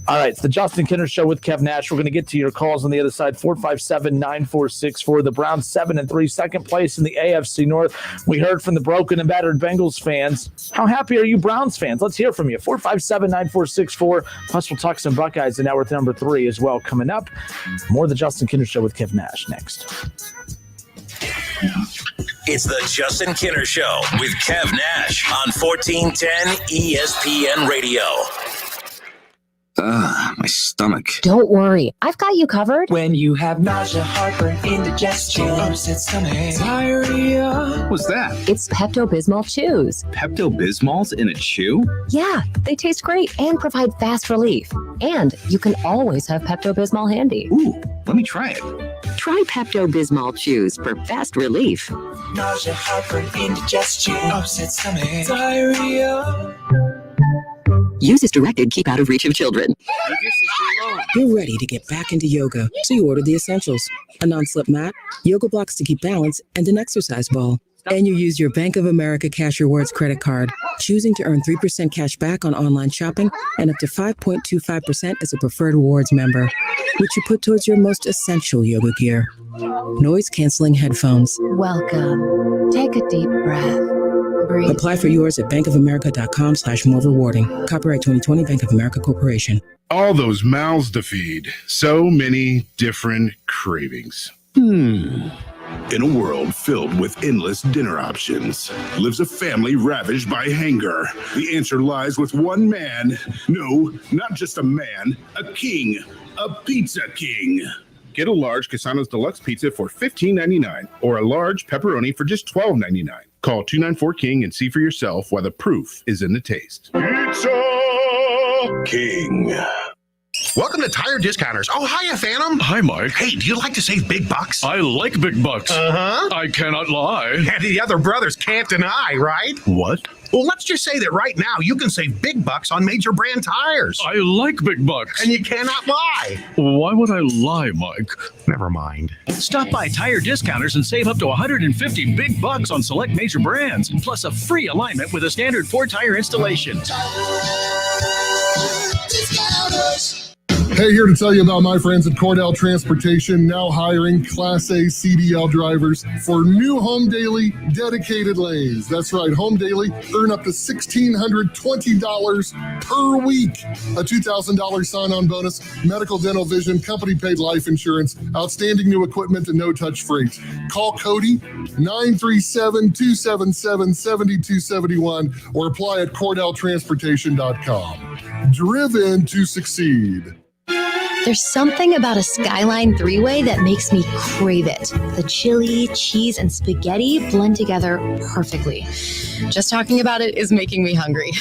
All right, it's the Justin Kinner Show with Kev Nash. We're going to get to your calls on the other side. 457-9464. The Browns 7-3, second place in the AFC North. We heard from the broken and battered Bengals fans. How happy are you Browns fans? Let's hear from you. 457-9464. Plus, we'll talk some Buckeyes in hour number 3 as well coming up. More of the Justin Kinner Show with Kev Nash next. It's the Justin Kinner Show with Kev Nash on 1410 ESPN Radio. My stomach. Don't worry, I've got you covered. When you have nausea, heartburn, indigestion, upset stomach, diarrhea. What's that? It's Pepto-Bismol Chews. Pepto-Bismol's in a chew? Yeah, they taste great and provide fast relief. And you can always have Pepto-Bismol handy. Ooh, let me try it. Try Pepto-Bismol Chews for fast relief. Nausea, heartburn, indigestion, upset stomach, diarrhea. Use as directed. Keep out of reach of children. You're ready to get back into yoga, so you order the essentials. A non-slip mat, yoga blocks to keep balance, and an exercise ball. And you use your Bank of America Cash Rewards credit card, choosing to earn 3% cash back on online shopping and up to 5.25% as a preferred rewards member, which you put towards your most essential yoga gear. Noise-canceling headphones. Welcome. Take a deep breath. Breathe. Apply for yours at bankofamerica.com/more rewarding. Copyright 2020 Bank of America Corporation. All those mouths to feed. So many different cravings. In a world filled with endless dinner options, lives a family ravaged by hunger. The answer lies with one man. No, not just a man, a king, a pizza king. Get a large Casano's Deluxe Pizza for $15.99 or a large pepperoni for just $12.99. Call 294-KING and see for yourself why the proof is in the taste. Pizza King. Welcome to Tire Discounters. Oh, hiya, Phantom. Hi, Mike. Hey, do you like to save big bucks? I like big bucks. Uh-huh. I cannot lie. And the other brothers can't deny, right? What? Well, let's just say that right now you can save big bucks on major brand tires. I like big bucks. And you cannot lie. Why would I lie, Mike? Never mind. Stop by Tire Discounters and save up to 150 big bucks on select major brands, plus a free alignment with a standard 4-tire installation. Hey, here to tell you about my friends at Cordell Transportation, now hiring Class A CDL drivers for new Home Daily dedicated lanes. That's right, Home Daily, earn up to $1,620 per week. A $2,000 sign-on bonus, medical, dental, vision, company-paid life insurance, outstanding new equipment, and no-touch freight. Call Cody, 937-277-7271, or apply at CordellTransportation.com. Driven to succeed. There's something about a Skyline three-way that makes me crave it. The chili, cheese, and spaghetti blend together perfectly. Just talking about it is making me hungry.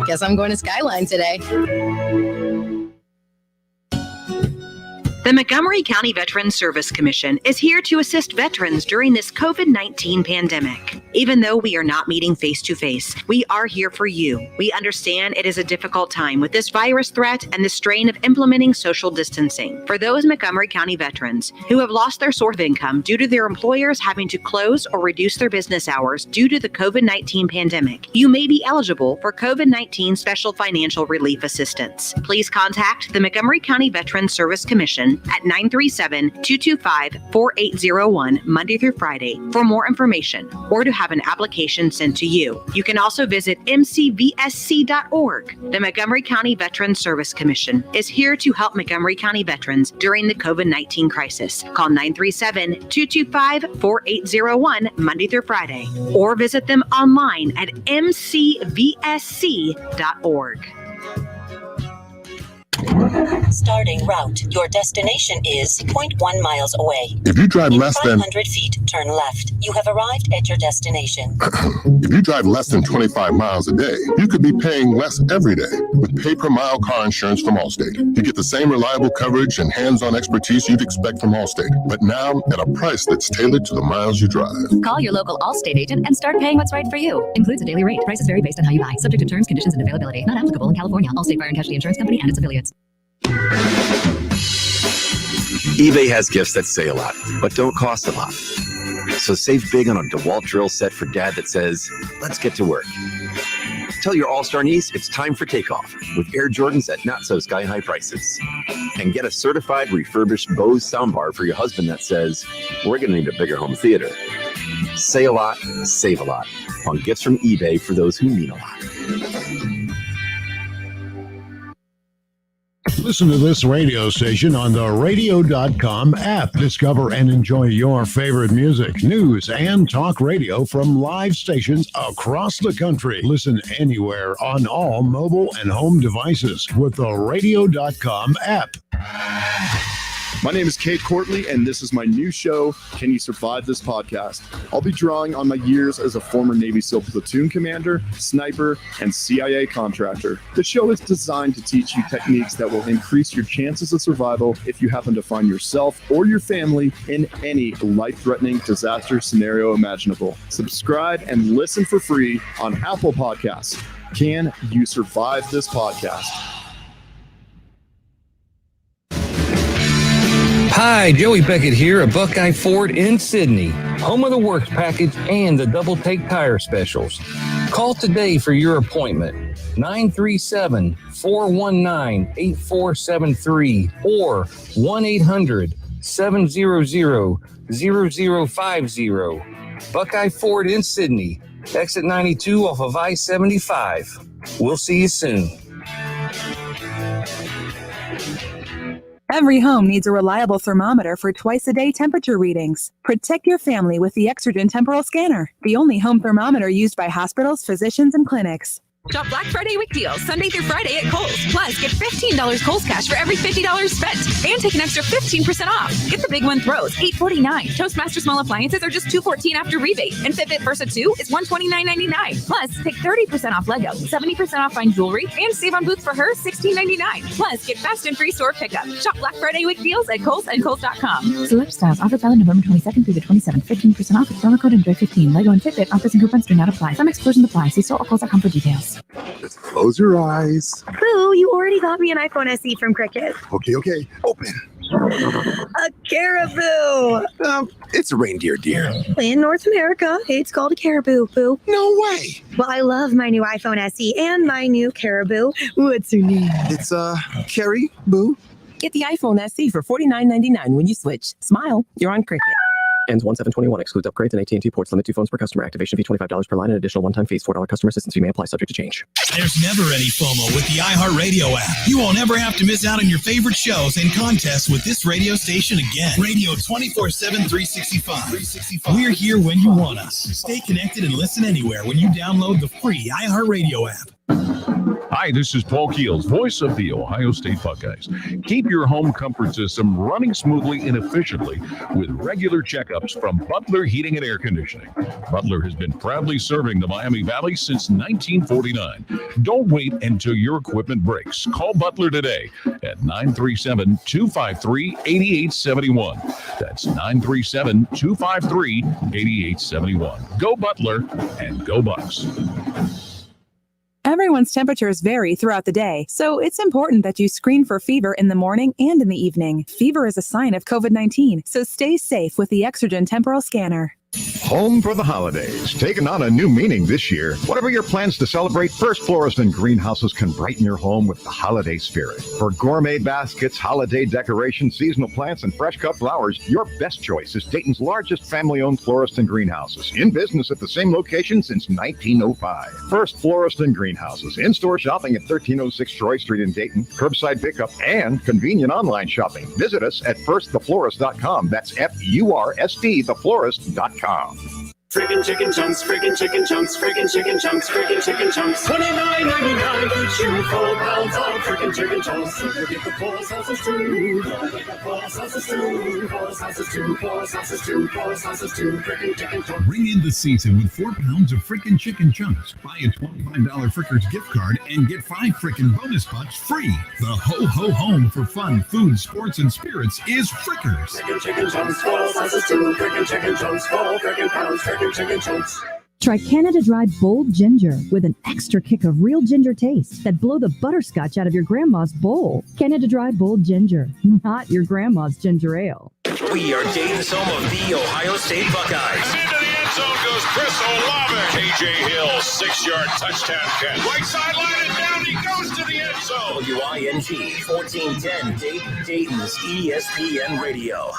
Guess I'm going to Skyline today. The Montgomery County Veterans Service Commission is here to assist veterans during this COVID-19 pandemic. Even though we are not meeting face-to-face, we are here for you. We understand it is a difficult time with this virus threat and the strain of implementing social distancing. For those Montgomery County veterans who have lost their source of income due to their employers having to close or reduce their business hours due to the COVID-19 pandemic, you may be eligible for COVID-19 special financial relief assistance. Please contact the Montgomery County Veterans Service Commission at 937-225-4801 Monday through Friday for more information or to have an application sent to you. You can also visit mcvsc.org. The Montgomery County Veterans Service Commission is here to help Montgomery County veterans during the COVID-19 crisis. Call 937-225-4801 Monday through Friday or visit them online at mcvsc.org. Starting route. Your destination is 0.1 miles away. If you drive less than 500 feet, turn left. You have arrived at your destination. If you drive less than 25 miles a day, you could be paying less every day with pay-per-mile car insurance from Allstate. You get the same reliable coverage and hands-on expertise you'd expect from Allstate, but now at a price that's tailored to the miles you drive. Call your local Allstate agent and start paying what's right for you. Includes a daily rate. Prices vary based on how you buy. Subject to terms, conditions, and availability. Not applicable in California. Allstate Fire and Casualty Insurance Company and its affiliates. eBay has gifts that say a lot, but don't cost a lot. So save big on a DeWalt drill set for dad that says, let's get to work. Tell your all-star niece it's time for takeoff with Air Jordans at not-so-sky-high prices. And get a certified refurbished Bose soundbar for your husband that says, we're going to need a bigger home theater. Say a lot, save a lot on gifts from eBay for those who mean a lot. Listen to this radio station on the radio.com app. Discover and enjoy your favorite music, news, and talk radio from live stations across the country. Listen anywhere on all mobile and home devices with the radio.com app. My name is Kate Courtley, and this is my new show, Can You Survive This Podcast? I'll be drawing on my years as a former Navy SEAL platoon commander, sniper, and CIA contractor. The show is designed to teach you techniques that will increase your chances of survival if you happen to find yourself or your family in any life-threatening disaster scenario imaginable. Subscribe and listen for free on Apple Podcasts. Can You Survive This Podcast? Hi, Joey Beckett here at Buckeye Ford in Sydney, home of the Works Package and the Double Take Tire Specials. Call today for your appointment, 937-419-8473 or 1-800-700-0050. Buckeye Ford in Sydney, exit 92 off of I-75. We'll see you soon. Every home needs a reliable thermometer for twice-a-day temperature readings. Protect your family with the Exergen Temporal Scanner, the only home thermometer used by hospitals, physicians, and clinics. Shop Black Friday week deals Sunday through Friday at Kohl's. Plus, get $15 Kohl's cash for every $50 spent. And take an extra 15% off. Get the Big One Throws, $8.49. Toastmaster Small Appliances are just $2.14 after rebate. And Fitbit Versa 2 is $129.99. Plus, take 30% off Lego, 70% off fine jewelry, and save on boots for her, $16.99. Plus, get fast and free store pickup. Shop Black Friday week deals at Kohl's and Kohl's.com. Select styles. Offer valid November 22nd through the 27th. 15% off with promo code ENJOY15. Lego and Fitbit offers and coupons do not apply. Some exclusions apply. See store or Kohl's.com for details. Just close your eyes. Boo, you already got me an iPhone SE from Cricket. Okay. Open. A caribou. It's a reindeer, dear. In North America, it's called a caribou, boo. No way. Well, I love my new iPhone SE and my new caribou. What's your name? It's Caribou. Get the iPhone SE for $49.99 when you switch. Smile, you're on Cricket. Ends 1/7/21. Excludes upgrades and AT&T ports. Limit 2 phones per customer. Activation fee $25 per line and additional one-time fees. $4 customer assistance fee may apply. Subject to change. There's never any FOMO with the iHeartRadio app. You won't ever have to miss out on your favorite shows and contests with this radio station again. Radio 24/7, 365. We're here when you want us. Stay connected and listen anywhere when you download the free iHeartRadio app. Hi, this is Paul Keels, voice of the Ohio State Buckeyes. Keep your home comfort system running smoothly and efficiently with regular checkups from Butler Heating and Air Conditioning. Butler has been proudly serving the Miami Valley since 1949. Don't wait until your equipment breaks. Call Butler today at 937-253-8871. That's 937-253-8871. Go Butler and go Bucks. Everyone's temperatures vary throughout the day, so it's important that you screen for fever in the morning and in the evening. Fever is a sign of COVID-19, so stay safe with the Exergen Temporal Scanner. Home for the holidays, taking on a new meaning this year. Whatever your plans to celebrate, First Florist and Greenhouses can brighten your home with the holiday spirit. For gourmet baskets, holiday decorations, seasonal plants, and fresh cut flowers, your best choice is Dayton's largest family-owned florist and greenhouses, in business at the same location since 1905. First Florist and Greenhouses, in-store shopping at 1306 Troy Street in Dayton, curbside pickup, and convenient online shopping. Visit us at firsttheflorist.com. That's FURST, theflorist.com. Friggin' chicken chunks, friggin' chicken chunks, friggin' chicken chunks, friggin' chicken chunks. $29.99 each, you 4 pounds of friggin' chicken chunks. You get the 4 sauces too. Get the 4 sauces too. 4 sauces too. 4 sauces too. 4 sauces too. Friggin' chicken chunks. Ring in the season with 4 pounds of frickin' chicken chunks. Buy a $25 Frickers gift card and get 5 frickin' bonus bucks free. The ho home for fun, food, sports, and spirits is Frickers. Friggin' chicken chunks, 4 sauces too. Friggin' chicken chunks, 4 friggin' pounds, friggin' chicken chunks. Try Canada Dry Bold Ginger with an extra kick of real ginger taste that blow the butterscotch out of your grandma's bowl. Canada Dry Bold Ginger, not your grandma's ginger ale. We are Dayton's home of the Ohio State Buckeyes. And into the end zone goes Chris Olave. KJ Hill, 6-yard touchdown catch. Right sideline and down he goes to the end zone. WING 1410 Dayton's ESPN Radio.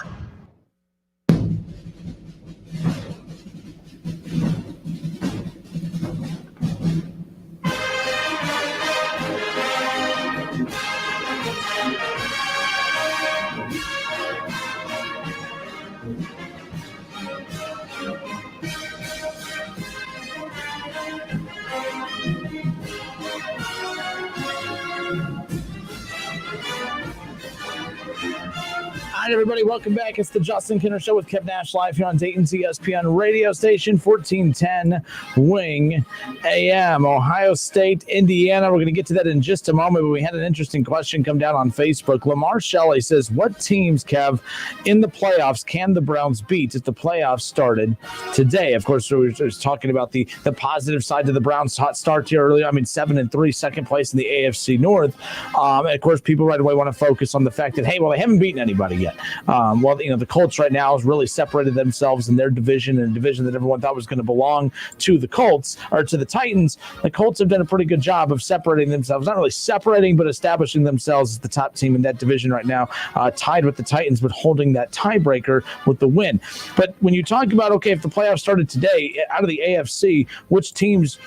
All right, everybody, welcome back. It's the Justin Kinner Show with Kev Nash live here on Dayton's ESPN radio station, 1410 Wing AM, Ohio State, Indiana. We're going to get to that in just a moment, but we had an interesting question come down on Facebook. Lamar Shelley says, what teams, Kev, in the playoffs can the Browns beat if the playoffs started today? Of course, we were just talking about the positive side to the Browns' hot start here earlier. 7-3, second place in the AFC North. And, of course, people right away want to focus on the fact that, hey, well, they haven't beaten anybody yet. The Colts right now has really separated themselves in their division, and a division that everyone thought was going to belong to the Colts or to the Titans. The Colts have done a pretty good job of separating themselves, not really separating, but establishing themselves as the top team in that division right now, tied with the Titans, but holding that tiebreaker with the win. But when you talk about, okay, if the playoffs started today, out of the AFC, which teams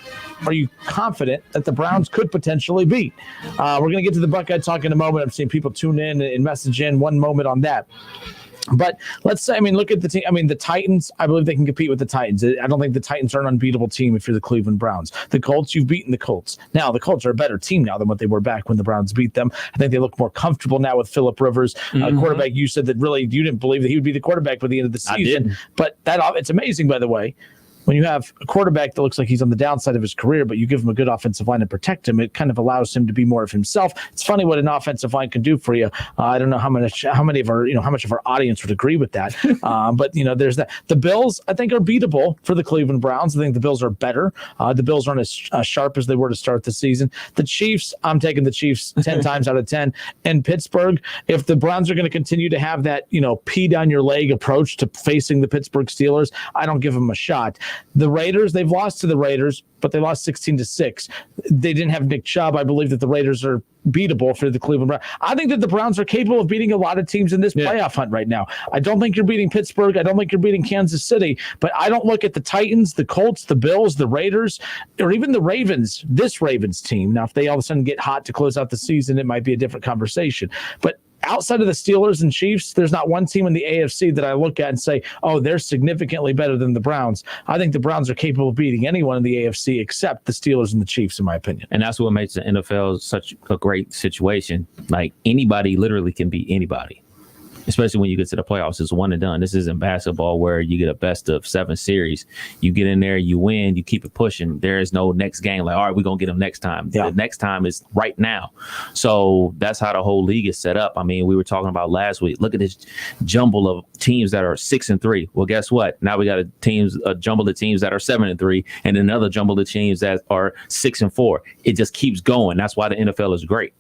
are you confident that the Browns could potentially beat? We're going to get to the Buckeye talk in a moment. I'm seeing people tune in and message in one moment on that. But let's say, look at the team. The Titans, I believe they can compete with the Titans. I don't think the Titans are an unbeatable team if you're the Cleveland Browns. The Colts, you've beaten the Colts. Now, the Colts are a better team now than what they were back when the Browns beat them. I think they look more comfortable now with Phillip Rivers, quarterback. You said that really you didn't believe that he would be the quarterback by the end of the season. I didn't. But it's amazing, by the way. When you have a quarterback that looks like he's on the downside of his career, but you give him a good offensive line and protect him, it kind of allows him to be more of himself. It's funny what an offensive line can do for you. I don't know how much of our audience would agree with that. But there's that. The Bills, I think, are beatable for the Cleveland Browns. I think the Bills are better. The Bills aren't as sharp as they were to start the season. The Chiefs, I'm taking the Chiefs 10 times out of 10. And Pittsburgh, if the Browns are going to continue to have that, pee down your leg approach to facing the Pittsburgh Steelers, I don't give them a shot. The Raiders, they've lost to the Raiders, but they lost 16-6. They didn't have Nick Chubb. I believe that the Raiders are beatable for the Cleveland Browns. I think that the Browns are capable of beating a lot of teams in this playoff hunt right now. I don't think you're beating Pittsburgh. I don't think you're beating Kansas City, but I don't look at the Titans, the Colts, the Bills, the Raiders, or even the Ravens, this Ravens team. Now, if they all of a sudden get hot to close out the season, it might be a different conversation. But outside of the Steelers and Chiefs, there's not one team in the AFC that I look at and say, oh, they're significantly better than the Browns. I think the Browns are capable of beating anyone in the AFC except the Steelers and the Chiefs, in my opinion. And that's what makes the NFL such a great situation. Like, anybody literally can beat anybody, especially when you get to the playoffs. It's one and done. This isn't basketball where you get a best of 7 series. You get in there, you win, you keep it pushing. There is no next game like, all right, we're going to get them next time. Yeah. The next time is right now. So that's how the whole league is set up. We were talking about last week. Look at this jumble of teams that are 6-3. Well, guess what? Now we got a jumble of teams that are 7-3 and another jumble of teams that are 6-4. It just keeps going. That's why the NFL is great.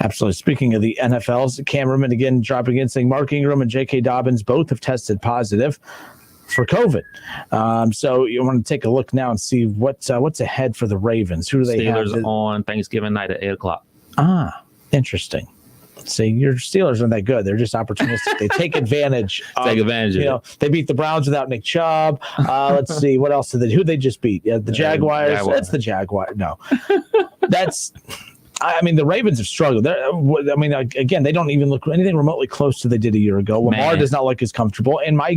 Absolutely. Speaking of the NFLs, Cameron again dropping in saying Mark Ingram and J.K. Dobbins both have tested positive for COVID. So you want to take a look now and see what's ahead for the Ravens. Who do they have? Steelers on Thanksgiving night at 8 o'clock. Interesting. See, your Steelers aren't that good. They're just opportunistic. They take advantage. Take advantage of it. They beat the Browns without Nick Chubb. Let's see. What else did they? Who they just beat? The Jaguars. That's the Jaguars. No. That's... the Ravens have struggled. Again, they don't even look anything remotely close to they did a year ago. Lamar does not look as comfortable. And my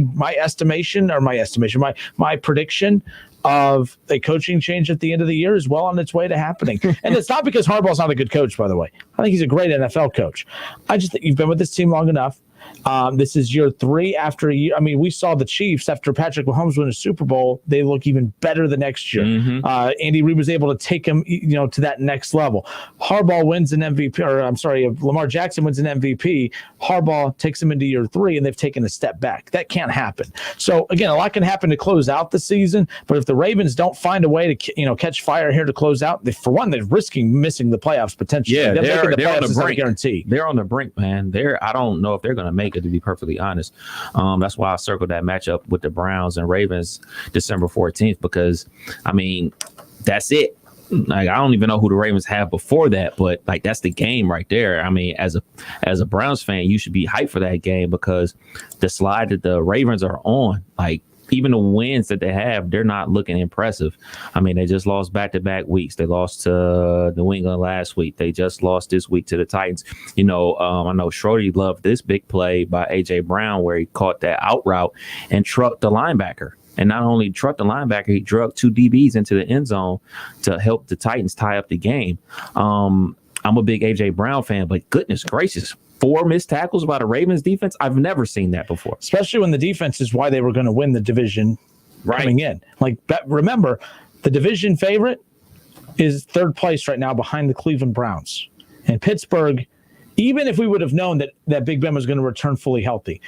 prediction of a coaching change at the end of the year is well on its way to happening. And it's not because Harbaugh's not a good coach, by the way. I think he's a great NFL coach. I just think you've been with this team long enough. This is year 3 after a year. We saw the Chiefs after Patrick Mahomes won a Super Bowl. They look even better the next year. Andy Reid was able to take him, to that next level. Harbaugh wins an MVP, Lamar Jackson wins an MVP. Harbaugh takes him into year 3, and they've taken a step back. That can't happen. So again, a lot can happen to close out the season. But if the Ravens don't find a way to, catch fire here to close out, they're risking missing the playoffs potentially. Yeah, they're on the brink. Guarantee. They're on the brink, man. I don't know if they're going to make it, to be perfectly honest. That's why I circled that matchup with the Browns and Ravens December 14th, because that's it. I don't even know who the Ravens have before that, but that's the game right there. As a Browns fan, you should be hyped for that game, because the slide that the Ravens are on, even the wins that they have, they're not looking impressive. They just lost back-to-back weeks. They lost to New England last week. They just lost this week to the Titans. I know Schroeder loved this big play by A.J. Brown where he caught that out route and trucked the linebacker. And not only trucked the linebacker, he drugged 2 DBs into the end zone to help the Titans tie up the game. I'm a big A.J. Brown fan, but goodness gracious, 4 missed tackles by the Ravens defense? I've never seen that before. Especially when the defense is why they were going to win the division coming in. Like, remember, the division favorite is 3rd place right now behind the Cleveland Browns. And Pittsburgh, even if we would have known that Big Ben was going to return fully healthy,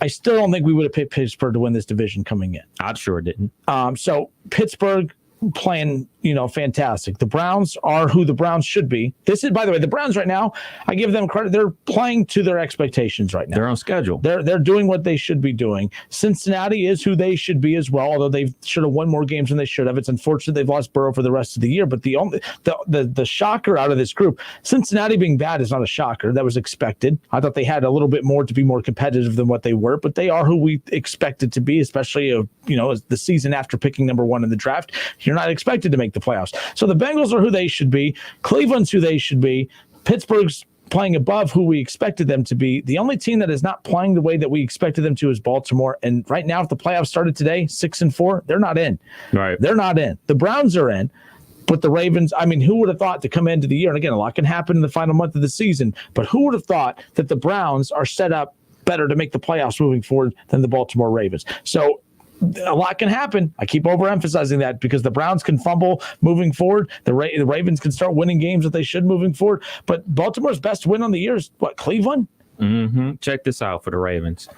I still don't think we would have picked Pittsburgh to win this division coming in. I sure didn't. So Pittsburgh playing, fantastic. The Browns are who the Browns should be. This is, by the way, the Browns right now, I give them credit. They're playing to their expectations right now. They're on schedule. They're doing what they should be doing. Cincinnati is who they should be as well, although they should have won more games than they should have. It's unfortunate they've lost Burrow for the rest of the year, but the shocker out of this group, Cincinnati being bad is not a shocker. That was expected. I thought they had a little bit more to be more competitive than what they were, but they are who we expected to be, especially as the season after picking number 1 in the draft. You're not expected to make the playoffs. So the Bengals are who they should be. Cleveland's who they should be. Pittsburgh's playing above who we expected them to be. The only team that is not playing the way that we expected them to is Baltimore. And right now, if the playoffs started today, 6-4, they're not in. Right. They're not in. The Browns are in. But the Ravens, who would have thought to come into the year? And again, a lot can happen in the final month of the season. But who would have thought that the Browns are set up better to make the playoffs moving forward than the Baltimore Ravens? So a lot can happen. I keep overemphasizing that because the Browns can fumble moving forward. The Ravens can start winning games that they should moving forward. But Baltimore's best win on the year is what, Cleveland? Mm-hmm. Check this out for the Ravens.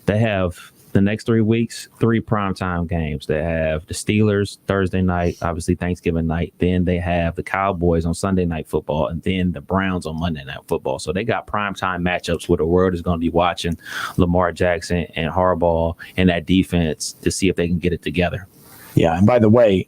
They have the next 3 weeks, 3 primetime games. They have the Steelers Thursday night, obviously Thanksgiving night. Then they have the Cowboys on Sunday Night Football, and then the Browns on Monday Night Football. So they got primetime matchups where the world is going to be watching Lamar Jackson and Harbaugh and that defense to see if they can get it together. Yeah, and by the way,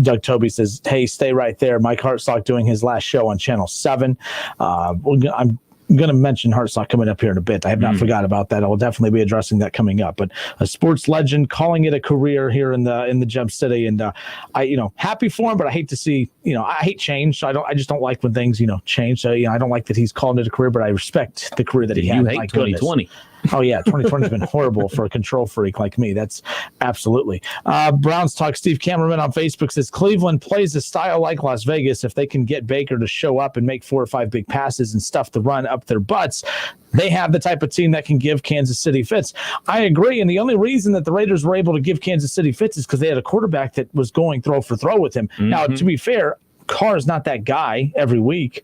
Doug Toby says, hey, stay right there. Mike Hartsock doing his last show on Channel 7. I'm going to mention Hartsock coming up here in a bit. I have not forgot about that. I'll definitely be addressing that coming up. But a sports legend calling it a career here in the Gem City, and I happy for him, but I hate to see I hate change. So I just don't like when things change. So I don't like that he's calling it a career, but I respect the career that he had. You hate 2020. Oh, yeah. 2020 has been horrible for a control freak like me. That's absolutely. Browns Talk. Steve Cameraman on Facebook says Cleveland plays a style like Las Vegas. If they can get Baker to show up and make 4 or 5 big passes and stuff the run up their butts, they have the type of team that can give Kansas City fits. I agree. And the only reason that the Raiders were able to give Kansas City fits is because they had a quarterback that was going throw for throw with him. Mm-hmm. Now, to be fair, Carr is not that guy every week.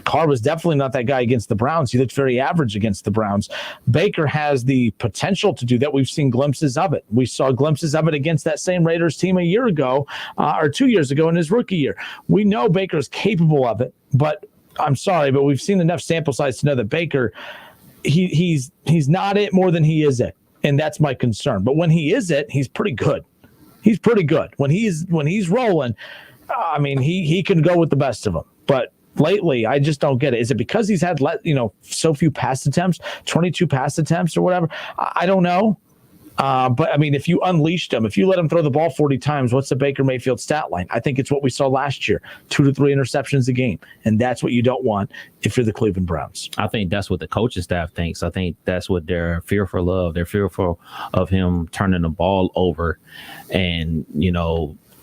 Carr was definitely not that guy against the Browns. He looked very average against the Browns. Baker has the potential to do that. We've seen glimpses of it. We saw glimpses of it against that same Raiders team a year ago or 2 years ago in his rookie year. We know Baker's capable of it, but I'm sorry, but we've seen enough sample size to know that Baker, he's not it more than he is it, and that's my concern. But when he is it, he's pretty good. He's pretty good. When he's rolling, he can go with the best of them. But lately, I just don't get it. Is it because he's had so few pass attempts, 22 pass attempts or whatever? I don't know. But if you unleashed him, if you let him throw the ball 40 times, what's the Baker Mayfield stat line? I think it's what we saw last year, 2 to 3 interceptions a game. And that's what you don't want if you're the Cleveland Browns. I think that's what the coaching staff thinks. I think that's what they're fearful of. They're fearful of him turning the ball over and,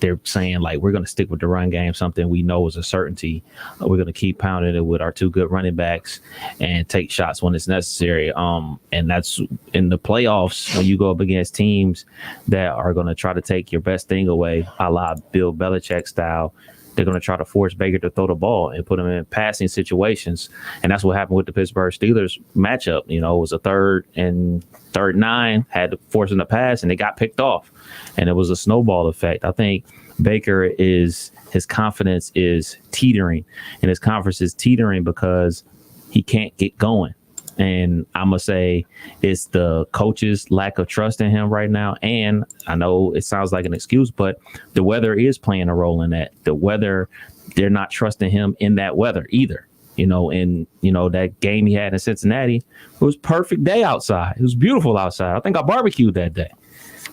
they're saying, like, we're going to stick with the run game, something we know is a certainty. We're going to keep pounding it with our 2 good running backs and take shots when it's necessary. And that's in the playoffs when you go up against teams that are going to try to take your best thing away, a la Bill Belichick style. They're going to try to force Baker to throw the ball and put him in passing situations. And that's what happened with the Pittsburgh Steelers matchup. It was a 3rd and 9, had to force him to pass, and they got picked off. And it was a snowball effect. I think Baker his confidence is teetering, and his confidence is teetering because he can't get going. And I'm going to say it's the coach's lack of trust in him right now. And I know it sounds like an excuse, but the weather is playing a role in that. The weather, they're not trusting him in that weather either. That game he had in Cincinnati, it was perfect day outside. It was beautiful outside. I think I barbecued that day.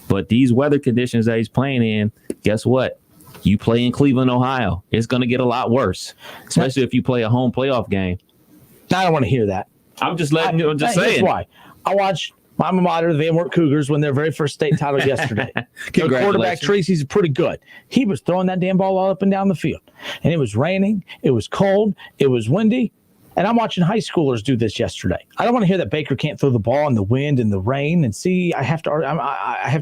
But these weather conditions that he's playing in, guess what? You play in Cleveland, Ohio. It's going to get a lot worse, especially if you play a home playoff game. I don't want to hear that. I'm just letting you. I'm just saying. Why? I watched my alma mater, the Van Wert Cougars, won their very first state title yesterday. Their quarterback, Tracy's pretty good. He was throwing that damn ball all up and down the field. And it was raining. It was cold. It was windy. And I'm watching high schoolers do this yesterday. I don't want to hear that Baker can't throw the ball in the wind and the rain. And see, I have to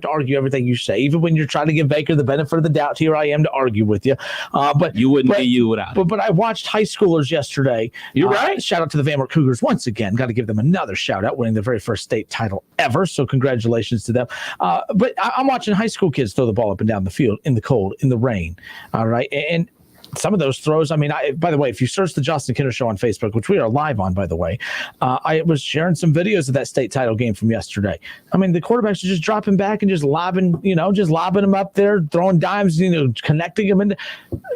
argue everything you say, even when you're trying to give Baker the benefit of the doubt. Here I am to argue with you. But you wouldn't be you without it. But I watched high schoolers yesterday. You're right. Shout out to the Van Wert Cougars once again. Got to give them another shout out, winning the very first state title ever. So congratulations to them. But I'm watching high school kids throw the ball up and down the field in the cold, in the rain. All right, and some of those throws, by the way, if you search the Justin Kinner Show on Facebook, which we are live on, by the way, I was sharing some videos of that state title game from yesterday. The quarterbacks are just dropping back and just lobbing them up there, throwing dimes, connecting them.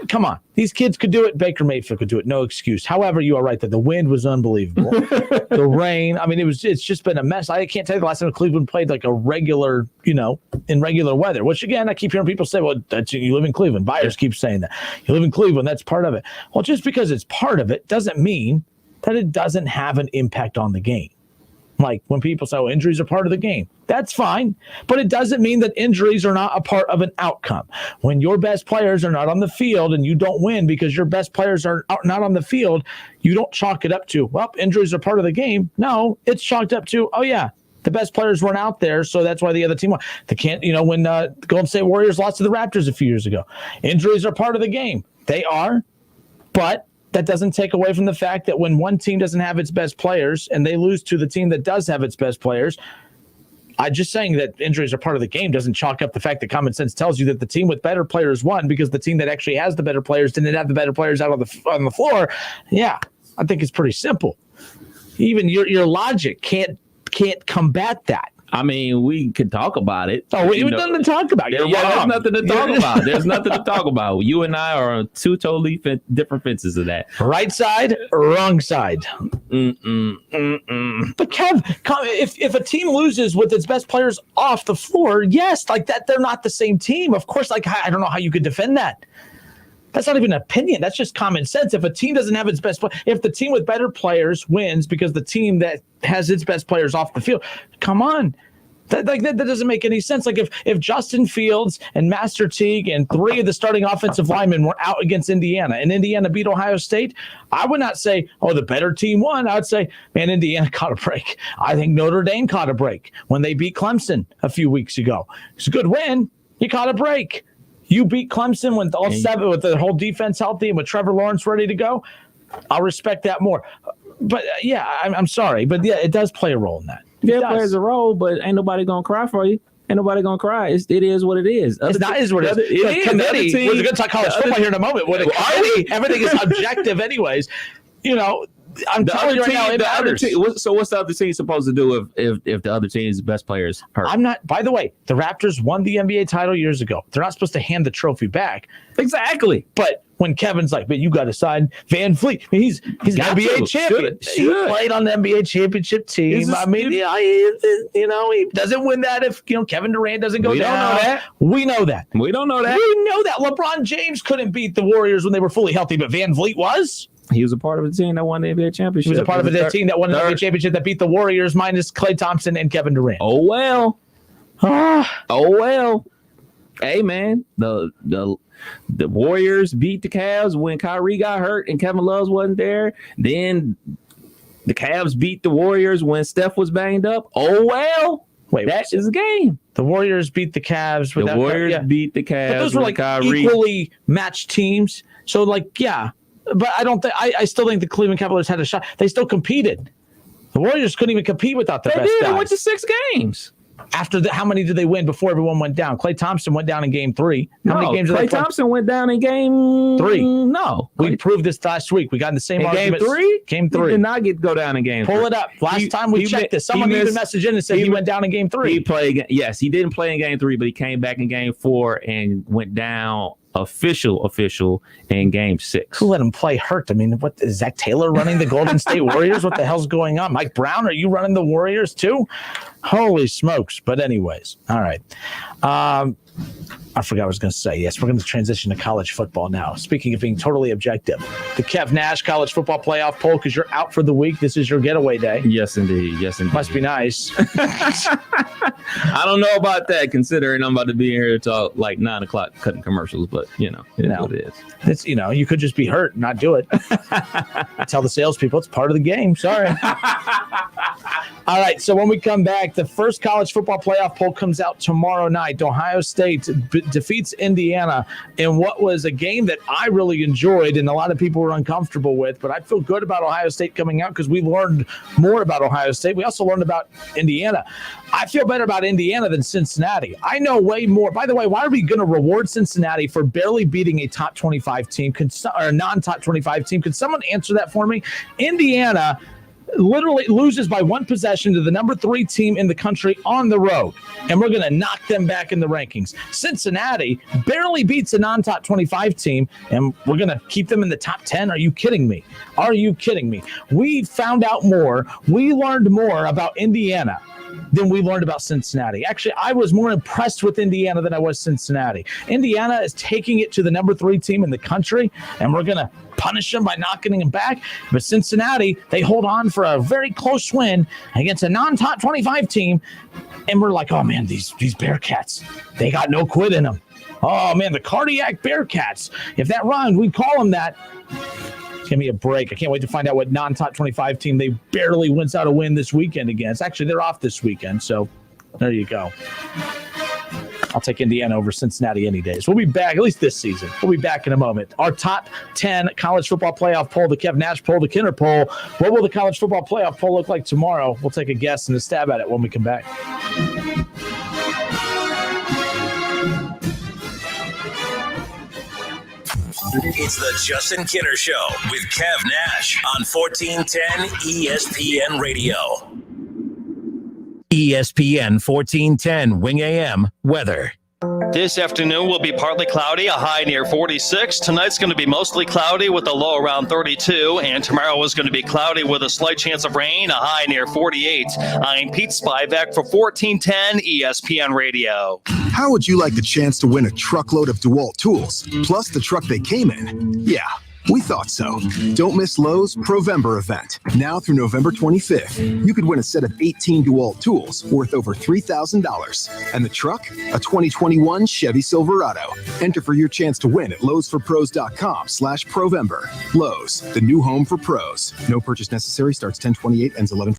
Come on. These kids could do it. Baker Mayfield could do it. No excuse. However, you are right that the wind was unbelievable. The rain. It's just been a mess. I can't tell you the last time Cleveland played like a regular, in regular weather, which again, I keep hearing people say, well, you live in Cleveland. Buyers keep saying that. You live in Cleveland. That's part of it. Well, just because it's part of it doesn't mean that it doesn't have an impact on the game. Like when people say, injuries are part of the game. That's fine. But it doesn't mean that injuries are not a part of an outcome. When your best players are not on the field and you don't win because your best players are not on the field, you don't chalk it up to, injuries are part of the game. No, it's chalked up to, the best players weren't out there, so that's why the other team won. When the Golden State Warriors lost to the Raptors a few years ago, injuries are part of the game. They are, but that doesn't take away from the fact that when one team doesn't have its best players and they lose to the team that does have its best players, I'm just saying that injuries are part of the game doesn't chalk up the fact that common sense tells you that the team with better players won because the team that actually has the better players didn't have the better players out on the floor. Yeah, I think it's pretty simple. Even your logic can't combat that. We could talk about it. We've nothing to talk about. There's nothing to talk about. There's nothing to talk about. You and I are on two totally different fences of that. Right side, wrong side. But Kev, if a team loses with its best players off the floor, yes, like that, they're not the same team. Of course, I don't know how you could defend that. That's not even an opinion. That's just common sense. If a team doesn't have its best if the team with better players wins because the team that has its best players off the field, come on. That doesn't make any sense. Like if Justin Fields and Master Teague and three of the starting offensive linemen were out against Indiana and Indiana beat Ohio State, I would not say, the better team won. I would say, man, Indiana caught a break. I think Notre Dame caught a break when they beat Clemson a few weeks ago. It's a good win. You caught a break. You beat Clemson with all seven, with the whole defense healthy and with Trevor Lawrence ready to go. I'll respect that more. But I'm sorry, but it does play a role in that. It plays a role, but ain't nobody gonna cry for you. Ain't nobody gonna cry. It is what it is. It's not is what it is. Committee. We're going to talk college football here in a moment. Everything is objective, anyways. I'm telling you right now, it matters. So what's the other team supposed to do if the other team's best players hurt? I'm not. By the way, the Raptors won the NBA title years ago. They're not supposed to hand the trophy back. Exactly. But when Kevin's like, "Man, you got to sign Van Fleet," he's an NBA champion. He played on the NBA championship team. He doesn't win that if Kevin Durant doesn't go down. We know that. We don't know that. We know that. LeBron James couldn't beat the Warriors when they were fully healthy, but Van Vliet was. He was a part of the team that won the NBA championship. He was a part of the team that won the NBA championship that beat the Warriors minus Klay Thompson and Kevin Durant. Oh, well. Oh, well. Hey, man, the Warriors beat the Cavs when Kyrie got hurt and Kevin Love wasn't there. Then the Cavs beat the Warriors when Steph was banged up. Oh, well. Wait, that is a game. The Warriors beat the Cavs. The Warriors beat the Cavs. But those were Kyrie. Equally matched teams. So, but I don't think I still think the Cleveland Cavaliers had a shot. They still competed. The Warriors couldn't even compete without their best guys. They went to 6 games. After how many did they win before everyone went down? Klay Thompson went down in game 3. How many games did Klay Thompson went down in game 3? No. We proved this last week. We got in the same argument. Game 3? Game 3. He did not go down in game 3. Pull it up. Last time we checked this, someone even messaged in and said he went down in game 3. Yes, he didn't play in game 3, but he came back in game 4 and went down official in game 6. Who let him play hurt? What is Zach Taylor running the Golden State Warriors? What the hell's going on? Mike Brown, are you running the Warriors too? Holy smokes. But anyways, all right. I forgot what I was going to say. Yes, we're going to transition to college football now. Speaking of being totally objective, the Kev Nash College Football Playoff poll, because you're out for the week. This is your getaway day. Yes, indeed. Yes, indeed. Must be nice. I don't know about that, considering I'm about to be here till like 9 o'clock cutting commercials, but it is what it is. It's, you could just be hurt and not do it. Tell the salespeople it's part of the game. Sorry. All right, so when we come back, the first college football playoff poll comes out tomorrow night. Ohio State defeats Indiana in what was a game that I really enjoyed and a lot of people were uncomfortable with, but I feel good about Ohio State coming out because we learned more about Ohio State. We also learned about Indiana. I feel better about Indiana than Cincinnati. I know way more. By the way, why are we going to reward Cincinnati for barely beating a top 25 team or a non-top 25 team? Could someone answer that for me? Indiana literally loses by one possession to the number 3 team in the country on the road, and we're going to knock them back in the rankings. Cincinnati barely beats a non-top 25 team, and we're going to keep them in the top 10. Are you kidding me? Are you kidding me? We found out more. We learned more about Indiana than we learned about Cincinnati. Actually, I was more impressed with Indiana than I was Cincinnati. Indiana is taking it to the number 3 team in the country, and we're going to punish them by knocking them back. But Cincinnati, they hold on for a very close win against a non-top 25 team, and we're like, oh, man, these Bearcats, they got no quit in them. Oh, man, the cardiac Bearcats. If that rhymed, we'd call them that. Give me a break. I can't wait to find out what non-top 25 team they barely wins out a win this weekend against. Actually, they're off this weekend, so there you go. I'll take Indiana over Cincinnati any days. We'll be back, at least this season. We'll be back in a moment. Our top 10 college football playoff poll, the Kev Nash poll, the Kinner poll. What will the college football playoff poll look like tomorrow? We'll take a guess and a stab at it when we come back. It's the Justin Kinner Show with Kev Nash on 1410 ESPN Radio. ESPN 1410 Wing AM weather. This afternoon will be partly cloudy, a high near 46. Tonight's going to be mostly cloudy with a low around 32. And tomorrow is going to be cloudy with a slight chance of rain, a high near 48. I'm Pete Spivak for 1410 ESPN Radio. How would you like the chance to win a truckload of DeWalt tools, plus the truck they came in? Yeah. We thought so. Don't miss Lowe's Provember event. Now through November 25th, you could win a set of 18 DeWalt tools worth over $3,000. And the truck? A 2021 Chevy Silverado. Enter for your chance to win at lowesforpros.com/Provember. Lowe's, the new home for pros. No purchase necessary. Starts 10/28, ends 11.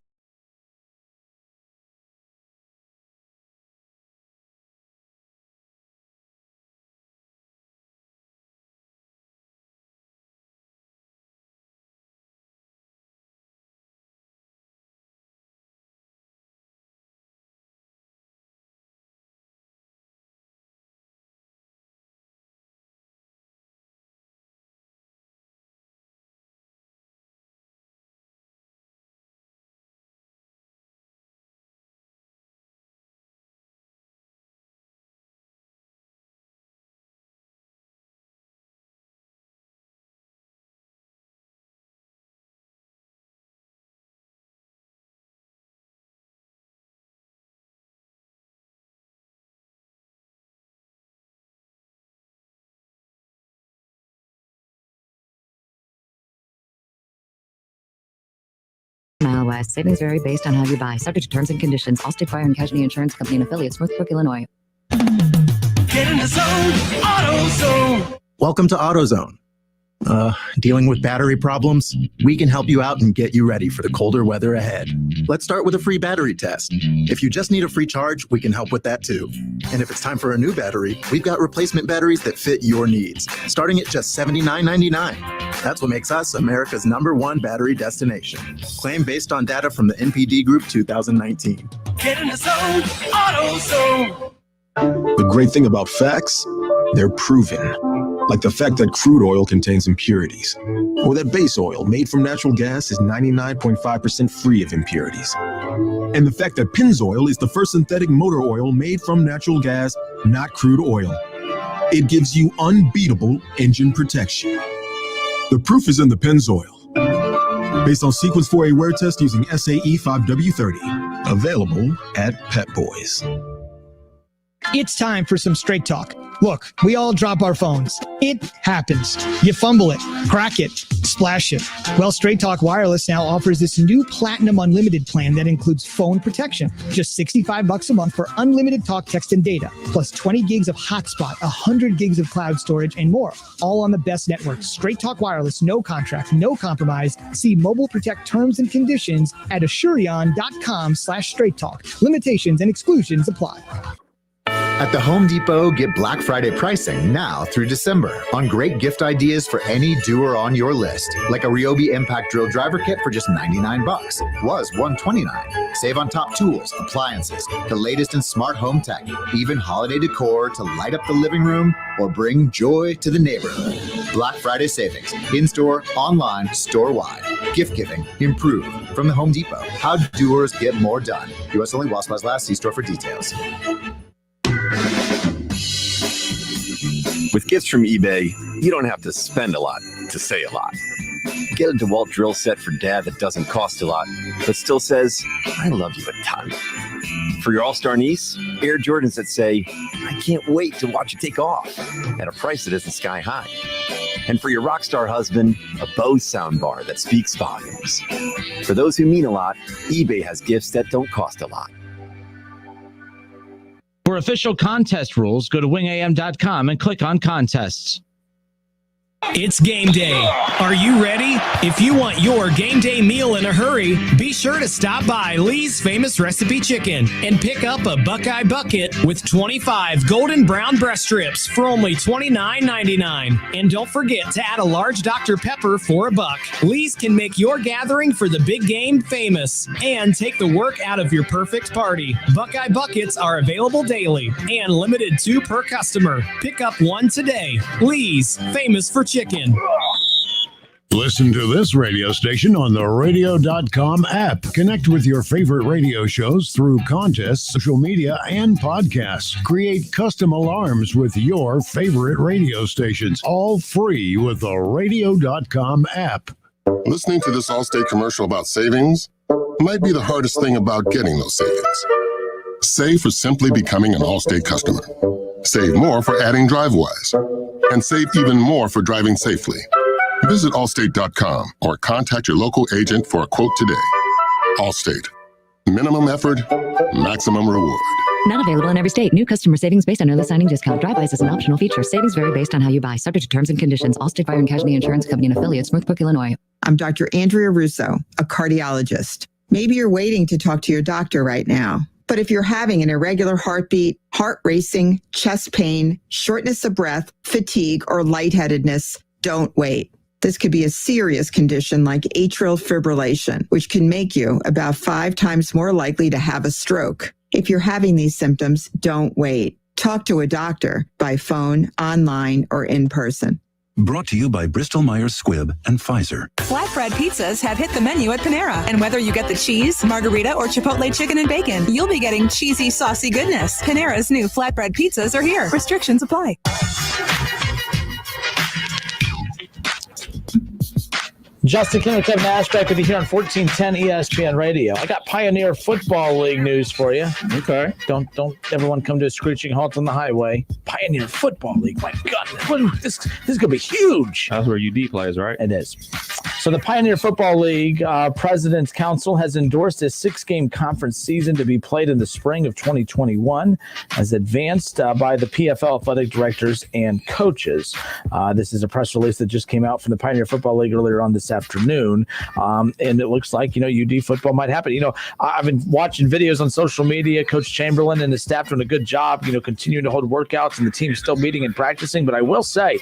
Mile West. Savings vary based on how you buy. Subject to terms and conditions. Allstate Fire and Casualty Insurance Company and affiliates, Northbrook, Illinois. Get in the zone, AutoZone. Welcome to AutoZone. Dealing with battery problems? We can help you out and get you ready for the colder weather ahead. Let's start with a free battery test. If you just need a free charge, we can help with that too. And if it's time for a new battery, we've got replacement batteries that fit your needs, starting at just $79.99. That's what makes us America's #1 battery destination. Claim based on data from the NPD Group 2019. Get in the zone, AutoZone. The great thing about facts, they're proven. Like the fact that crude oil contains impurities, or that base oil made from natural gas is 99.5% free of impurities. And the fact that Pennzoil is the first synthetic motor oil made from natural gas, not crude oil. It gives you unbeatable engine protection. The proof is in the Pennzoil. Based on Sequence 4A wear test using SAE 5W30. Available at Pet Boys. It's time for some straight talk. Look, we all drop our phones. It happens. You fumble it, crack it, splash it. Well, Straight Talk Wireless now offers this new Platinum Unlimited plan that includes phone protection. Just $65 a month for unlimited talk, text, and data, plus 20 gigs of hotspot, 100 gigs of cloud storage, and more. All on the best network. Straight Talk Wireless, no contract, no compromise. See Mobile Protect terms and conditions at Asurion.com/Straight Talk. Limitations and exclusions apply. At the Home Depot, get Black Friday pricing now through December on great gift ideas for any doer on your list, like a Ryobi Impact Drill Driver Kit for just $99, was $129. Save on top tools, appliances, the latest in smart home tech, even holiday decor to light up the living room or bring joy to the neighborhood. Black Friday savings, in-store, online, store-wide. Gift giving, improved. From the Home Depot, how doers get more done. U.S. only while supplies last. See store for details. With gifts from eBay, you don't have to spend a lot to say a lot. Get a DeWalt drill set for Dad that doesn't cost a lot, but still says, I love you a ton. For your all-star niece, Air Jordans that say, I can't wait to watch you take off, at a price that isn't sky high. And for your rock star husband, a Bose soundbar that speaks volumes. For those who mean a lot, eBay has gifts that don't cost a lot. For official contest rules, go to wingam.com and click on contests. It's game day. Are you ready? If you want your game day meal in a hurry, be sure to stop by Lee's Famous Recipe Chicken and pick up a Buckeye Bucket with 25 golden brown breast strips for only $29.99. And don't forget to add a large Dr. Pepper for $1. Lee's can make your gathering for the big game famous and take the work out of your perfect party. Buckeye Buckets are available daily and limited 2 per customer. Pick up one today. Lee's, famous for chicken. Listen to this radio station on the radio.com app. Connect with your favorite radio shows through contests, social media, and podcasts. Create custom alarms with your favorite radio stations, all free with the radio.com app. Listening to this Allstate commercial about savings might be the hardest thing about getting those savings. Save for simply becoming an Allstate customer. Save more for adding DriveWise. And save even more for driving safely. Visit Allstate.com or contact your local agent for a quote today. Allstate. Minimum effort, maximum reward. Not available in every state. New customer savings based on early signing discount. DriveWise is an optional feature. Savings vary based on how you buy. Subject to terms and conditions. Allstate Fire and Casualty Insurance Company and Affiliates, Northbrook, Illinois. I'm Dr. Andrea Russo, a cardiologist. Maybe you're waiting to talk to your doctor right now. But if you're having an irregular heartbeat, heart racing, chest pain, shortness of breath, fatigue, or lightheadedness, don't wait. This could be a serious condition like atrial fibrillation, which can make you about 5 times more likely to have a stroke. If you're having these symptoms, don't wait. Talk to a doctor by phone, online, or in person. Brought to you by Bristol-Myers Squibb and Pfizer. Flatbread pizzas have hit the menu at Panera. And whether you get the cheese, margarita, or chipotle chicken and bacon, you'll be getting cheesy, saucy goodness. Panera's new flatbread pizzas are here. Restrictions apply. Justin Kinner, Kevin Nash back with you here on 1410 ESPN Radio. I got Pioneer Football League news for you. Okay. Don't everyone come to a screeching halt on the highway. Pioneer Football League. My God, this is going to be huge. That's where UD plays, right? It is. So the Pioneer Football League President's Council has endorsed a 6-game conference season to be played in the spring of 2021 as advanced by the PFL athletic directors and coaches. This is a press release that just came out from the Pioneer Football League earlier on this afternoon. And it looks like, UD football might happen. I've been watching videos on social media, Coach Chamberlain and his staff doing a good job, continuing to hold workouts and the team's still meeting and practicing. But I will say,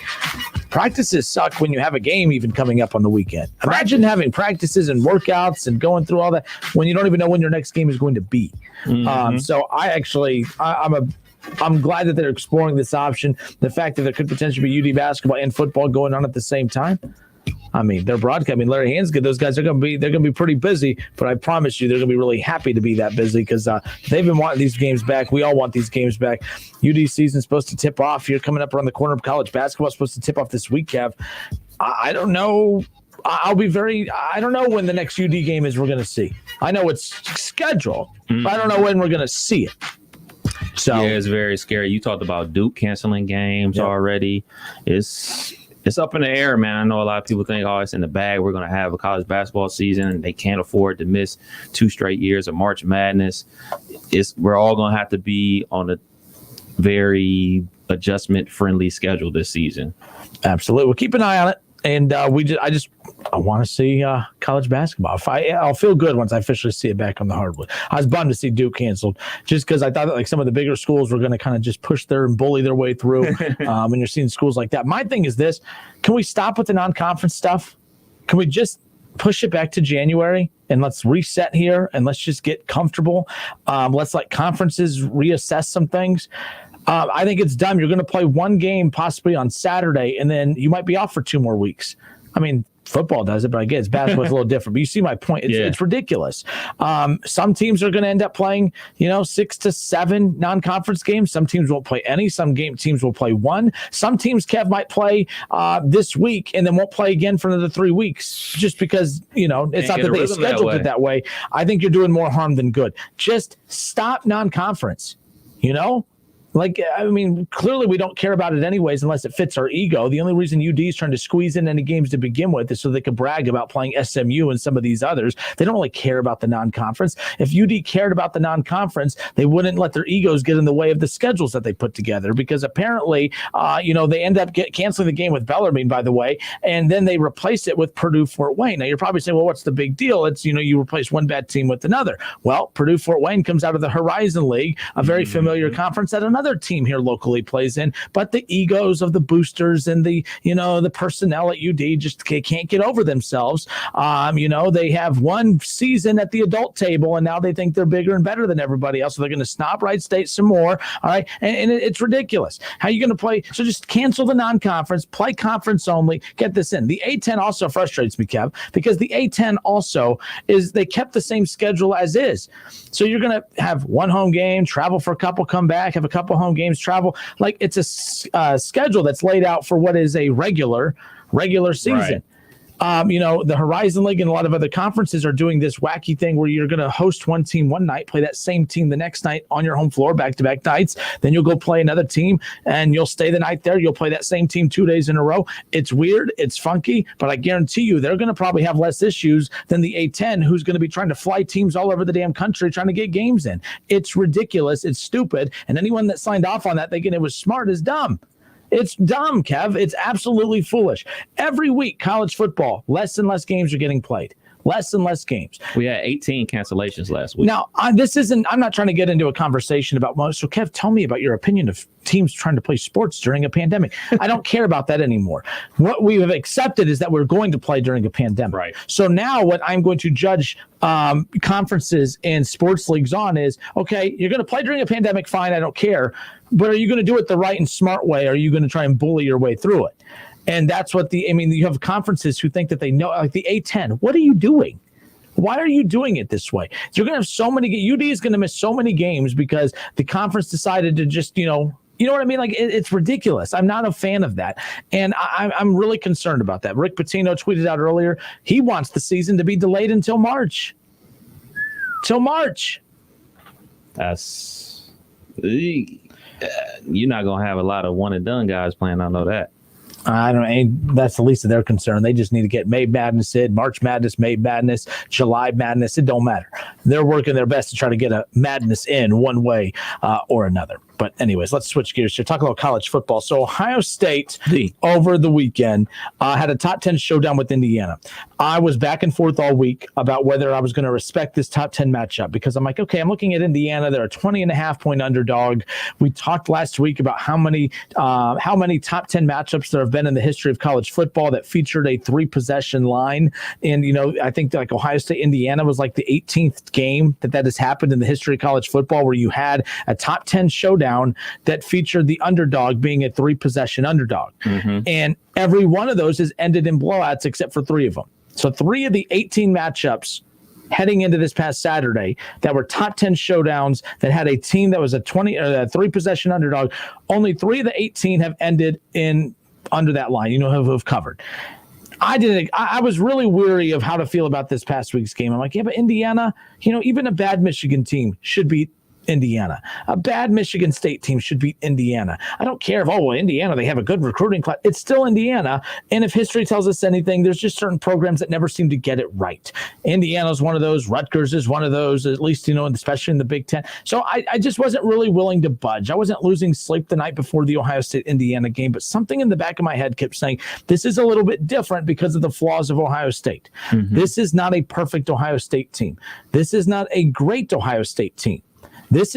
practices suck when you have a game even coming up on the weekend. Imagine having practices and workouts and going through all that when you don't even know when your next game is going to be. Mm-hmm. So I'm glad that they're exploring this option. The fact that there could potentially be UD basketball and football going on at the same time. I mean, they're broadcasting. Larry Hansgood, those guys are going to be pretty busy, but I promise you they're going to be really happy to be that busy because they've been wanting these games back. We all want these games back. UD season's supposed to tip off. You're coming up around the corner of college basketball. Supposed to tip off this week, Kev. I don't know. I don't know when the next UD game is we're going to see. I know it's scheduled, but I don't know when we're going to see it. So yeah, it's very scary. You talked about Duke canceling games already. It's up in the air, man. I know a lot of people think, it's in the bag. We're going to have a college basketball season, and they can't afford to miss 2 straight years of March Madness. We're all going to have to be on a very adjustment-friendly schedule this season. Absolutely. We'll keep an eye on it. And I want to see college basketball. I'll feel good once I officially see it back on the hardwood. I was bummed to see Duke canceled just because I thought that some of the bigger schools were going to kind of just push and bully their way through. When you're seeing schools like that. My thing is this: can we stop with the non-conference stuff? Can we just push it back to January and let's reset here and let's just get comfortable? Let's let conferences reassess some things. I think it's dumb. You're going to play one game possibly on Saturday, and then you might be off for 2 more weeks. I mean, football does it, but I guess basketball's a little different. But you see my point. It's ridiculous. Some teams are going to end up playing, 6 to 7 non-conference games. Some teams won't play any. Some teams will play 1. Some teams, Kev, might play this week and then won't play again for another 3 weeks just because, it's not that they scheduled it that way. I think you're doing more harm than good. Just stop non-conference, clearly we don't care about it anyways unless it fits our ego. The only reason UD is trying to squeeze in any games to begin with is so they can brag about playing SMU and some of these others. They don't really care about the non-conference. If UD cared about the non-conference, they wouldn't let their egos get in the way of the schedules that they put together because apparently, they end up canceling the game with Bellarmine, by the way, and then they replace it with Purdue-Fort Wayne. Now, you're probably saying, well, what's the big deal? It's, you replace one bad team with another. Well, Purdue-Fort Wayne comes out of the Horizon League, a very familiar conference that another team here locally plays in, but the egos of the boosters and the personnel at UD just can't get over themselves. They have one season at the adult table and now they think they're bigger and better than everybody else. So they're going to snob Wright State some more. All right. And it's ridiculous. How are you going to play? So just cancel the non-conference, play conference only, get this in. The A-10 also frustrates me, Kev, because the A-10 also they kept the same schedule as is. So you're going to have one home game, travel for a couple, come back, have a couple home games, travel. Like it's a schedule that's laid out for what is a regular season. Right. The Horizon League and a lot of other conferences are doing this wacky thing where you're going to host one team one night, play that same team the next night on your home floor, back-to-back nights. Then you'll go play another team and you'll stay the night there. You'll play that same team 2 days in a row. It's weird. It's funky, but I guarantee you they're going to probably have less issues than the A-10, who's going to be trying to fly teams all over the damn country trying to get games in. It's ridiculous. It's stupid. And anyone that signed off on that thinking it was smart is dumb. It's dumb, Kev. It's absolutely foolish. Every week, college football, less and less games are getting played. Less and less games. We had 18 cancellations last week. Now, I'm not trying to get into a conversation about most. So, Kev, tell me about your opinion of teams trying to play sports during a pandemic. I don't care about that anymore. What we have accepted is that we're going to play during a pandemic. Right. So now what I'm going to judge conferences and sports leagues on is, okay, you're going to play during a pandemic, fine, I don't care. But are you going to do it the right and smart way? Or are you going to try and bully your way through it? And that's what you have conferences who think that they know, like the A-10. What are you doing? Why are you doing it this way? You're going to have so many, UD is going to miss so many games because the conference decided to just, you know what I mean? Like, it's ridiculous. I'm not a fan of that. And I'm really concerned about that. Rick Pitino tweeted out earlier, he wants the season to be delayed until March. That's... You're not going to have a lot of one-and-done guys playing, I know that. I don't know. That's the least of their concern. They just need to get May Madness in, March Madness, May Madness, July Madness. It don't matter. They're working their best to try to get a madness in one way or another. But anyways, let's switch gears here. Talk about college football. So Ohio State over the weekend had a top 10 showdown with Indiana. I was back and forth all week about whether I was going to respect this top 10 matchup because I'm like, okay, I'm looking at Indiana. They're a 20.5-point underdog. We talked last week about how many top 10 matchups there have been in the history of college football that featured a 3-possession line. And, I think like Ohio State, Indiana was like the 18th game that has happened in the history of college football where you had a top 10 showdown that featured the underdog being a 3-possession underdog. Mm-hmm. And every one of those has ended in blowouts except for 3 of them. So 3 of the 18 matchups heading into this past Saturday that were top 10 showdowns that had a team that was a 3-possession underdog, only 3 of the 18 have ended in under that line, have covered. I was really weary of how to feel about this past week's game. I'm like, yeah, but Indiana, even a bad Michigan team should beat Indiana. A bad Michigan State team should beat Indiana. I don't care if, Indiana, they have a good recruiting class. It's still Indiana. And if history tells us anything, there's just certain programs that never seem to get it right. Indiana's one of those. Rutgers is one of those, at least, especially in the Big Ten. So I just wasn't really willing to budge. I wasn't losing sleep the night before the Ohio State-Indiana game, but something in the back of my head kept saying, this is a little bit different because of the flaws of Ohio State. Mm-hmm. This is not a perfect Ohio State team. This is not a great Ohio State team. This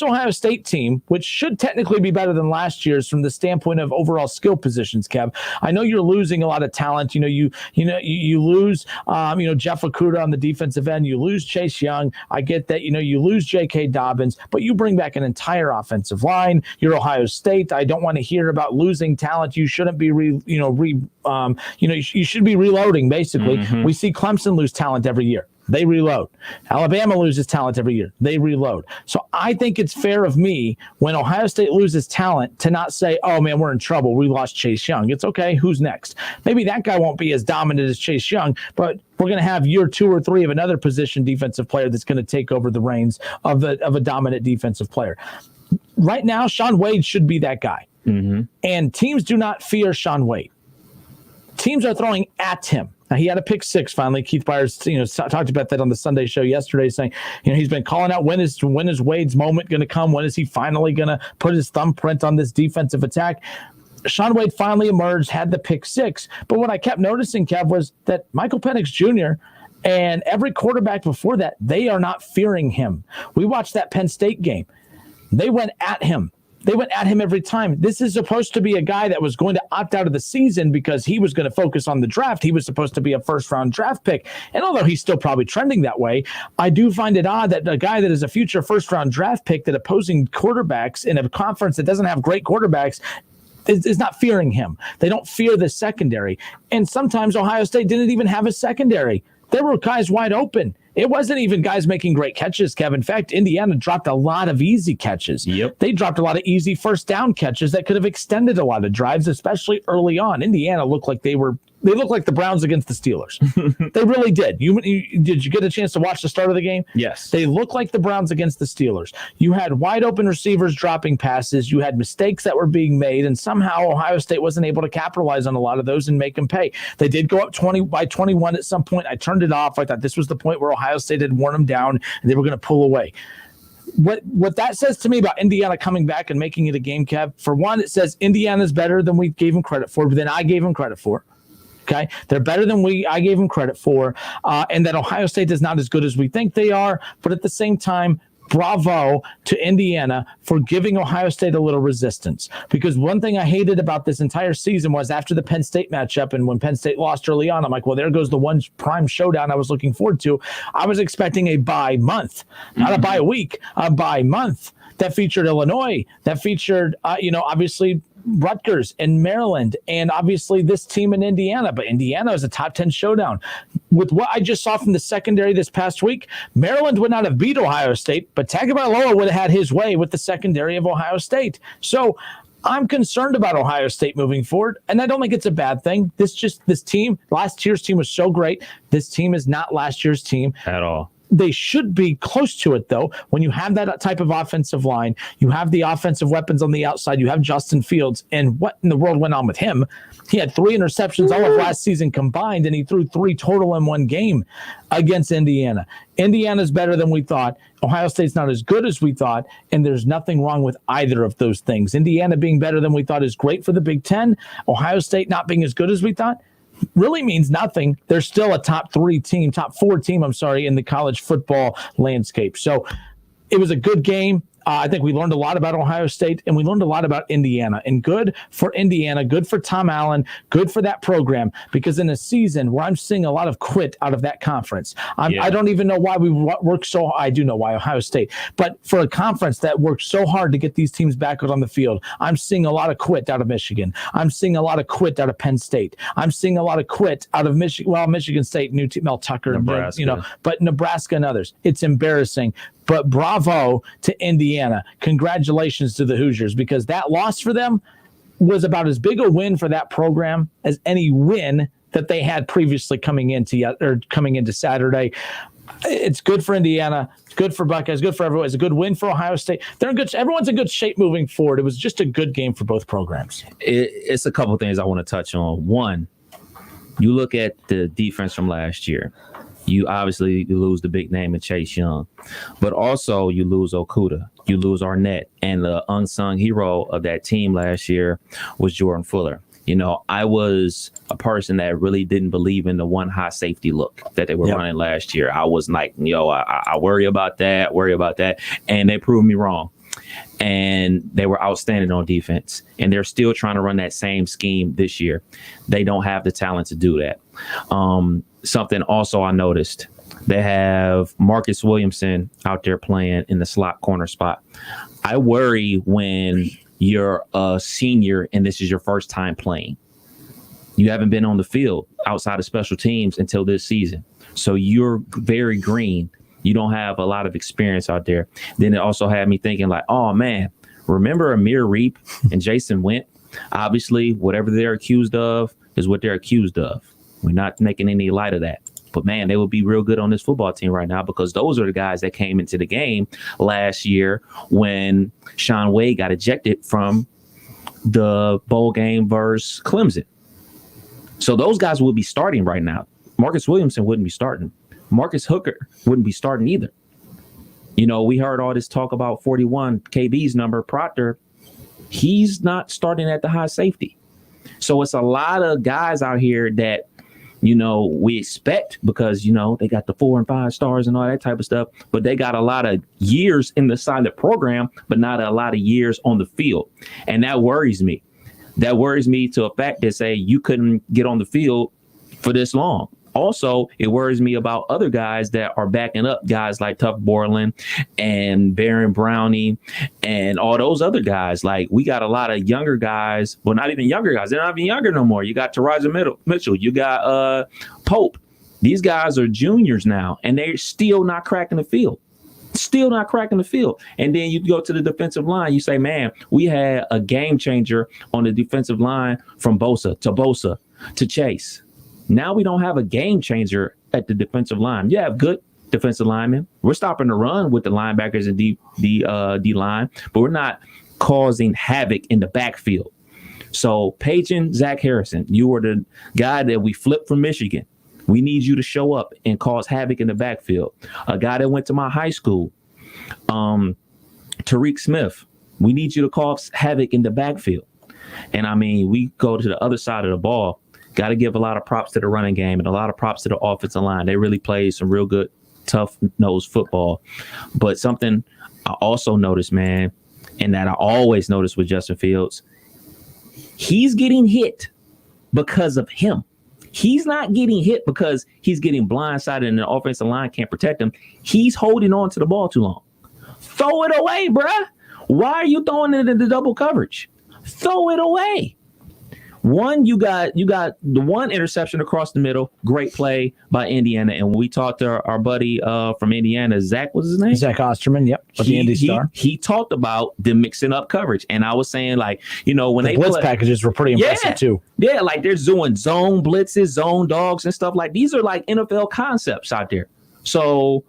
Ohio State team, which should technically be better than last year's from the standpoint of overall skill positions, Kev. I know you're losing a lot of talent. You lose, Jeff Okudah on the defensive end. You lose Chase Young. I get that. You lose J.K. Dobbins, but you bring back an entire offensive line. You're Ohio State. I don't want to hear about losing talent. You shouldn't be, you should be reloading. Basically, mm-hmm. We see Clemson lose talent every year. They reload. Alabama loses talent every year. They reload. So I think it's fair of me when Ohio State loses talent to not say, oh, man, we're in trouble. We lost Chase Young. It's okay. Who's next? Maybe that guy won't be as dominant as Chase Young, but we're going to have year 2 or 3 of another position defensive player that's going to take over the reins of a dominant defensive player. Right now, Shaun Wade should be that guy. Mm-hmm. And teams do not fear Shaun Wade. Teams are throwing at him. Now, he had a pick 6 finally. Keith Byers, talked about that on the Sunday show yesterday, saying, he's been calling out when is Wade's moment going to come? When is he finally going to put his thumbprint on this defensive attack? Shaun Wade finally emerged, had the pick 6. But what I kept noticing, Kev, was that Michael Penix Jr. and every quarterback before that, they are not fearing him. We watched that Penn State game. They went at him. They went at him every time. This is supposed to be a guy that was going to opt out of the season because he was going to focus on the draft. He was supposed to be a first-round draft pick. And although he's still probably trending that way, I do find it odd that a guy that is a future first-round draft pick, that opposing quarterbacks in a conference that doesn't have great quarterbacks is not fearing him. They don't fear the secondary. And sometimes Ohio State didn't even have a secondary. There were guys wide open. It wasn't even guys making great catches, Kev. In fact, Indiana dropped a lot of easy catches. Yep. They dropped a lot of easy first down catches that could have extended a lot of drives, especially early on. Indiana looked like they looked like the Browns against the Steelers. They really did. Did you get a chance to watch the start of the game? Yes. They looked like the Browns against the Steelers. You had wide open receivers dropping passes. You had mistakes that were being made, and somehow Ohio State wasn't able to capitalize on a lot of those and make them pay. They did go up 21 at some point. I turned it off. I thought this was the point where Ohio State had worn them down and they were going to pull away. What that says to me about Indiana coming back and making it a game, Kev, for one, it says Indiana's better than we gave them credit for, but then I gave them credit for. Okay, they're better than I gave them credit for, and that Ohio State is not as good as we think they are. But at the same time, bravo to Indiana for giving Ohio State a little resistance. Because one thing I hated about this entire season was after the Penn State matchup and when Penn State lost early on, I'm like, well, there goes the one prime showdown I was looking forward to. I was expecting a bye month, not a bye week, a bye month that featured Illinois, that featured, obviously Rutgers and Maryland, and obviously this team in Indiana. But Indiana is a top 10 showdown. With what I just saw from the secondary this past week, Maryland would not have beat Ohio State, but Tagovailoa would have had his way with the secondary of Ohio State. So I'm concerned about Ohio State moving forward, and I don't think it's a bad thing. This team, last year's team was so great. This team is not last year's team at all. They should be close to it, though. When you have that type of offensive line, you have the offensive weapons on the outside, you have Justin Fields, and what in the world went on with him? He had 3 interceptions all of last season combined, and he threw 3 total in one game against Indiana. Indiana's better than we thought. Ohio State's not as good as we thought, and there's nothing wrong with either of those things. Indiana being better than we thought is great for the Big Ten. Ohio State not being as good as we thought really means nothing. They're still a top 4 team, in the college football landscape. So it was a good game. I think we learned a lot about Ohio State, and we learned a lot about Indiana. And good for Indiana, good for Tom Allen, good for that program, because in a season where I'm seeing a lot of quit out of that conference, I don't even know why we work so – I do know why, Ohio State. But for a conference that worked so hard to get these teams back out on the field, I'm seeing a lot of quit out of Michigan. I'm seeing a lot of quit out of Penn State. I'm seeing a lot of quit out of Michigan State, new team, Mel Tucker, Nebraska. But Nebraska and others. It's embarrassing. But bravo to Indiana. Congratulations to the Hoosiers, because that loss for them was about as big a win for that program as any win that they had previously coming into Saturday. It's good for Indiana. It's good for Buckeyes. Good for everyone. It's a good win for Ohio State. Everyone's in good shape moving forward. It was just a good game for both programs. It's a couple things I want to touch on. One, you look at the defense from last year. You obviously lose the big name of Chase Young, but also you lose Okudah, you lose Arnett, and the unsung hero of that team last year was Jordan Fuller. You know, I was a person that really didn't believe in the one high safety look that they were running last year. I was like, I worry about that. And they proved me wrong. And they were outstanding on defense. And they're still trying to run that same scheme this year. They don't have the talent to do that. Something also I noticed, they have Marcus Williamson out there playing in the slot corner spot. I worry when you're a senior and this is your first time playing. You haven't been on the field outside of special teams until this season. So you're very green. You don't have a lot of experience out there. Then it also had me thinking like, oh man, remember Amir Reap and Jason Went? Obviously, whatever they're accused of is what they're accused of. We're not making any light of that. But man, they would be real good on this football team right now because those are the guys that came into the game last year when Sean Wade got ejected from the bowl game versus Clemson. So those guys would be starting right now. Marcus Williamson wouldn't be starting. Marcus Hooker wouldn't be starting either. You know, we heard all this talk about 41, KB's number, Proctor. He's not starting at the high safety. So it's a lot of guys out here that, you know, we expect because, you know, they got the 4 and 5 stars and all that type of stuff, but they got a lot of years in the silent program, but not a lot of years on the field. And that worries me. That worries me to a fact that say you couldn't get on the field for this long. Also, it worries me about other guys that are backing up guys like Tuff Borland and Baron Browning and all those other guys. Like, we got a lot of younger guys. Well, not even younger guys. They're not even younger no more. You got Taraja Mitchell. You got Pope. These guys are juniors now, and they're still not cracking the field. Still not cracking the field. And then you go to the defensive line. You say, man, we had a game changer on the defensive line from Bosa to Chase. Now we don't have a game changer at the defensive line. You have good defensive linemen. We're stopping the run with the linebackers and D line, but we're not causing havoc in the backfield. So paging Zach Harrison, you were the guy that we flipped from Michigan. We need you to show up and cause havoc in the backfield. A guy that went to my high school, Tariq Smith, we need you to cause havoc in the backfield. And I mean, we go to the other side of the ball. Got to give a lot of props to the running game and a lot of props to the offensive line. They really played some real good, tough-nosed football. But something I also noticed, man, and that I always notice with Justin Fields, he's getting hit because of him. He's not getting hit because he's getting blindsided and the offensive line can't protect him. He's holding on to the ball too long. Throw it away, bruh. Why are you throwing it into double coverage? Throw it away. One, you got the one interception across the middle. Great play by Indiana. And when we talked to our buddy from Indiana, Zach, what's his name? Zach Osterman, yep. With the Indy Star. He talked about them mixing up coverage. And I was saying, like, you know, when the blitz packages were pretty impressive too. Yeah, like they're doing zone blitzes, zone dogs and stuff like these are like NFL concepts out there. So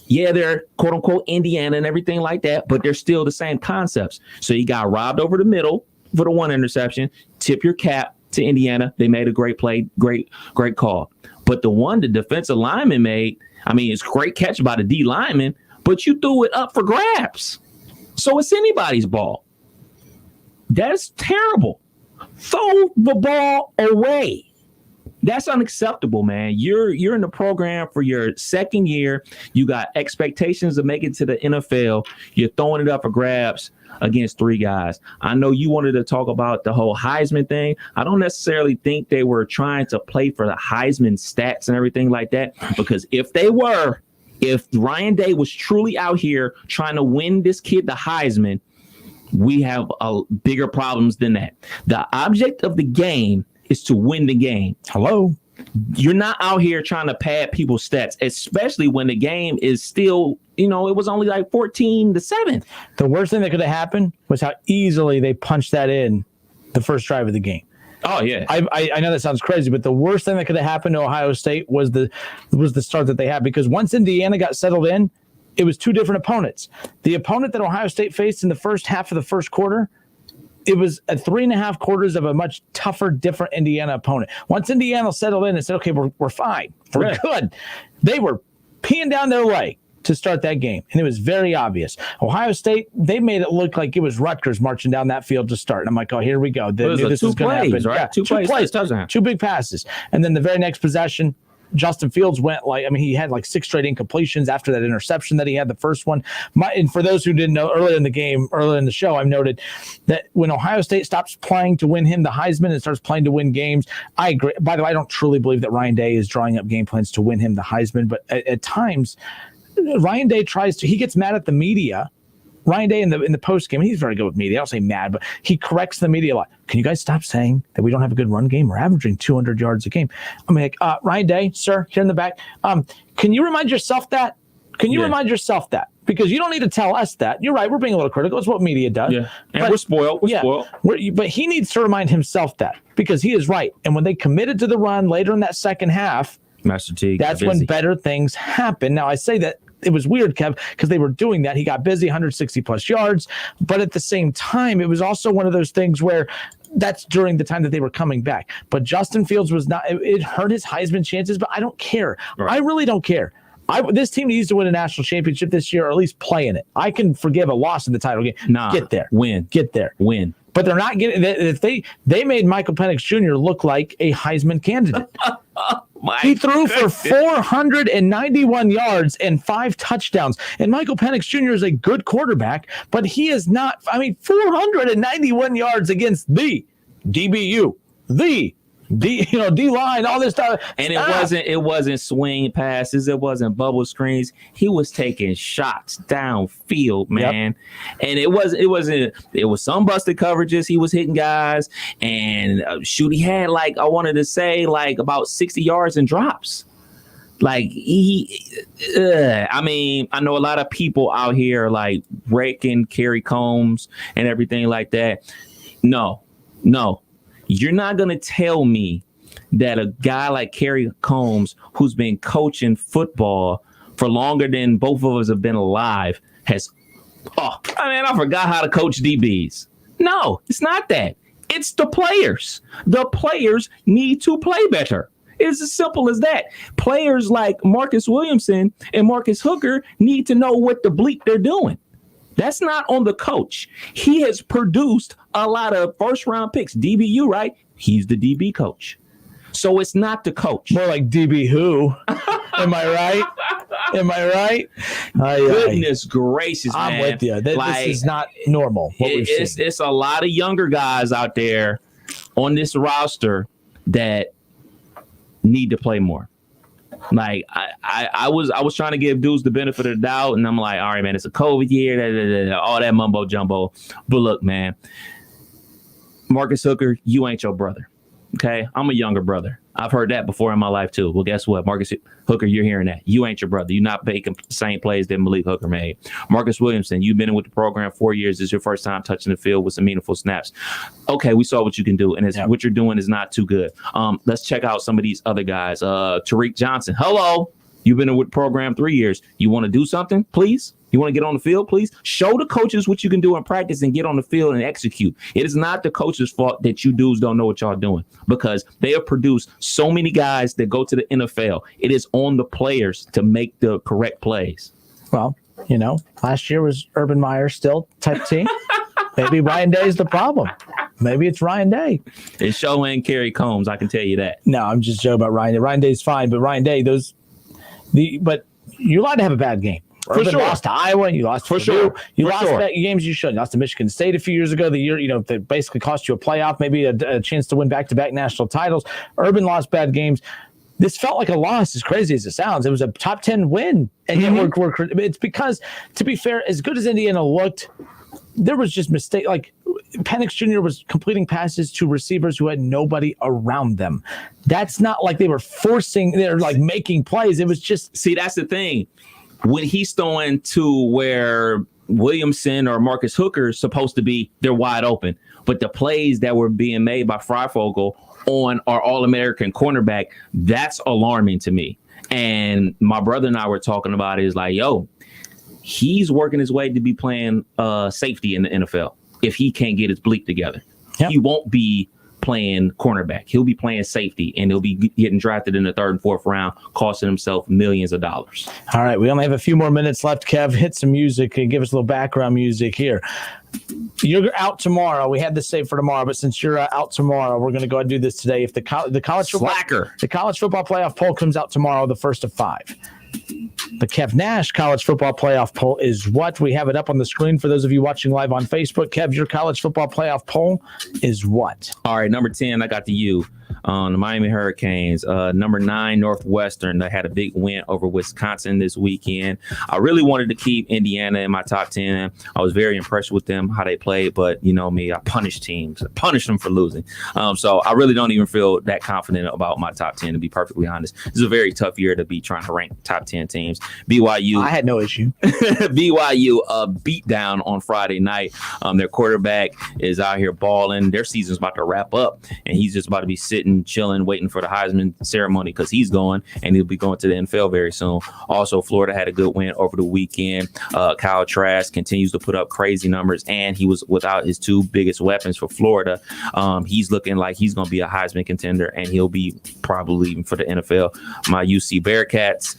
yeah, they're quote unquote Indiana and everything like that, but they're still the same concepts. So he got robbed over the middle for the one interception. Tip your cap to Indiana. They made a great play, great call. But the one the defensive lineman made, I mean, it's a great catch by the D lineman, but you threw it up for grabs. So it's anybody's ball. That's terrible. Throw the ball away. That's unacceptable, man. You're in the program for your second year. You got expectations of making it to the NFL. You're throwing it up for grabs against three guys. I know you wanted to talk about the whole Heisman thing. I don't necessarily think they were trying to play for the Heisman stats and everything like that, because if Ryan Day was truly out here trying to win this kid the Heisman, we have bigger problems than that. The object of the game is to win the game. Hello? You're not out here trying to pad people's stats, especially when the game is still, you know, it was only like 14-7. The worst thing that could have happened was how easily they punched that in the first drive of the game. Oh yeah, I know that sounds crazy, but the worst thing that could have happened to Ohio State was the start that they had, because once Indiana got settled in, it was two different opponents. The opponent that Ohio State faced in the first half of the first quarter, it was a 3.5 quarters of a much tougher, different Indiana opponent. Once Indiana settled in and said, okay, we're fine, we're good, they were peeing down their leg to start that game, and it was very obvious. Ohio State, they made it look like it was Rutgers marching down that field to start. And I'm like, oh, here we go. This is going to happen. Right? Yeah, two plays, two big passes. And then the very next possession, Justin Fields went he had 6 straight incompletions after that interception that he had, the first one. And for those who didn't know, earlier in the show, I've noted that when Ohio State stops playing to win him the Heisman and starts playing to win games, I agree. By the way, I don't truly believe that Ryan Day is drawing up game plans to win him the Heisman, but at times, Ryan Day he gets mad at the media. Ryan Day in the post game, he's very good with media. I don't say mad, but he corrects the media a lot. Can you guys stop saying that we don't have a good run game? We're averaging 200 yards a game. I'm like, Ryan Day, sir, here in the back. Can you remind yourself that? Remind yourself that? Because you don't need to tell us that. You're right. We're being a little critical. It's what media does. Yeah, and we're spoiled. We're spoiled. But he needs to remind himself that, because he is right. And when they committed to the run later in that second half, Master T, that's when better things happen. Now, I say that it was weird, Kev, because they were doing that. He got busy, 160 plus yards. But at the same time, it was also one of those things where that's during the time that they were coming back. But Justin Fields was not, it hurt his Heisman chances, but I don't care. Right. I really don't care. This team needs to win a national championship this year, or at least play in it. I can forgive a loss in the title game. Get there. Win. Get there. Win. But they're not getting. If they made Michael Penix Jr. look like a Heisman candidate. He threw for 491 yards and 5 touchdowns. And Michael Penix Jr. is a good quarterback, but he is not. 491 yards against the DBU, the D-line, all this stuff. And it wasn't swing passes. It wasn't bubble screens. He was taking shots downfield, man. Yep. And it was some busted coverages. He was hitting guys, and he had about 60 yards in drops. I know a lot of people out here raking Kerry Combs and everything like that. No. You're not going to tell me that a guy like Kerry Combs, who's been coaching football for longer than both of us have been alive, I forgot how to coach DBs. No, it's not that. It's the players. The players need to play better. It's as simple as that. Players like Marcus Williamson and Marcus Hooker need to know what the bleep they're doing. That's not on the coach. He has produced a lot of first-round picks. DBU, right? He's the DB coach. So it's not the coach. More like DB who? Am I right? Goodness gracious, man. I'm with you. This is not normal. It's a lot of younger guys out there on this roster that need to play more. I was trying to give dudes the benefit of the doubt, and I'm like, all right, man, it's a COVID year, all that mumbo jumbo. But look, man, Marcus Hooker, you ain't your brother. Okay, I'm a younger brother. I've heard that before in my life too. Well, guess what, Marcus Hooker, you're hearing that. You ain't your brother. You're not making the same plays that Malik Hooker made. Marcus Williamson, you've been with the program 4 years. This is your first time touching the field with some meaningful snaps. Okay, we saw what you can do, and what you're doing is not too good. Let's check out some of these other guys. Tariq Johnson, hello. You've been with the program 3 years. You want to do something, please? You want to get on the field, please? Show the coaches what you can do in practice and get on the field and execute. It is not the coach's fault that you dudes don't know what y'all doing, because they have produced so many guys that go to the NFL. It is on the players to make the correct plays. Well, last year was Urban Meyer still type team. Maybe Ryan Day is the problem. Maybe it's Ryan Day. It's showing Kerry Combs, I can tell you that. No, I'm just joking about Ryan Day. Ryan Day's fine, but Ryan Day, but you're allowed to have a bad game. For sure. Lost to Iowa, and you lost to Purdue. You lost games you shouldn't. You lost to Michigan State a few years ago. The year, that basically cost you a playoff, maybe a chance to win back-to-back national titles. Urban lost bad games. This felt like a loss, as crazy as it sounds. It was a top 10 win, and yet it's because, to be fair, as good as Indiana looked, there was just mistake. Like Penix Jr. was completing passes to receivers who had nobody around them. That's not like they were making plays. It was just that's the thing. When he's throwing to where Williamson or Marcus Hooker is supposed to be, they're wide open. But the plays that were being made by Freifogel on our All-American cornerback, that's alarming to me. And my brother and I were talking about it. Is like, yo, he's working his way to be playing safety in the NFL. If he can't get his bleep together, he won't be playing cornerback. He'll be playing safety, and he'll be getting drafted in the 3rd and 4th round, costing himself millions of dollars. All right, we only have a few more minutes left. Kev, hit some music and give us a little background music here. You're out tomorrow. We had this saved for tomorrow, but since you're out tomorrow, we're going to go ahead and do this today. If the college football playoff poll comes out tomorrow, the first of 5. The Kev Nash college football playoff poll is what? We have it up on the screen for those of you watching live on Facebook. Kev, your college football playoff poll is what? All right, number 10, I got the U. The Miami Hurricanes. Number 9, Northwestern. They had a big win over Wisconsin this weekend. I really wanted to keep Indiana in my top 10. I was very impressed with them, how they played, but you know me, I punish teams. I punish them for losing. So I really don't even feel that confident about my top 10, to be perfectly honest. This is a very tough year to be trying to rank top 10 teams. BYU. I had no issue. BYU beat down on Friday night. Their quarterback is out here balling. Their season's about to wrap up, and he's just about to be sitting, chilling, waiting for the Heisman ceremony because he's going, and he'll be going to the NFL very soon. Also, Florida had a good win over the weekend. Kyle Trask continues to put up crazy numbers, and he was without his 2 biggest weapons for Florida. He's looking like he's going to be a Heisman contender, and he'll be probably leaving for the NFL. My UC Bearcats,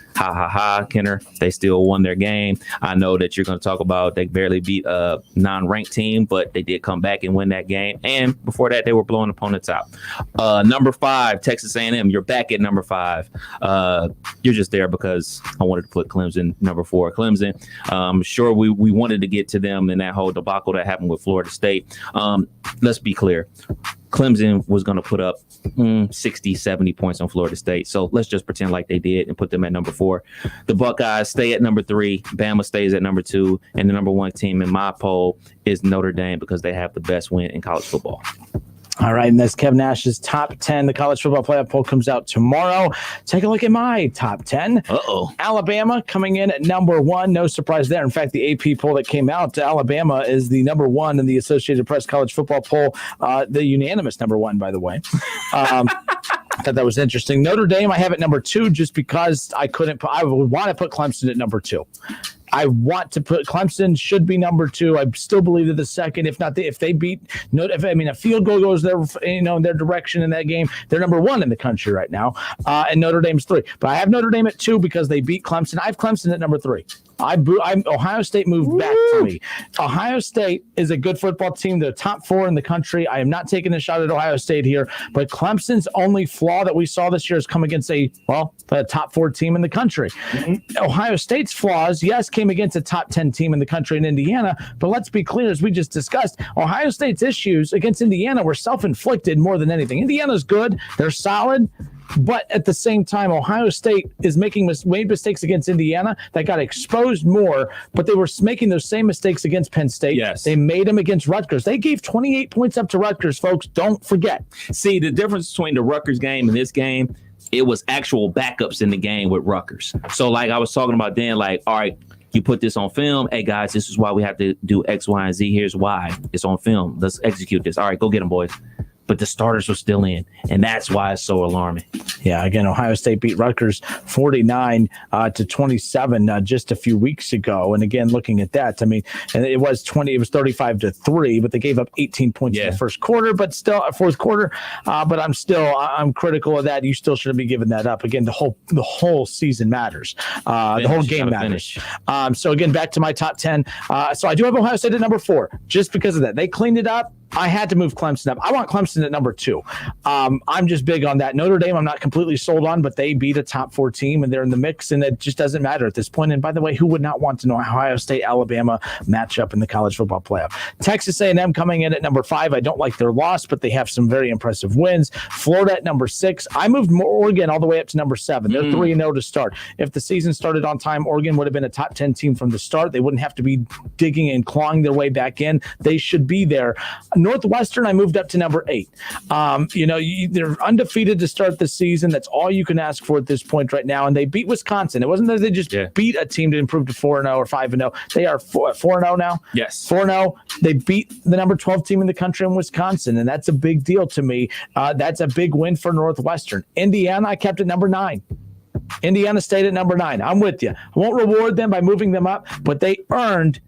Kenner, they still won their game. I know that you're going to talk about they barely beat a non-ranked team, but they did come back and win that game. And before that, they were blowing opponents out. Number 5, Texas A&M. You're back at number 5. You're just there because I wanted to put Clemson number 4. Clemson, sure, we wanted to get to them in that whole debacle that happened with Florida State. Let's be clear. Clemson was going to put up 60, 70 points on Florida State. So let's just pretend like they did and put them at number 4. The Buckeyes stay at number 3. Bama stays at number 2. And the number 1 team in my poll is Notre Dame because they have the best win in college football. All right, and that's Kev Nash's top 10. The college football playoff poll comes out tomorrow. Take a look at my top 10. Alabama coming in at number 1. No surprise there. In fact, the AP poll that came out, Alabama is the number 1 in the Associated Press college football poll, the unanimous number 1, by the way. I thought that was interesting. Notre Dame, I have at number 2 just because I would want to put Clemson at number 2. I want to put Clemson should be number 2. I still believe they're the second. If not, if they beat, a field goal goes their direction in that game, they're number 1 in the country right now. And Notre Dame's 3. But I have Notre Dame at 2 because they beat Clemson. I have Clemson at number 3. Ohio State moved back to me. Ohio State is a good football team. They're top 4 in the country. I am not taking a shot at Ohio State here, but Clemson's only flaw that we saw this year has come against a top 4 team in the country. Mm-hmm. Ohio State's flaws, yes, came against a top 10 team in the country in Indiana, but let's be clear, as we just discussed, Ohio State's issues against Indiana were self-inflicted more than anything. Indiana's good. They're solid. But at the same time, Ohio State is made mistakes against Indiana that got exposed more, but they were making those same mistakes against Penn State. Yes. They made them against Rutgers. They gave 28 points up to Rutgers, folks. Don't forget. See, the difference between the Rutgers game and this game, it was actual backups in the game with Rutgers. So, like I was talking about then, like, all right, you put this on film. Hey, guys, this is why we have to do X, Y, and Z. Here's why. It's on film. Let's execute this. All right, go get them, boys. But the starters were still in, and that's why it's so alarming. Yeah, again, Ohio State beat Rutgers 49-27 just a few weeks ago. And again, looking at that, and it was 35-3, but they gave up 18 points in the first quarter, but still fourth quarter. But I'm critical of that. You still shouldn't be giving that up. Again, the whole season matters. The whole game matters. So again, back to my top 10. So I do have Ohio State at number 4, just because of that. They cleaned it up. I had to move Clemson up. I want Clemson at number 2. I'm just big on that. Notre Dame, I'm not completely sold on, but they beat a top 4 team, and they're in the mix, and it just doesn't matter at this point. And by the way, who would not want to know Ohio State-Alabama matchup in the college football playoff? Texas A&M coming in at number 5. I don't like their loss, but they have some very impressive wins. Florida at number 6. I moved Oregon all the way up to number 7. They're 3-0 to start. If the season started on time, Oregon would have been a top 10 team from the start. They wouldn't have to be digging and clawing their way back in. They should be there. Northwestern, I moved up to number 8. They're undefeated to start the season. That's all you can ask for at this point right now. And they beat Wisconsin. It wasn't that they just beat a team to improve to 4-0 or 5-0. They are 4-0 now. Yes. 4-0. They beat the number 12 team in the country in Wisconsin, and that's a big deal to me. That's a big win for Northwestern. Indiana, I kept at number 9. Indiana stayed at number 9. I'm with you. I won't reward them by moving them up, but they earned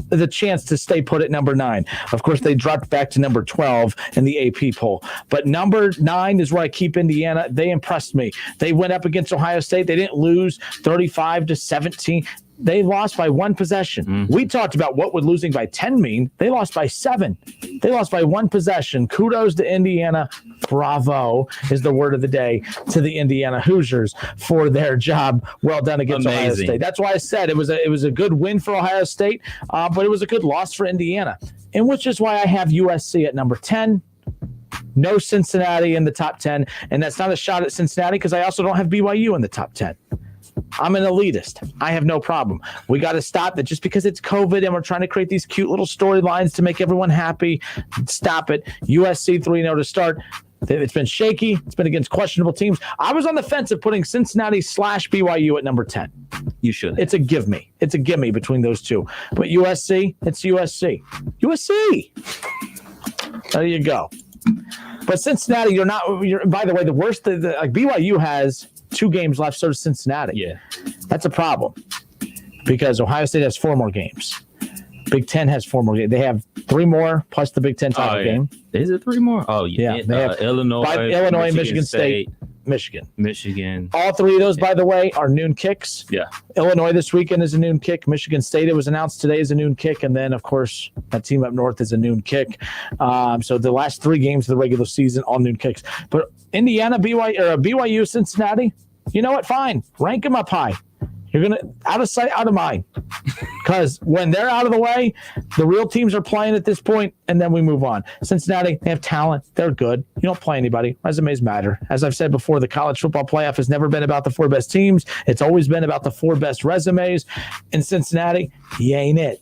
the chance to stay put at number 9. Of course, they dropped back to number 12 in the AP poll. But number 9 is where I keep Indiana. They impressed me. They went up against Ohio State. They didn't lose 35-17. They lost by 1 possession. We talked about what would losing by 10 mean. They lost by 7. They lost by 1 possession. Kudos to Indiana. Bravo is the word of the day to the Indiana Hoosiers for their job. Well done against Ohio State. That's why I said it was a good win for Ohio State, but it was a good loss for Indiana, and which is why I have USC at number 10. No Cincinnati in the top 10, and that's not a shot at Cincinnati because I also don't have BYU in the top 10. I'm an elitist. I have no problem. We got to stop that just because it's COVID and we're trying to create these cute little storylines to make everyone happy. Stop it. USC 3-0 to start. It's been shaky. It's been against questionable teams. I was on the fence of putting Cincinnati/BYU at number 10. You should. It's a give me. It's a gimme between those two. But USC, it's USC. USC. There you go. But Cincinnati, you're by the way, the worst, BYU has 2 games left, so does Cincinnati. Yeah. That's a problem because Ohio State has 4 more games. Big Ten has 4 more games. They have 3 more plus the Big Ten title game. Is it 3 more? Oh, yeah. They have Illinois, Michigan State, Michigan. All 3 of those, by the way, are noon kicks. Yeah. Illinois this weekend is a noon kick. Michigan State, it was announced today, is a noon kick. And then, of course, that team up north is a noon kick. So the last 3 games of the regular season, all noon kicks. But Indiana, BYU, Cincinnati, you know what? Fine. Rank them up high. You're going to, out of sight, out of mind. Because when they're out of the way, the real teams are playing at this point, and then we move on. Cincinnati, they have talent. They're good. You don't play anybody. Resumes matter. As I've said before, the college football playoff has never been about the 4 best teams. It's always been about the 4 best resumes. In Cincinnati, you ain't it.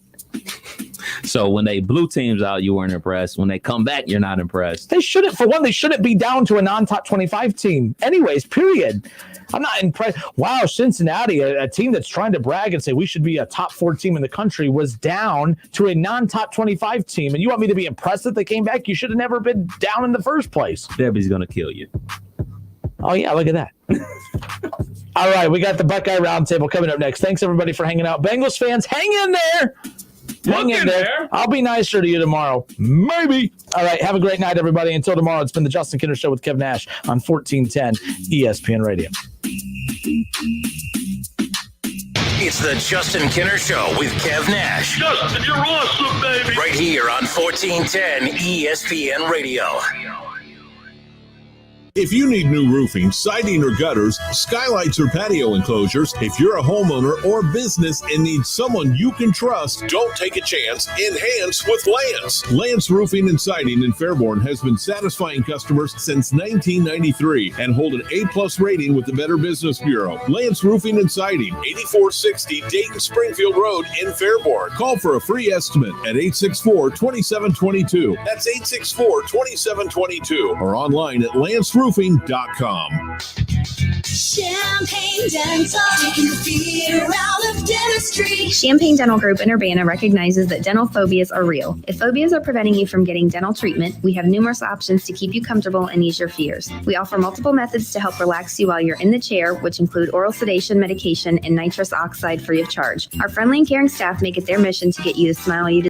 So when they blew teams out, you weren't impressed. When they come back, you're not impressed. They shouldn't be down to a non-top 25 team. Anyways, period. I'm not impressed. Wow, Cincinnati, a team that's trying to brag and say we should be a top 4 team in the country, was down to a non-top 25 team. And you want me to be impressed that they came back? You should have never been down in the first place. Debbie's going to kill you. Oh, yeah, look at that. All right, we got the Buckeye Roundtable coming up next. Thanks, everybody, for hanging out. Bengals fans, hang in there. Hang in there. I'll be nicer to you tomorrow. Maybe. All right. Have a great night, everybody. Until tomorrow, it's been the Justin Kinner Show with Kev Nash on 1410 ESPN Radio. It's the Justin Kinner Show with Kev Nash. Justin, you're awesome, baby. Right here on 1410 ESPN Radio. If you need new roofing, siding, or gutters, skylights, or patio enclosures, if you're a homeowner or business and need someone you can trust, don't take a chance. Enhance with Lance. Lance Roofing and Siding in Fairborn has been satisfying customers since 1993 and hold an A+ rating with the Better Business Bureau. Lance Roofing and Siding, 8460 Dayton Springfield Road in Fairborn. Call for a free estimate at 864-2722. That's 864-2722 or online at lanceroofing.com. Champagne Dental, taking the fear out of dentistry. Champagne Dental Group in Urbana recognizes that dental phobias are real. If phobias are preventing you from getting dental treatment, we have numerous options to keep you comfortable and ease your fears. We offer multiple methods to help relax you while you're in the chair, which include oral sedation, medication, and nitrous oxide free of charge. Our friendly and caring staff make it their mission to get you the smile you deserve.